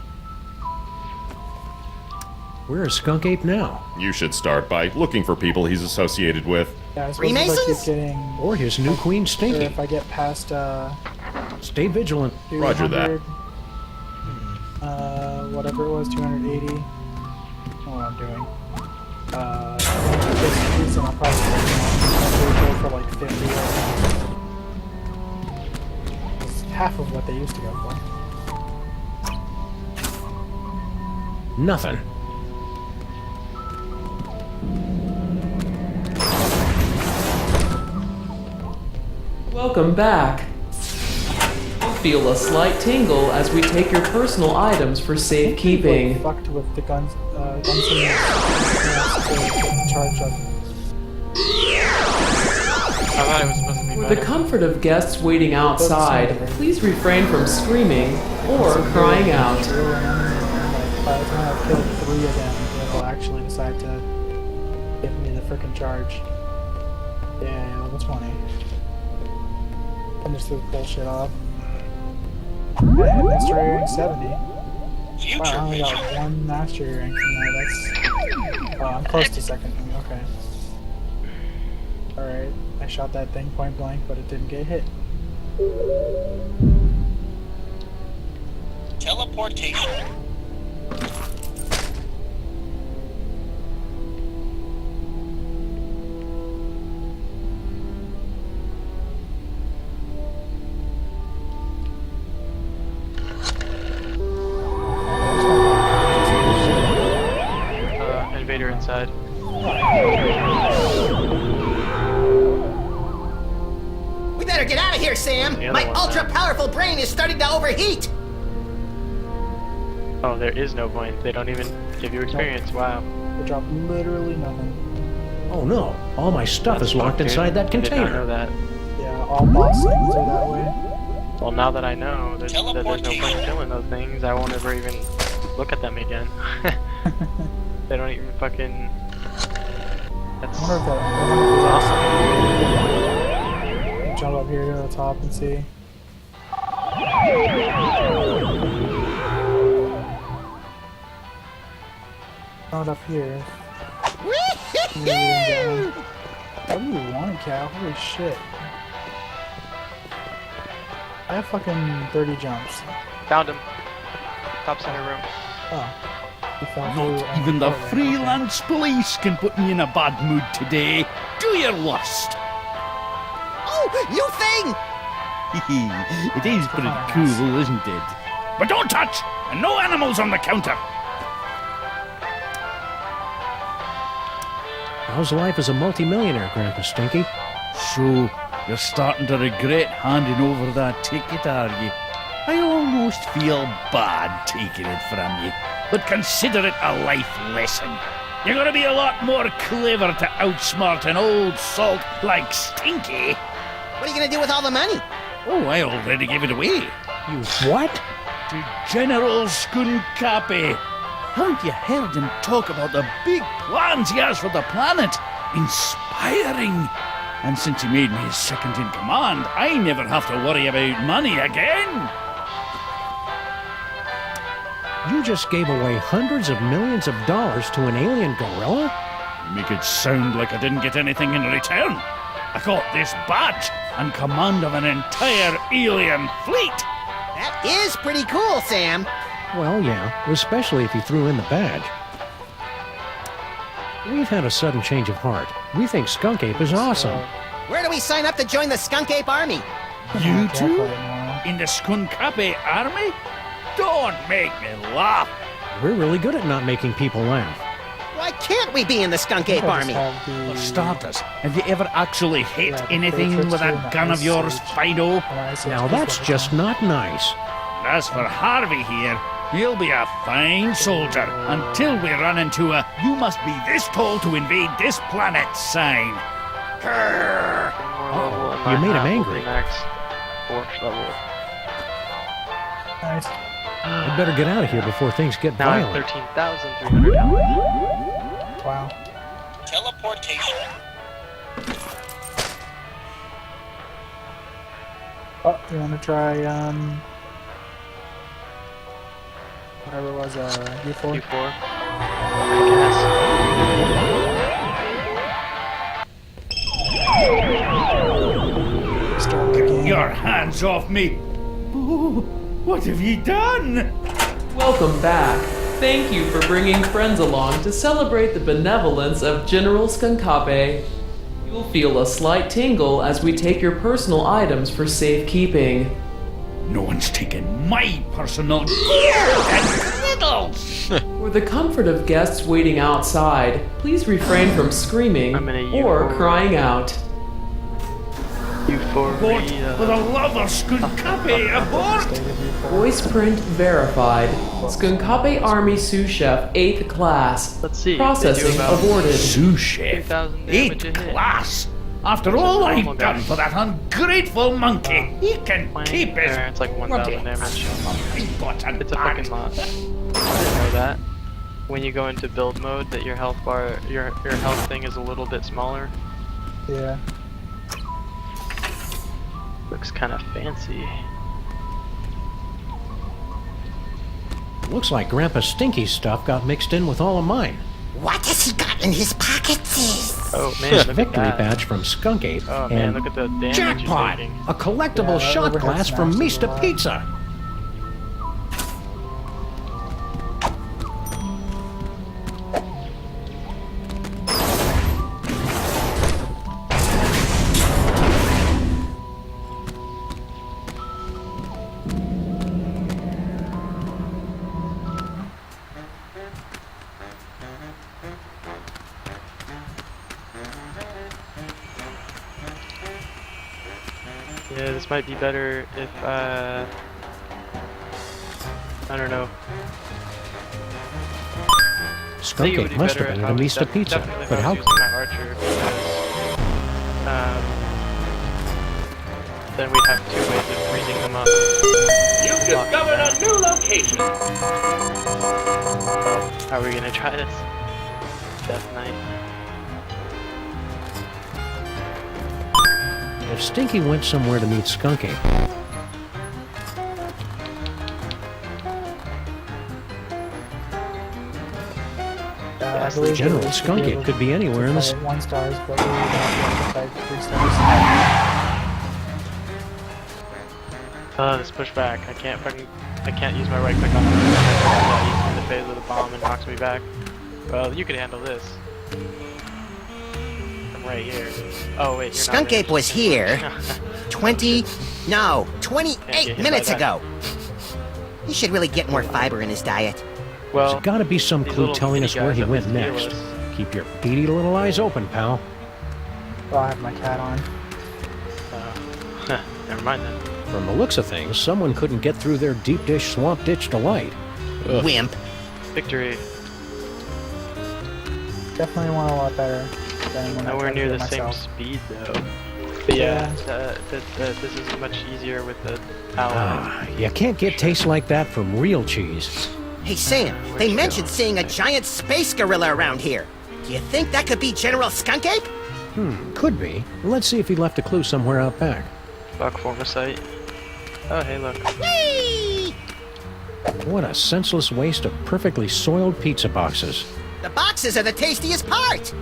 Where is Skun-ka'pe now? You should start by looking for people he's associated with. Yeah, I suppose if I keep getting... Or his new queen, Or Stinky. if I get past, Stay vigilant. Roger that. 200, whatever it was, 280. I don't know what I'm doing. This I'll probably go for like 50 right now. It's half of what they used to go for. Nothing. Welcome back. Feel a slight tingle as we take your personal items for safekeeping. Fucked with the guns, gunslinger to get in charge of. I thought it was supposed to be For better. the comfort of guests waiting outside, please refrain from screaming or crying out. By the time I've killed 3 of them, they'll actually decide to give me the frickin' charge. Yeah, level 20. Finish the bullshit off. I hit Master Earring 70. Wow, I only got 1 Master Earring from there. That's... I'm close to second. Okay. Alright, I shot that thing point blank, but it didn't get hit. Teleportation. Invader inside. We better get out of here, Sam! powerful brain is starting to overheat! Oh, there is no point. They don't even give you experience. Wow. They drop literally nothing. Oh no, all my stuff is locked inside that I did not know container. that. Yeah, all boss things are that way. Well, now that I know that there's no point in killing those things, I won't ever even look at them again. They don't even fucking... That's awesome. Jump up here to the top and see. Not up here. What do you want, Cal? Holy shit. I have fucking 30 jumps. Found him. Top center room. Oh. He fell Not through even the doorway. freelance police can put me in a bad mood today. Do your worst. Oh, you thing! It is pretty cool, isn't it? But don't touch! And no animals on the counter! How's life as a multimillionaire, Grandpa Stinky? So, you're starting to regret handing over that ticket, are you? I almost feel bad taking it from you, but consider it a life lesson. You're gonna be a lot more clever to outsmart an old salt like Stinky. What are you gonna do with all the money? Oh, I already gave it away. You what? To General Skun-ka'pe. Haven't you heard him talk about the big plans he has for the planet? Inspiring. And since he made me his second in command, I never have to worry about money again. You just gave away hundreds of millions of dollars to an alien gorilla? You make it sound like I didn't get anything in return. I got this badge and command of an entire alien fleet. That is pretty cool, Sam. Well, yeah, especially if you threw in the badge. We've had a sudden change of heart. We think Skunk-ape is awesome. Where do we sign up to join the Skunk-ape army? You two? In the Skun-ka'pe army? Don't make me laugh. We're really good at not making people laugh. Why can't we be in the Skunk-ape army? For starters, have you ever actually hit anything with that gun of yours, Fido? Now that's just not nice. As for Harvey here, he'll be a fine soldier until we run into a "you must be this tall to invade this planet" sign. Grr. You made him angry. Max 4th level. Nice. I'd better get out of here before things get Now I have violent. 13,300 Wow. Teleportation. Oh, you wanna try, whatever it was, U4? U4. Get your hands off me! Oh, what have you done? Welcome back. Thank you for bringing friends along to celebrate the benevolence of General Skun-ka'pe. You'll feel a slight tingle as we take your personal items for safekeeping. No one's taken my personal gear and riddles! For the comfort of guests waiting outside, please refrain from screaming or crying out. U4 Abort! For the love of Skun-ka'pe, abort! Voice print verified. Skun-ka'pe Army sous chef 8th class. Let's see. Processing aborted. Sous chef? 3,000 8th damage a hit. class? After all I've done for that ungrateful monkey, he can keep his... It's like 1,000 damage. It's a fucking lot. I didn't know that. When you go into build mode, that your health bar, your health thing is a little bit smaller. Yeah. Looks kind of fancy. Looks like Grandpa Stinky's stuff got mixed in with all of mine. What has he got in his pockets? Oh man, This look victory at that. badge from Skunk-ape Oh man, and look at the damage jackpot! he's taking. A collectible Yeah, shot overhead glass from smashes a Mista lot. Pizza. Yeah, this might be better if, I don't know. Skunk-ka'pe must have been at a Mista Pizza, but how... My archer, because, then we'd have 2 ways of freezing them up. You've discovered a new location! Oh, are we gonna try this? Death Knight. If Stinky went somewhere to meet Skunk-ka'pe, General Skunk-ka'pe could be anywhere in the... 1 stars, but we would have to type 3 stars. This pushback. I can't use my right click on it. He's in the phase with a bomb and knocks me back. Well, you could handle this. I'm right here. Oh wait, you're Skunk-ka'pe was here 28 minutes ago. He should really get more fiber in his diet. Well, there's gotta be some clue telling us where he went next. Keep your beady little eyes open, pal. Well, I have my cat on. Never mind then. From the looks of things, someone couldn't get through their deep dish swamp ditch delight. Wimp. Victory. Definitely want a lot better than when Nowhere I near the myself. same speed though. But yeah, this is much easier with the alloy. You can't get taste like that from real cheese. Hey Sam, they mentioned seeing a giant space gorilla around here. Do you think that could be General Skunk-ka'pe? Could be. Let's see if he left a clue somewhere out back. Fuck foresight. Oh hey look. Whee! What a senseless waste of perfectly soiled pizza boxes. The boxes are the tastiest part!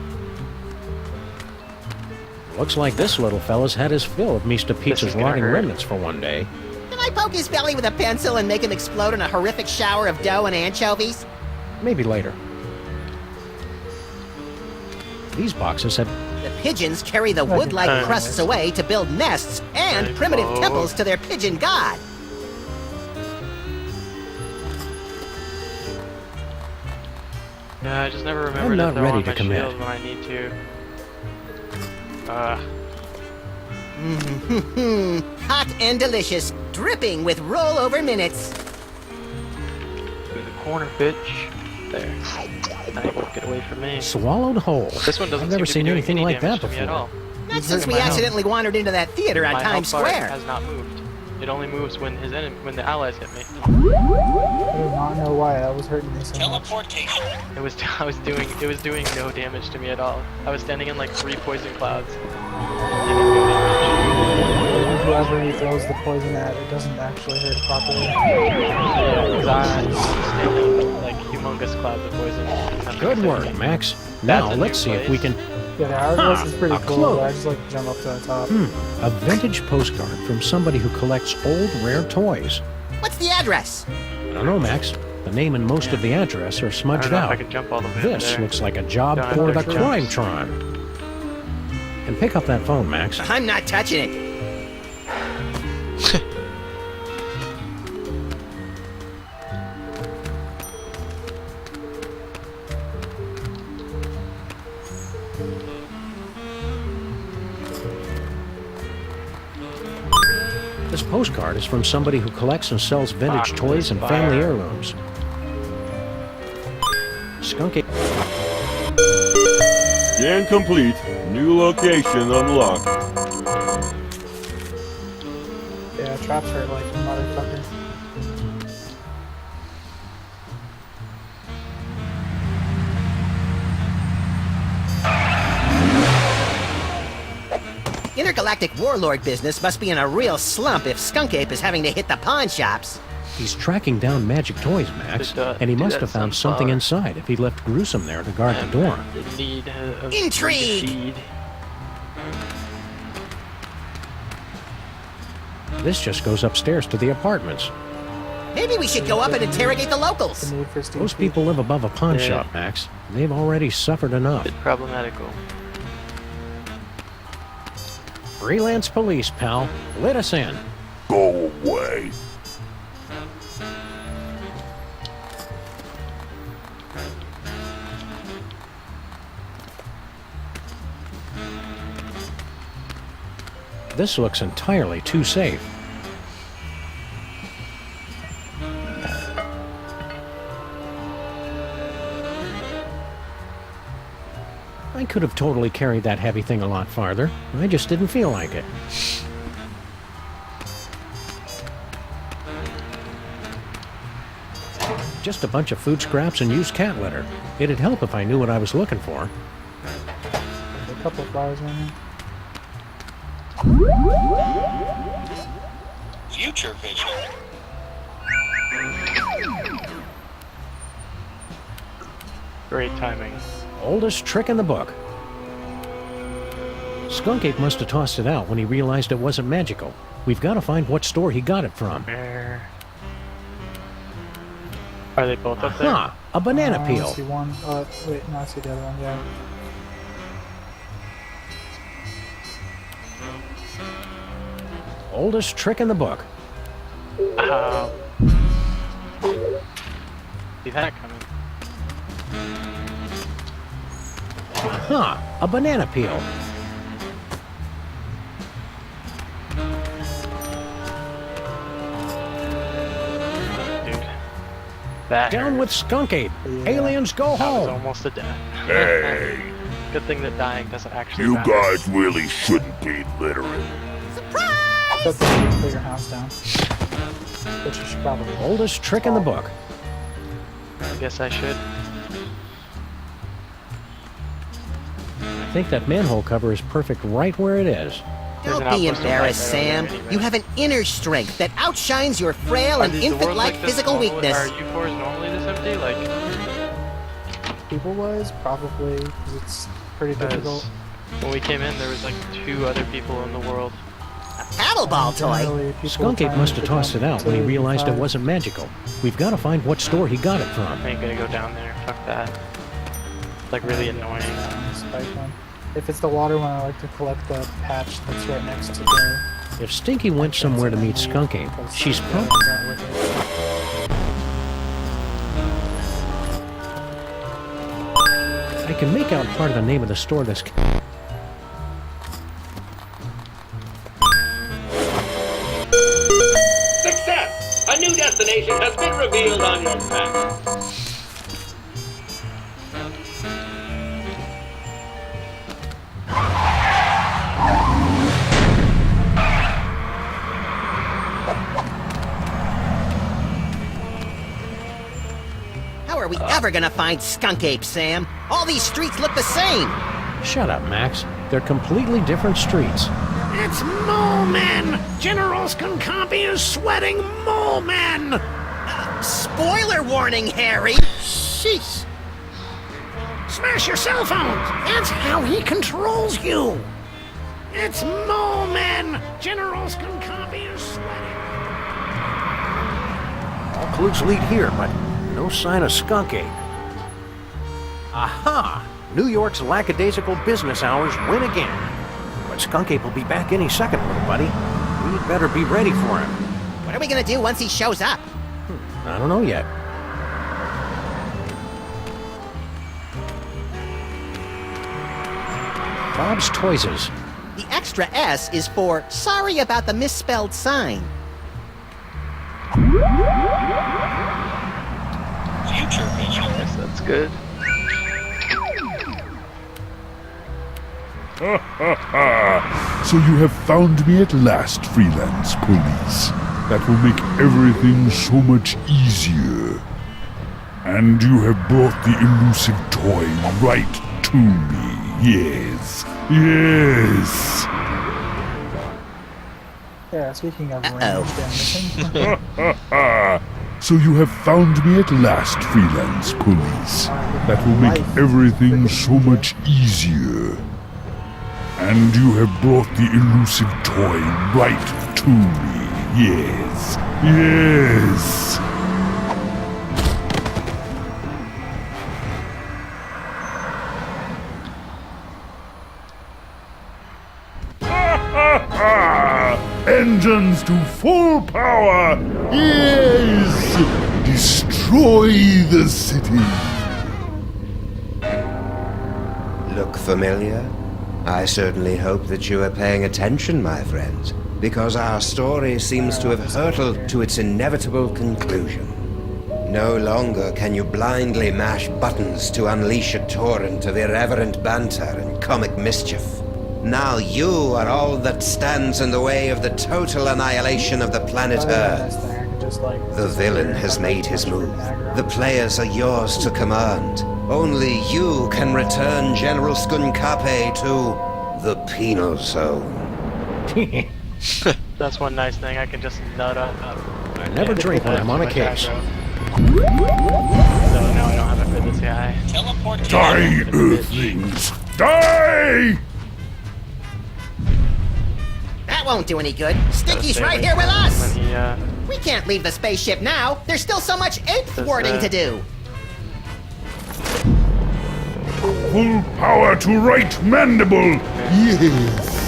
Looks like this little fella's had his fill of Mista Pizza's rotting remnants for one day. Can I poke his belly with a pencil and make him explode in a horrific shower of dough and anchovies? Maybe later. These boxes have... The pigeons carry the wood-like crusts away to build nests and primitive temples to their pigeon god. Yeah, I just never remember not to throw ready on to my commit. shield when I need to. Hot and delicious, dripping with rollover minutes. Through the corner, bitch. There. Now you won't get away from me. Swallowed whole. This one doesn't I've never seem to be seen doing anything any like that damage to me at all. before. Not since we accidentally wandered into that theater on My Times health bar Square. has not moved. It only moves when when the allies hit me. I do not know why that was hurting me so much. Teleportation. It was doing no damage to me at all. I was standing in like 3 poison clouds. Whoever he throws the poison at, it doesn't actually hurt properly. Because I was standing in like humongous clouds of poison. Good work, Max. Now let's see if we can... Yeah, the hourglass is pretty a cool, clone. but I just like to jump up to the top. A vintage postcard from somebody who collects old, rare toys. What's the address? I don't know, Max. The name and most of the address are I smudged don't know if out. I can jump all the way up This there. looks like a job Don't for have the to Crime jump. Tron. And pick up that phone, Max. I'm not touching it. This postcard is from somebody who collects and sells vintage toys and family heirlooms. Skunk-ka'pe. Scan complete. New location unlocked. Yeah, traps hurt like a motherfucker. Intergalactic warlord business must be in a real slump if Skunk-ka'pe is having to hit the pawn shops. He's tracking down magic toys, Max, and he must have found something inside if he left Gruesome there to guard the door. In need of Intrigue! feed. This just goes upstairs to the apartments. Maybe we should go up and interrogate the locals. Most people live above a pawn Yeah. shop, Max. They've already suffered enough. Bit problematical. Freelance police, pal. Let us in. Go away. This looks entirely too safe. I could have totally carried that heavy thing a lot farther. I just didn't feel like it. Just a bunch of food scraps and used cat litter. It'd help if I knew what I was looking for. There's a couple of flowers in here. Future vision. Great timing. Oldest trick in the book. Skun-ka'pe must have tossed it out when he realized it wasn't magical. We've got to find what store he got it from. Where? Are they both up there? Aha! A banana I peel. see one. Wait, no, I see the other one, yeah. Oldest trick in the book. See that coming. Aha! A banana peel. Dude. That Down with Skun-ka'pe. Aliens go That was home. almost a death. Hey, Good thing that dying doesn't actually you matter. guys really shouldn't be littering. That's the way to put your house down. Which you should probably. Oldest trick in the book. I guess I should. I think that manhole cover is perfect right where it is. Don't be embarrassed, Sam. You have an inner strength that outshines your frail and infant-like physical weakness. Are U4s normally this empty? Like, People-wise, probably, because it's pretty difficult. when we came in, there was like 2 other people in the world. Paddleball toy? Skun-ka'pe must have tossed it out when he realized it wasn't magical. We've got to find what store he got it from. I ain't gonna go down there. Fuck that. It's like really annoying. Spike one. If it's the water one, I like to collect the patch that's right next to the. If Stinky went somewhere to meet Skun-ka'pe, she's probably... I can make out part of the name of the store that's... Success! A new destination has been revealed on your map. How are we ever gonna find Skun-ka'pe, Sam? All these streets look the same. Shut up, Max. They're completely different streets. It's Mole Men! General Skun-ka'pe is sweating Mole Men! Spoiler warning, Harry! Sheesh! Smash your cell phones! That's how he controls you! It's Mole Men! General Skun-ka'pe is sweating. All clues lead here, but no sign of Skun-ka'pe. Aha! New York's lackadaisical business hours win again. But Skun-ka'pe will be back any second, little buddy. We'd better be ready for him. What are we gonna do once he shows up? I don't know yet. Bob's Toyses. The extra S is for sorry about the misspelled sign. Future vision. Yes, that's good. Ha ha ha! So you have found me at last, freelance police. That will make everything so much easier. And you have brought the elusive toy right to me. Yes. Yes. Yeah, speaking of ranged ammunition. Ha ha! So you have found me at last, freelance police. That will make everything so much easier. And you have brought the elusive toy right to me. Yes. Yes. Engines to full power! Yes! Destroy the city! Look familiar? I certainly hope that you are paying attention, my friends, because our story seems to have hurtled to its inevitable conclusion. No longer can you blindly mash buttons to unleash a torrent of irreverent banter and comic mischief. Now you are all that stands in the way of the total annihilation of the planet Earth. The villain has made his move. The players are yours to command. Only you can return General Skun-ka'pe to the penal zone. That's one nice thing. I can just nut up. I never drink when I'm on a case. So now I don't have it for this guy. Die, Earthlings! Die! That won't do any good. Stinky's right here with us! When he, We can't leave the spaceship now. There's still so much ape thwarting to do. Full power to right mandible! Yes!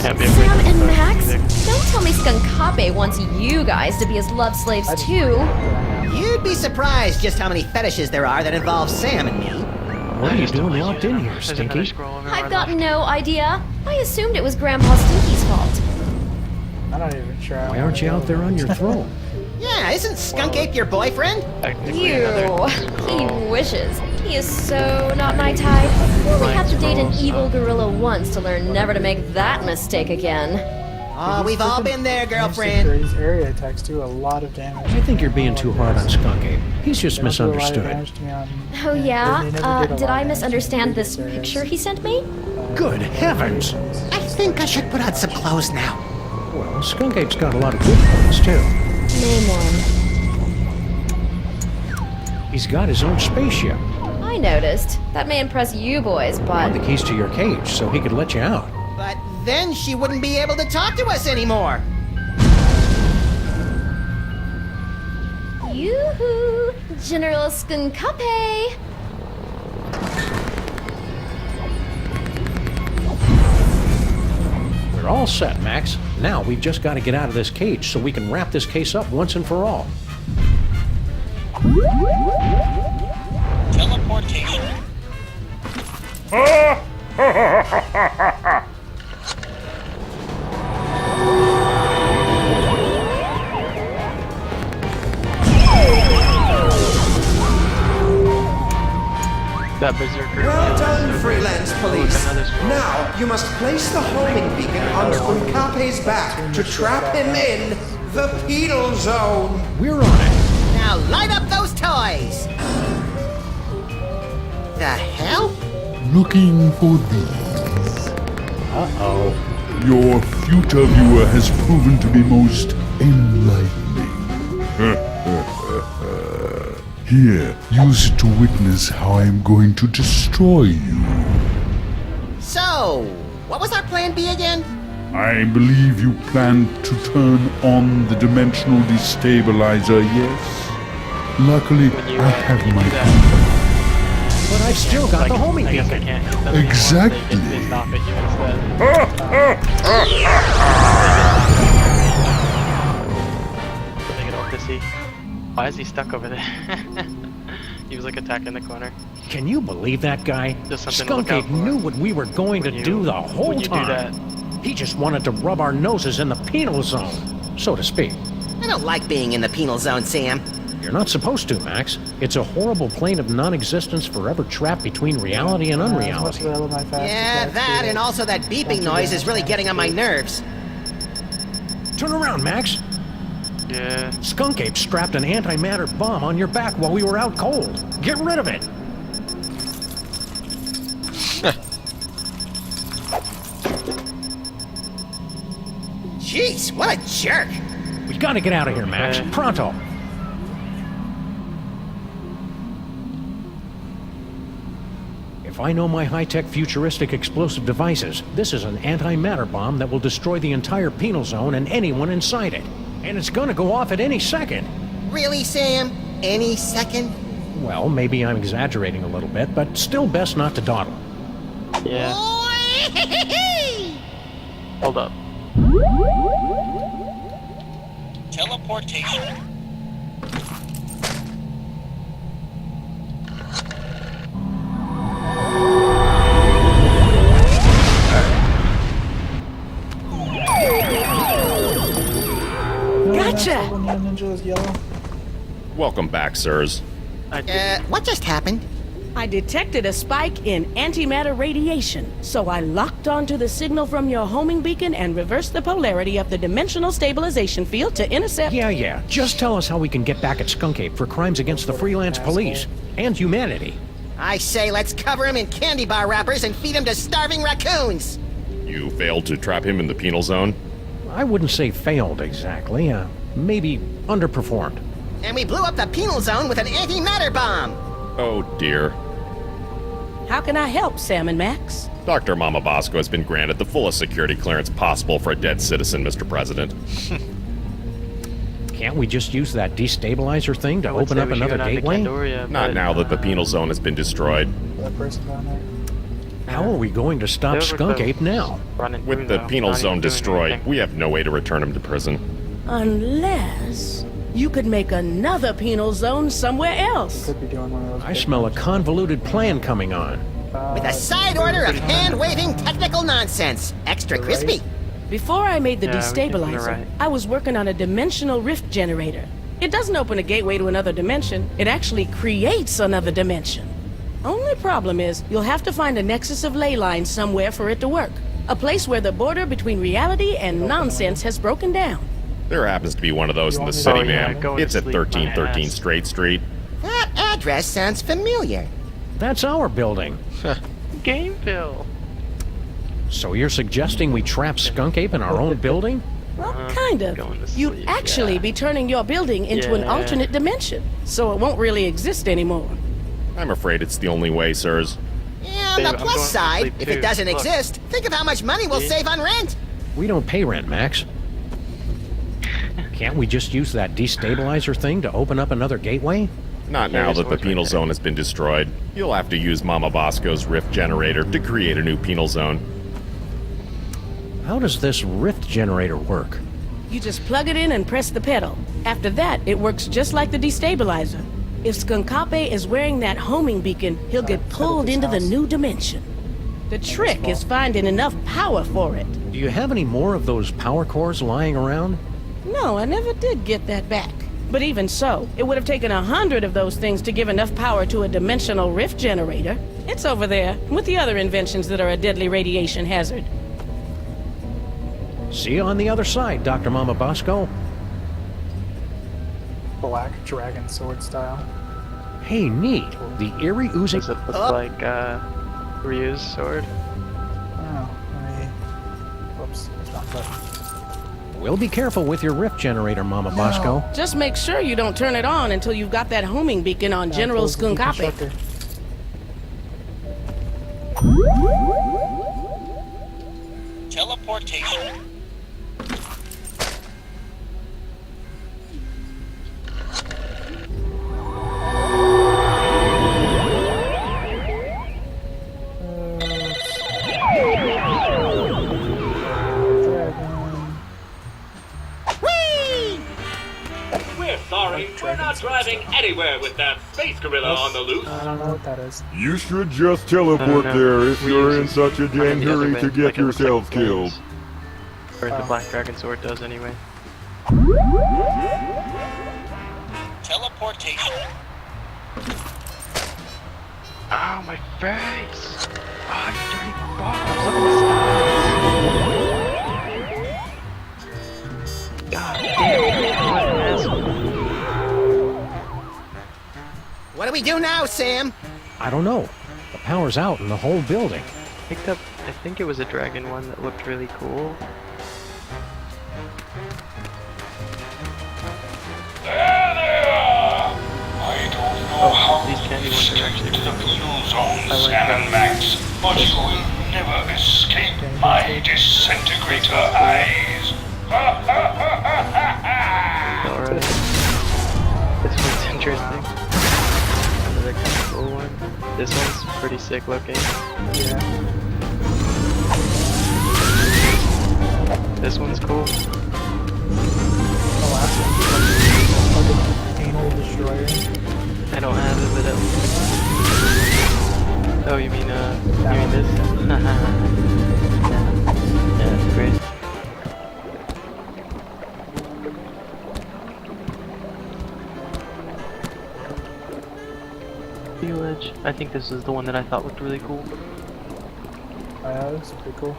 Sam and Max, don't tell me Skun-ka'pe wants you guys to be his love slaves too. You'd be surprised just how many fetishes there are that involve Sam and me. What are you doing locked in here, Stinky? I've got no idea. I assumed it was Grandpa Stinky's fault. I'm not even sure. Why aren't you out there on your throne? Yeah, isn't Skunk-ape your boyfriend? You. He wishes. He is so not my type. You only have to date an evil gorilla once to learn never to make that mistake again. Oh, we've all been there, girlfriend. These area attacks do a lot of damage. I think you're being too hard on Skunk-ape. He's just They don't do a lot of misunderstood. damage to me on- Oh yeah? they never did a Did lot I of misunderstand this picture he sent me? Good heavens! I think I should put on some clothes now. Well, Skunk-ape's got a lot of good points, too. Name one. He's got his own spaceship. I noticed. That may impress you boys, And but... the keys to your cage, so he could let you out. But then she wouldn't be able to talk to us anymore. Yoo-hoo! General Skun-ka'pe! We're all set, Max. Now we've just got to get out of this cage so we can wrap this case up once and for all. Teleportation. That berserker. Well done, freelance police. Now you must place the homing beacon on Skun-ka'pe's back to trap him in the penal zone. We're on it. Now light up those toys! The hell? Looking for these. Uh-oh. Your future viewer has proven to be most enlightening. Here, use it to witness how I am going to destroy you. So, what was our plan B again? I believe you plan to turn on the dimensional destabilizer, yes? Luckily, I have my plan. But I've still got the homing I guess I beacon. can't hit them anymore. Exactly. They stop at you instead. They get off to see. Why is he stuck over there? He was like attacking the corner. Can you believe that guy? Just something to look Skunk-ape out for. knew what we were going to do the whole when you do time. He just wanted to rub our noses in the penal zone, so to speak. I don't like being in the penal zone, Sam. You're not supposed to, Max. It's a horrible plane of non-existence forever trapped between reality and unreality. Yeah, that and also that beeping noise is really getting on my nerves. Turn around, Max. Yeah. Skunk-ape strapped an antimatter bomb on your back while we were out cold. Get rid of it. Jeez, what a jerk! We gotta get out of here, Max. Pronto. If I know my high-tech futuristic explosive devices, this is an antimatter bomb that will destroy the entire penal zone and anyone inside it. And it's gonna go off at any second. Really, Sam? Any second? Well, maybe I'm exaggerating a little bit, but still best not to dawdle. Yeah. Hold up. Teleportation. Welcome back, sirs. What just happened? I detected a spike in antimatter radiation, so I locked onto the signal from your homing beacon and reversed the polarity of the dimensional stabilization field to intercept... Yeah. Just tell us how we can get back at Skun-ka'pe for crimes against the freelance police and humanity. I say let's cover him in candy bar wrappers and feed him to starving raccoons! You failed to trap him in the penal zone? I wouldn't say failed exactly. Maybe underperformed. And we blew up the penal zone with an antimatter bomb! Oh dear. How can I help, Sam and Max? Dr. Mama Bosco has been granted the fullest security clearance possible for a dead citizen, Mr. President. Can't we just use that destabilizer thing to open up another gateway? Not now that the penal zone has been destroyed. That person down there. How are we going to stop Skun-ka'pe now? With the penal zone destroyed, we have no way to return him to prison. Unless you could make another penal zone somewhere else. Could be doing one of those. I smell a convoluted plan coming on. With a side order of hand-waving technical nonsense. Extra crispy. Before I made the Yeah, destabilizer, right. I was working on a dimensional rift generator. It doesn't open a gateway to another dimension, it actually creates another dimension. Only problem is, you'll have to find a nexus of ley lines somewhere for it to work. A place where the border between reality and nonsense has broken down. There happens to be one of those in the city, yeah, man. going to It's at sleep, my 1313 ass. Straight Street. That address sounds familiar. That's our building. Game Bill. So you're suggesting we trap Skun-ka'pe in our own building? Well, kind of. You'd actually be turning your building into an Yeah. alternate dimension, so it won't really exist anymore. I'm afraid it's the only way, sirs. Yeah, on Dave, the I'm plus going to side, sleep if too. it doesn't Look. exist, think of how much money we'll See? save on rent. We don't pay rent, Max. Can't we just use that destabilizer thing to open up another gateway? Not Yeah, now there's that the always penal right zone has been destroyed. You'll have to use Mama Bosco's rift generator to create a new penal zone. How does this rift generator work? You just plug it in and press the pedal. After that, it works just like the destabilizer. If Skun-ka'pe is wearing that homing beacon, he'll get pulled into the new dimension. The trick is finding enough power for it. Do you have any more of those power cores lying around? No, I never did get that back. But even so, it would have taken 100 of those things to give enough power to a dimensional rift generator. It's over there, with the other inventions that are a deadly radiation hazard. See you on the other side, Dr. Mama Bosco. Black dragon sword style. Hey, neat. The eerie oozing... Does it look like Ryu's sword? Oh, let me... Whoops, it's wrong button. We'll be careful with your rift generator, Mama Bosco. Just make sure you don't turn it on until you've got that homing beacon on General Close the Skun-ka'pe. deconstructor. Teleportation. Whee! We're sorry, we're not driving anywhere with that space gorilla on the loose. I don't know what that is. You should just teleport there if you're in such a dang hurry to get yourself killed. Or the black dragon sword does anyway. Teleportation. Oh, my face! Oh, you dirty balls! Look at the stars! God damn! What an asshole! What do we do now, Sam? I don't know. The power's out in the whole building. Picked up, I think it was a dragon one that looked really cool. Oh, these candy ones are actually really cool. I like Sam and Max, but you will never escape my disintegrator eyes. Alright. This one's interesting. Another kind of cool one. This one's pretty sick looking. Yeah. This one's cool. The last one was like a anal destroyer. I don't have it, but oh, you mean this? Yeah, that's great. Steel Edge. I think this is the one that I thought looked really cool. Yeah, this is pretty cool.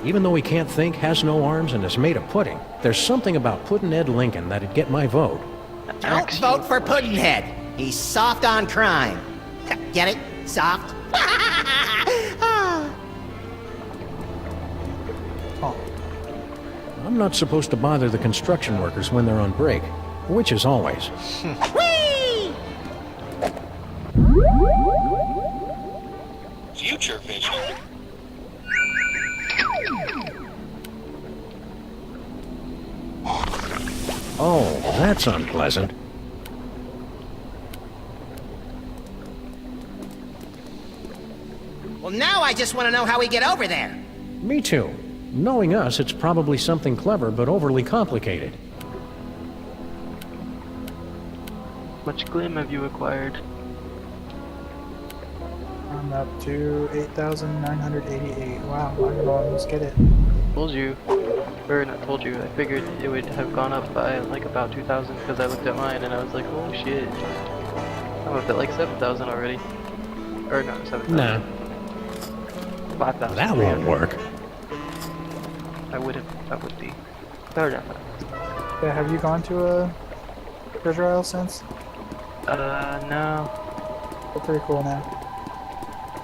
Even though he can't think, has no arms, and is made of pudding, there's something about Puddinhead Lincoln that'd get my vote. Don't vote for Puddinhead. He's soft on crime. Get it? Soft? I'm not supposed to bother the construction workers when they're on break, which is always. Whee! Future vision. Oh, that's unpleasant. Well, now I just want to know how we get over there. Me too. Knowing us, it's probably something clever but overly complicated. Much glim have you acquired? I'm up to 8,988. Wow, I can almost get it. Told you. Or not told you, I figured it would have gone up by like about 2,000 because I looked at mine and I was like, oh shit. I'm up at like 7,000 already. Or no, 7,000. Nah. 5,000. That won't work. That would be. Better than Yeah, have you gone to a treasure isle since? No. They're pretty cool now.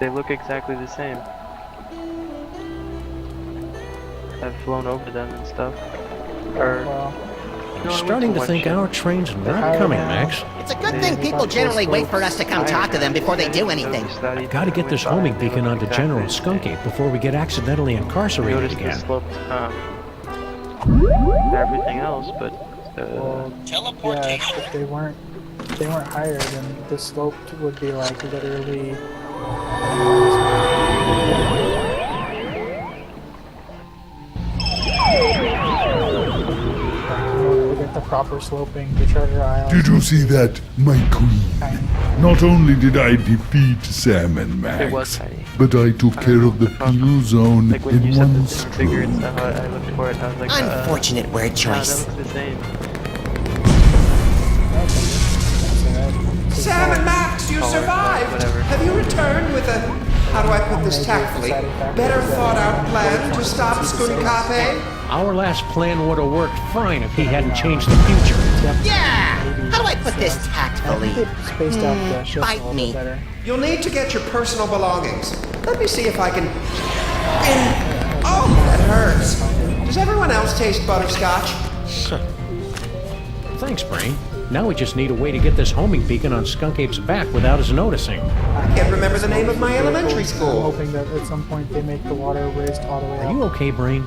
They look exactly the same. I've flown over them and stuff. Or, I'm starting to think our train's not coming, Max. It's a good thing people generally wait for us to come talk to them before they do anything. I've got to get this homing beacon onto General Skun-ka'pe before we get accidentally incarcerated noticed again. the sloped, everything else, but yeah, if they weren't higher, then the slope would be like literally. The proper sloping to treasure isle. Did you see that, my queen? Not only did I defeat Sam and it was Max, tiny. but I took care of the penal zone Like when you in said one this figure and stroke. stuff, I looked for it and I was like, Unfortunate word choice. That looks the same. Sam and Max, you survived! Have you returned with a, how do I put this tactfully, better thought out plan to stop Skun-ka'pe? Our last plan would have worked fine if he hadn't changed the future. Yeah! How do I put this tactfully? Spaced out the ships a Bite little me. bit better. You'll need to get your personal belongings. Let me see if I can... Oh, that hurts. Does everyone else taste butterscotch? Thanks, Brain. Now we just need a way to get this homing beacon on Skun-ka'pe's back without us noticing. I can't remember the name of my elementary I'm school. hoping that at some point they make the water raised all the way Are up. you okay, Brain?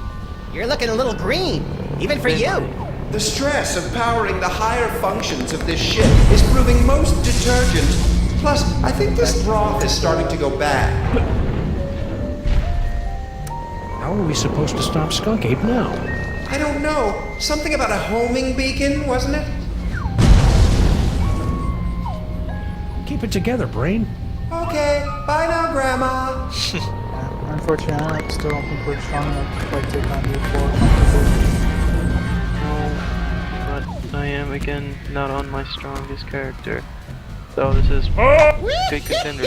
You're looking a little green, even for you. The stress of powering the higher functions of this ship is proving most detergent. Plus, I think this broth is starting to go bad. How are we supposed to stop Skun-ka'pe now? I don't know. Something about a homing beacon, wasn't it? Keep it together, Brain. Okay, bye now, Grandma. Unfortunately, I still don't think we're strong enough to like take on you But I am, again, not on my strongest character. So this is good contender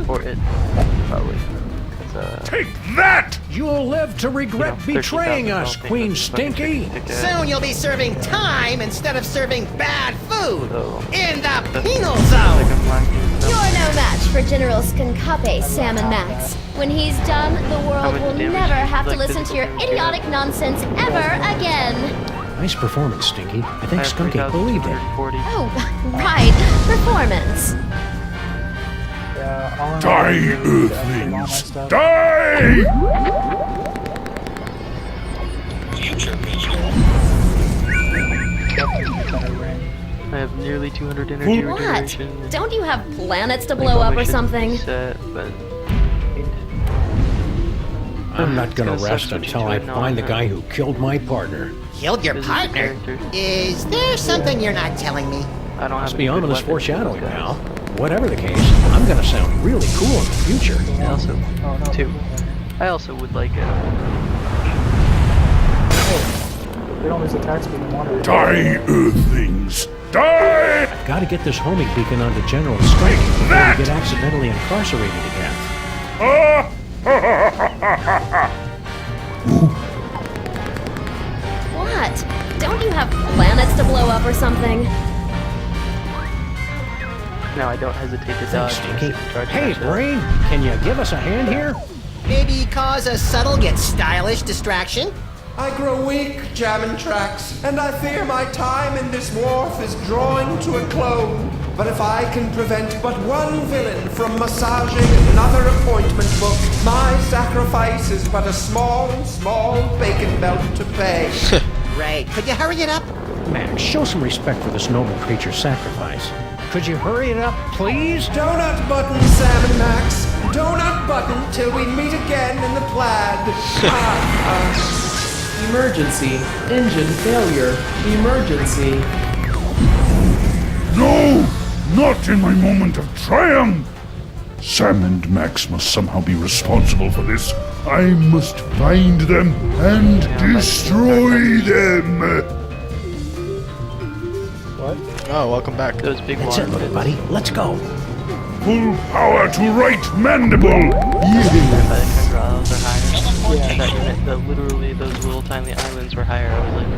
for it. Probably. Take that! You'll live to regret betraying us, Queen Stinky! Soon you'll be serving time instead of serving bad food in the penal zone. You're no match for General Skun-ka'pe, Sam and Max. When he's done, the world will never have to listen to your idiotic nonsense ever again. Nice performance, Stinky. I think Skun-ka'pe believed it. Oh, right. Performance. Yeah, all in all, Die, I really need to upgrade all my Earthlings! stuff. Die! Future vision. I have nearly 200 energy What? regeneration. Don't you have planets to blow up or something? Set, but I'm not gonna It's gonna rest suck until I switching to it find the now. guy who killed my partner. Killed your This is the partner? character. Is there something you're not telling me? I don't have Must any be good ominous weapons, foreshadowing, guys. pal. Whatever the case, I'm gonna sound really cool in the future. I also, Oh, no. too. I also would like They don't lose attack speed in water. Die, Earthlings! Die! Gotta get this homing beacon onto General strike before we get accidentally incarcerated again. What? Don't you have planets to blow up or something? No, I don't hesitate to Thanks, dodge. Stinky. Hey, Brain, can you give us a hand here? Maybe cause a subtle yet stylish distraction? I grow weak jamming tracks, and I fear my time in this wharf is drawing to a close. But if I can prevent but one villain from massaging another appointment book, my sacrifice is but a small bacon belt to pay. Right. Could you hurry it up? Max, show some respect for this noble creature's sacrifice. Could you hurry it up, please? Donut button, Sam and Max. Donut button till we meet again in the plaid. Emergency. Engine failure. Emergency. No! Not in my moment of triumph! Sam and Max must somehow be responsible for this. I must find them and destroy them! What? Oh, welcome back. Those big That's it, little buddy. Let's go. Full power to right mandible! Those are higher. Yeah, I thought you meant that literally those little tiny islands were higher. I was like,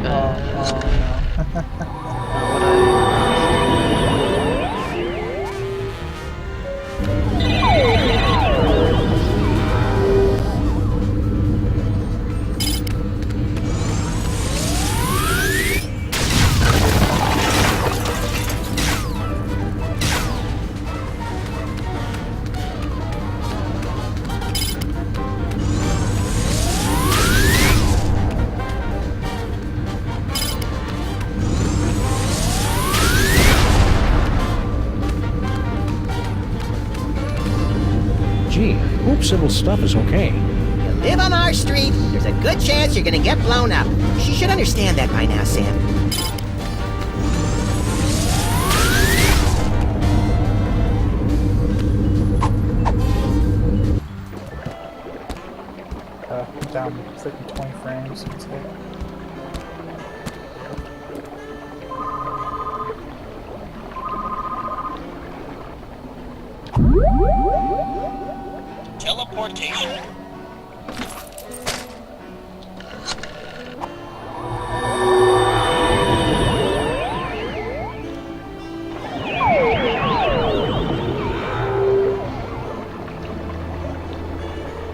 Gee, hope Sybil's stuff is okay. You live on our street, there's a good chance you're gonna get blown up. She should understand that by now, Sam. Down, it's like 20 frames. It's like... Teleportation.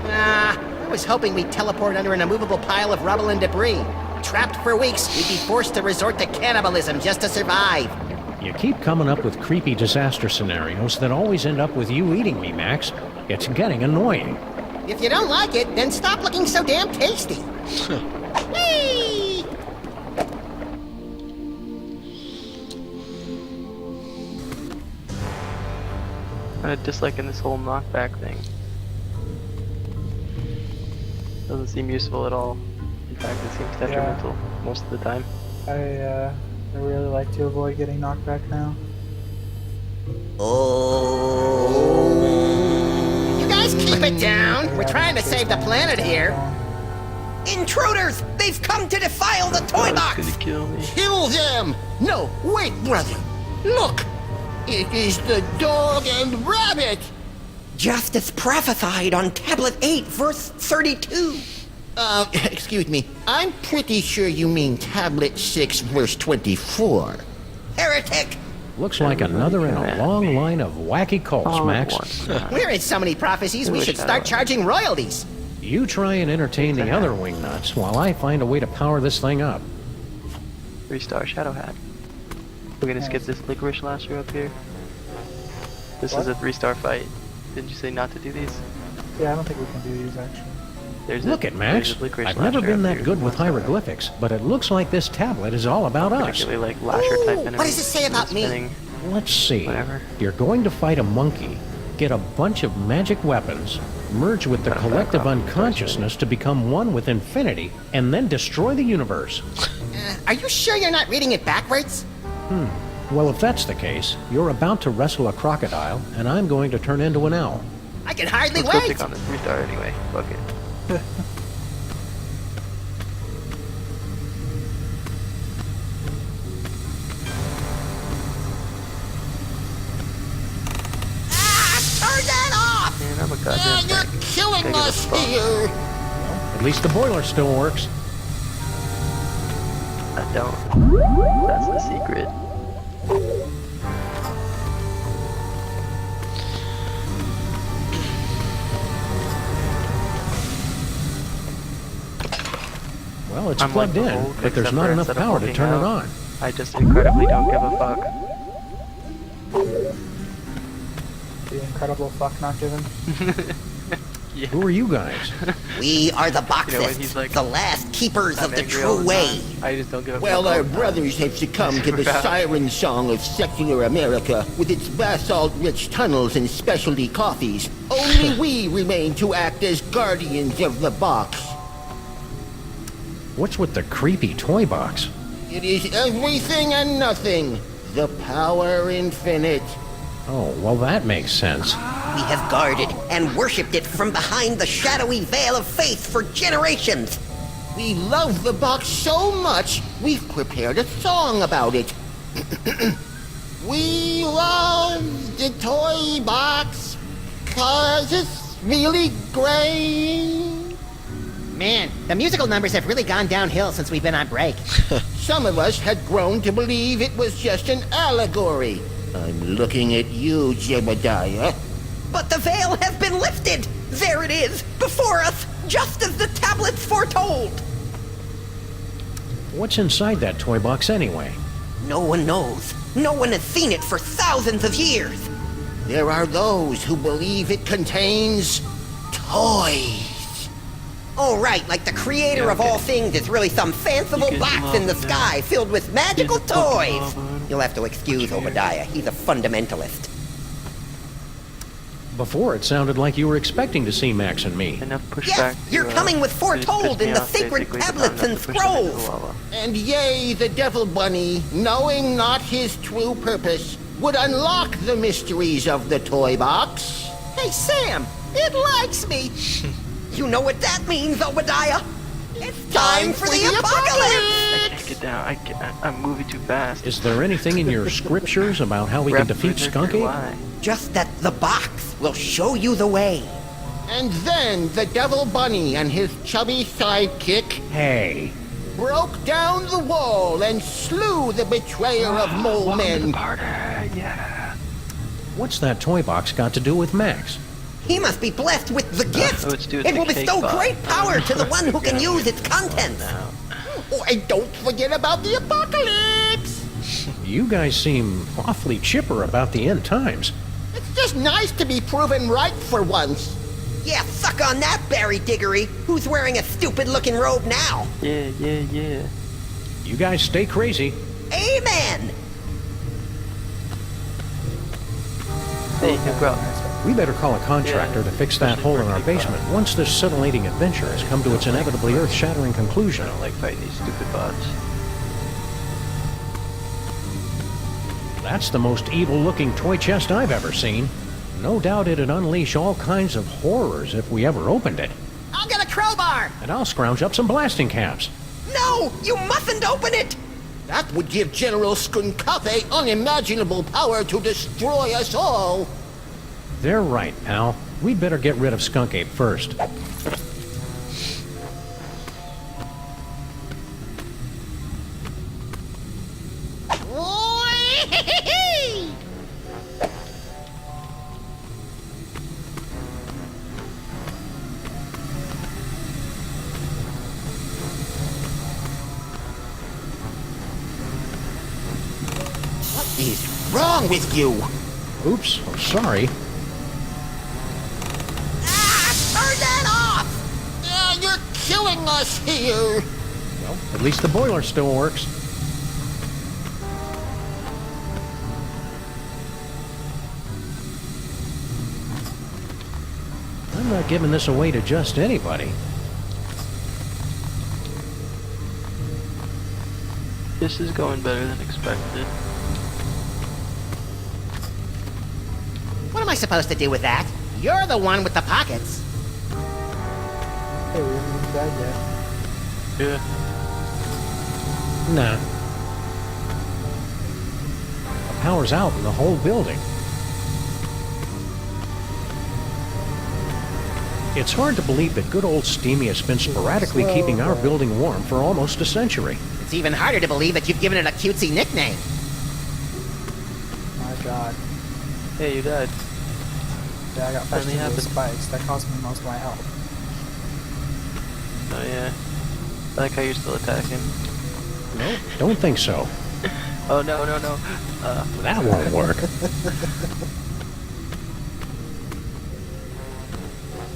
I was hoping we'd teleport under an immovable pile of rubble and debris. Trapped for weeks, we'd be forced to resort to cannibalism just to survive. You keep coming up with creepy disaster scenarios that always end up with you eating me, Max. It's getting annoying. If you don't like it, then stop looking so damn tasty. Whee! I'm disliking this whole knockback thing. Doesn't seem useful at all. In fact, it seems detrimental most of the time. I really like to avoid getting knocked back now. You guys keep it down. We're trying to save the planet here. Intruders! They've come to defile the toy box! Gonna kill me. Kill them! No, wait, brother. Look! It is the dog and rabbit! Just as prophesied on Tablet 8, verse 32. Excuse me. I'm pretty sure you mean Tablet 6, verse 24. Heretic! Looks like another in a long line of wacky cults, Max. We're in so many prophecies, we should start charging royalties. You try and entertain the other wingnuts while I find a way to power this thing up. 3-star Shadow Hat. We're gonna skip this licorice lasher up here. This is a 3-star fight. Didn't you say not to do these? Yeah, I don't think we can do these actually. Look at Max. I've never been that good with hieroglyphics, but it looks like this tablet is all about us. Particularly like lasher type enemies. What does it say about me? Let's see. Whatever. You're going to fight a monkey, get a bunch of magic weapons, merge with the collective unconsciousness to become one with infinity, and then destroy the universe. Are you sure you're not reading it backwards? Well, if that's the case, you're about to wrestle a crocodile, and I'm going to turn into an owl. I can hardly Let's go wait! pick on this 3-star anyway. Fuck it. a goddamn tank. You're killing Gotta give a us fuck. here. At least the boiler still works. I don't. That's the secret. Well, it's I'm plugged like the in, Hulk, but there's except not for enough instead of power to hulking turn it out, on. I just incredibly don't give a fuck. The incredible fuck not given. Yeah. Who are you guys? We are the You know, when Boxists, he's like, the last keepers I'm of the angry all true the way. time. I just don't give a Well, fuck. all our the time. brothers have succumbed to the Super bad. siren song of secular America with its basalt-rich tunnels and specialty coffees. Only we remain to act as guardians of the box. What's with the creepy toy box? It is everything and nothing. The power infinite. Oh, well, that makes sense. We have guarded and worshipped it from behind the shadowy veil of faith for generations. We love the box so much, we've prepared a song about it. We love the toy box, 'cause it's really great. Man, the musical numbers have really gone downhill since we've been on break. Some of us had grown to believe it was just an allegory. I'm looking at you, Jebediah. But the veil has been lifted! There it is, before us, just as the tablets foretold! What's inside that toy box anyway? No one knows. No one has seen it for thousands of years. There are those who believe it contains toys. Oh, right, like the creator of all things is really some fanciful box in the sky filled with magical toys. You'll have to excuse Obadiah. He's a fundamentalist. Before, it sounded like you were expecting to see Max and me. Enough Yes, you're coming with foretold in the sacred tablets and scrolls. And yea, the devil bunny, knowing not his true purpose, would unlock the mysteries of the toy box. Hey, Sam, it likes me. You know what that means, Obadiah? It's time for the apocalypse! I can't get down. I'm moving too fast. Is there anything in your scriptures about how we can defeat Skun-ka'pe? Just that the box will show you the way. And then the devil bunny and his chubby sidekick Hey. broke down the wall and slew the betrayer of mole men. Yeah. What's that toy box got to do with Max? He must be blessed with the gift. it's due to It will the cake bestow box. great power to the one who can use its contents. Oh, and don't forget about the apocalypse. You guys seem awfully chipper about the end times. It's just nice to be proven right for once. Yeah, suck on that, Barry Diggory. Who's wearing a stupid-looking robe now? Yeah. You guys stay crazy. Amen! Hey, no problem. We better call a contractor to fix that hole in our basement once this scintillating adventure has come to its inevitably earth-shattering conclusion. I don't like fighting these stupid bots. That's the most evil-looking toy chest I've ever seen. No doubt it'd unleash all kinds of horrors if we ever opened it. I'll get a crowbar! And I'll scrounge up some blasting caps. No! You mustn't open it! That would give General Skun-ka'pe unimaginable power to destroy us all. They're right, pal. We'd better get rid of Skun-ka'pe first. What is wrong with you? Oops, sorry. Turn that off! You're killing us here. Well, at least the boiler still works. I'm not giving this away to just anybody. This is going better than expected. What am I supposed to do with that? You're the one with the pockets. Hey, we haven't even died yet. Yeah. Nah. The power's out in the whole building. It's hard to believe that good old Steamy has been sporadically keeping our building warm for almost a century. It's even harder to believe that you've given it a cutesy nickname. My god. Hey, you died. Yeah, I got pushed Finally into the happened. spikes. That cost me most of my health. Oh yeah. I like how you're still attacking. No, don't think so. Oh no. That won't work.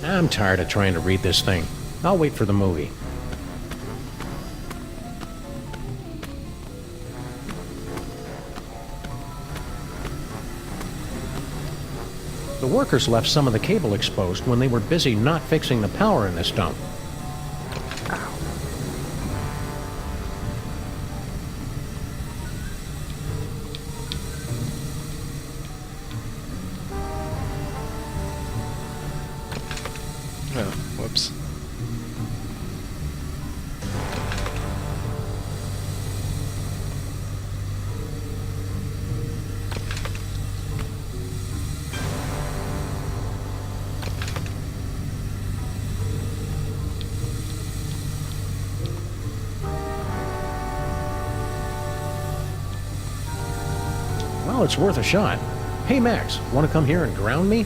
I'm tired of trying to read this thing. I'll wait for the movie. The workers left some of the cable exposed when they were busy not fixing the power in this dump. Oh, whoops. Well, it's worth a shot. Hey, Max, want to come here and ground me?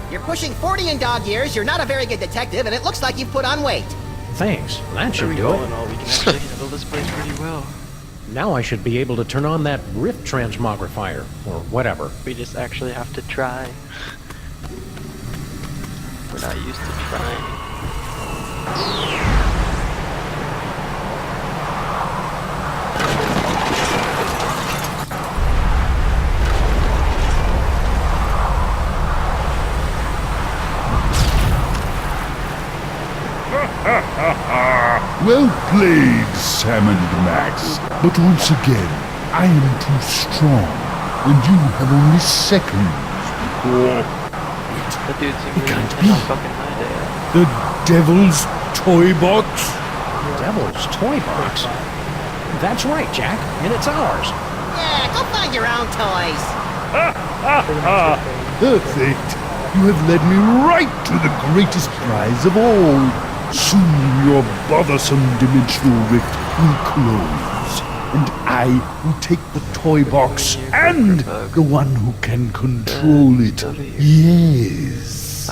You're pushing 40 in dog years, you're not a very good detective, and it looks like you've put on weight. Thanks. That should do All it. in all, we can actually handle this place pretty well. Now I should be able to turn on that rift transmogrifier, or whatever. We just actually have to try. We're not used to trying. Well played, Sam and Max. But once again, I am too strong, and you have only seconds before... That dude seems It really can't intent be. on fucking my day. The Devil's Toy Box? Devil's Toy Box? That's right, Jack, and it's ours. Yeah, go find your own toys. Perfect. You have led me right to the greatest prize of all. Soon your bothersome dimensional rift will close, and I will take the toy box and the one who can control it. Yes.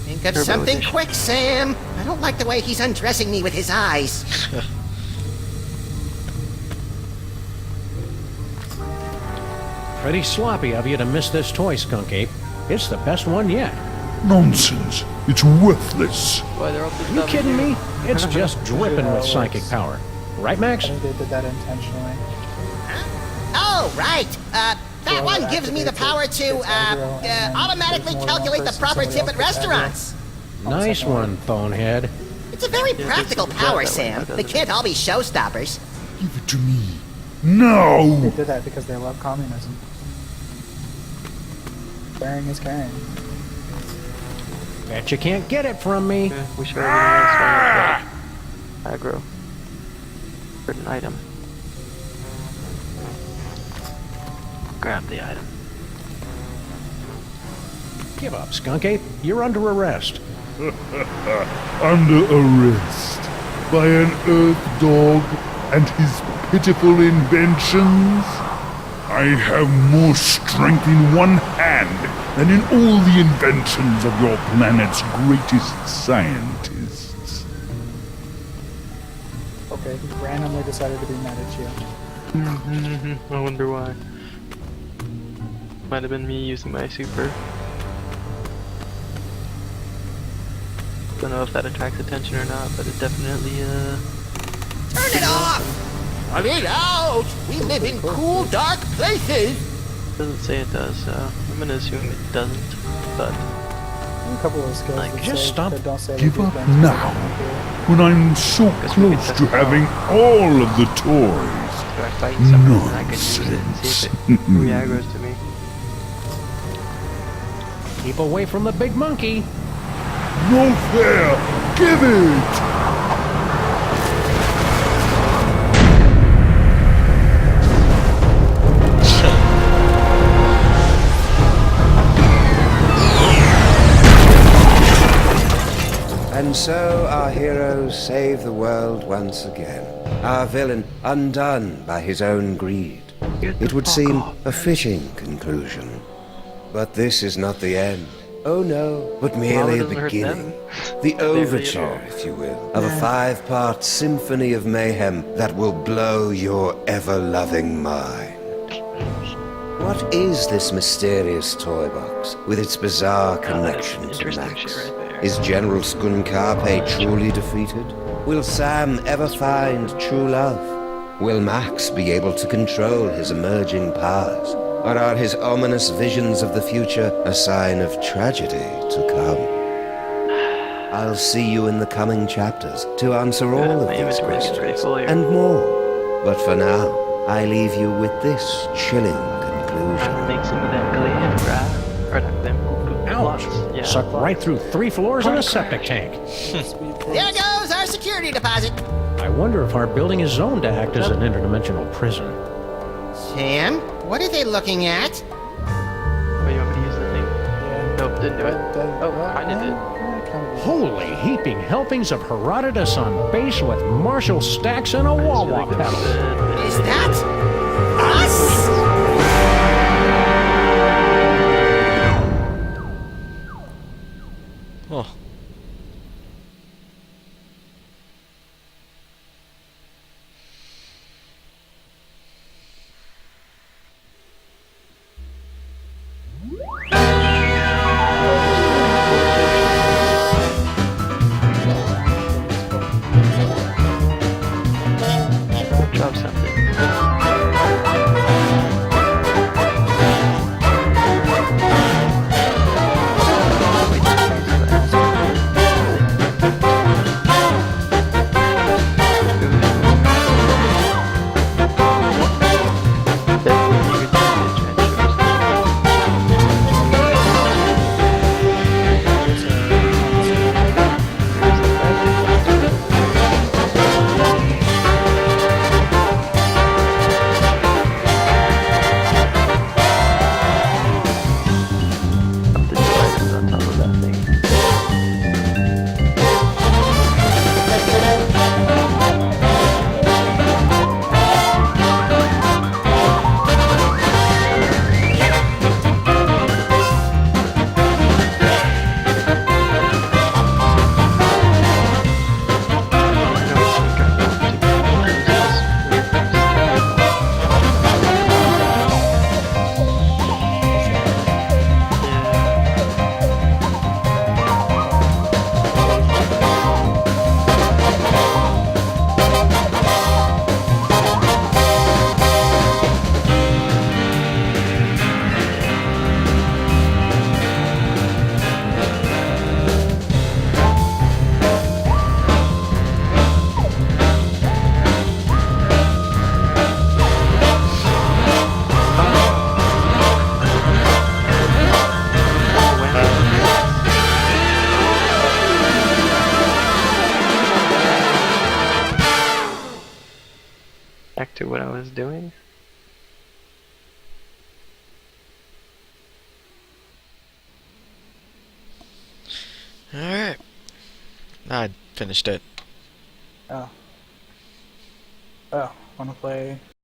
Think of something quick, Sam. I don't like the way he's undressing me with his eyes. Pretty sloppy of you to miss this toy, Skun-ka'pe. It's the best one yet. Nonsense. It's worthless. Why they're all pissed You off kidding at me? It's just dripping with psychic power. Right, Max? I think they did that intentionally. Oh, right. That one gives me the power to, automatically calculate the proper tip at restaurants. Nice one, Phonehead. It's a very practical power, Sam. They can't all be showstoppers. Give it to me. No! They did that because they love communism. Caring is caring. Bet you can't get it from me. Yeah, we should have aggro. Certain item. Grab the item. Give up, Skun-ka'pe. You're under arrest. Under arrest by an Earth dog and his pitiful inventions? I have more strength in one hand than in all the inventions of your planet's greatest scientists. Okay, he randomly decided to be mad at you. I wonder why. Might have been me using my super. Don't know if that attracts attention or not, but it definitely, Turn it off! Let it out! We live in cool, dark places! doesn't say it does, so I'm gonna assume it doesn't, but... A couple of skills that just say, stop. that don't say Give that up defense now, when I'm so close to having all of the toys. So I fight something and I can use it and see if it re-aggroes to me. Keep away from the big monkey. No fair! Give it! And so our heroes save the world once again. Our villain undone by his own greed. It would seem a fitting conclusion. But this is not the end. Oh no, but merely a beginning. The overture, if you will, of a 5-part symphony of mayhem that will blow your ever-loving mind. What is this mysterious toy box with its bizarre connection to Max? Is General Skun-ka'pe truly defeated? Will Sam ever find true love? Will Max be able to control his emerging powers? Or are his ominous visions of the future a sign of tragedy to come? I'll see you in the coming chapters to answer all of these questions and more. But for now, I leave you with this chilling conclusion. Make some of them glade, right? Or not them. Ouch! Yeah. Sucked right through 3 floors and a septic tank. There goes our security deposit. I wonder if our building is zoned to act as an interdimensional prison. Sam, what are they looking at? Oh, you want me to use the thing? Yeah. Nope, didn't do it. Oh, kinda did. Holy heaping helpings of Herodotus on base with Marshall stacks and a wah-wah pedal. Is that us? Oh. Drop something. Back to what I was doing. Alright. I finished it. Oh. Oh, wanna play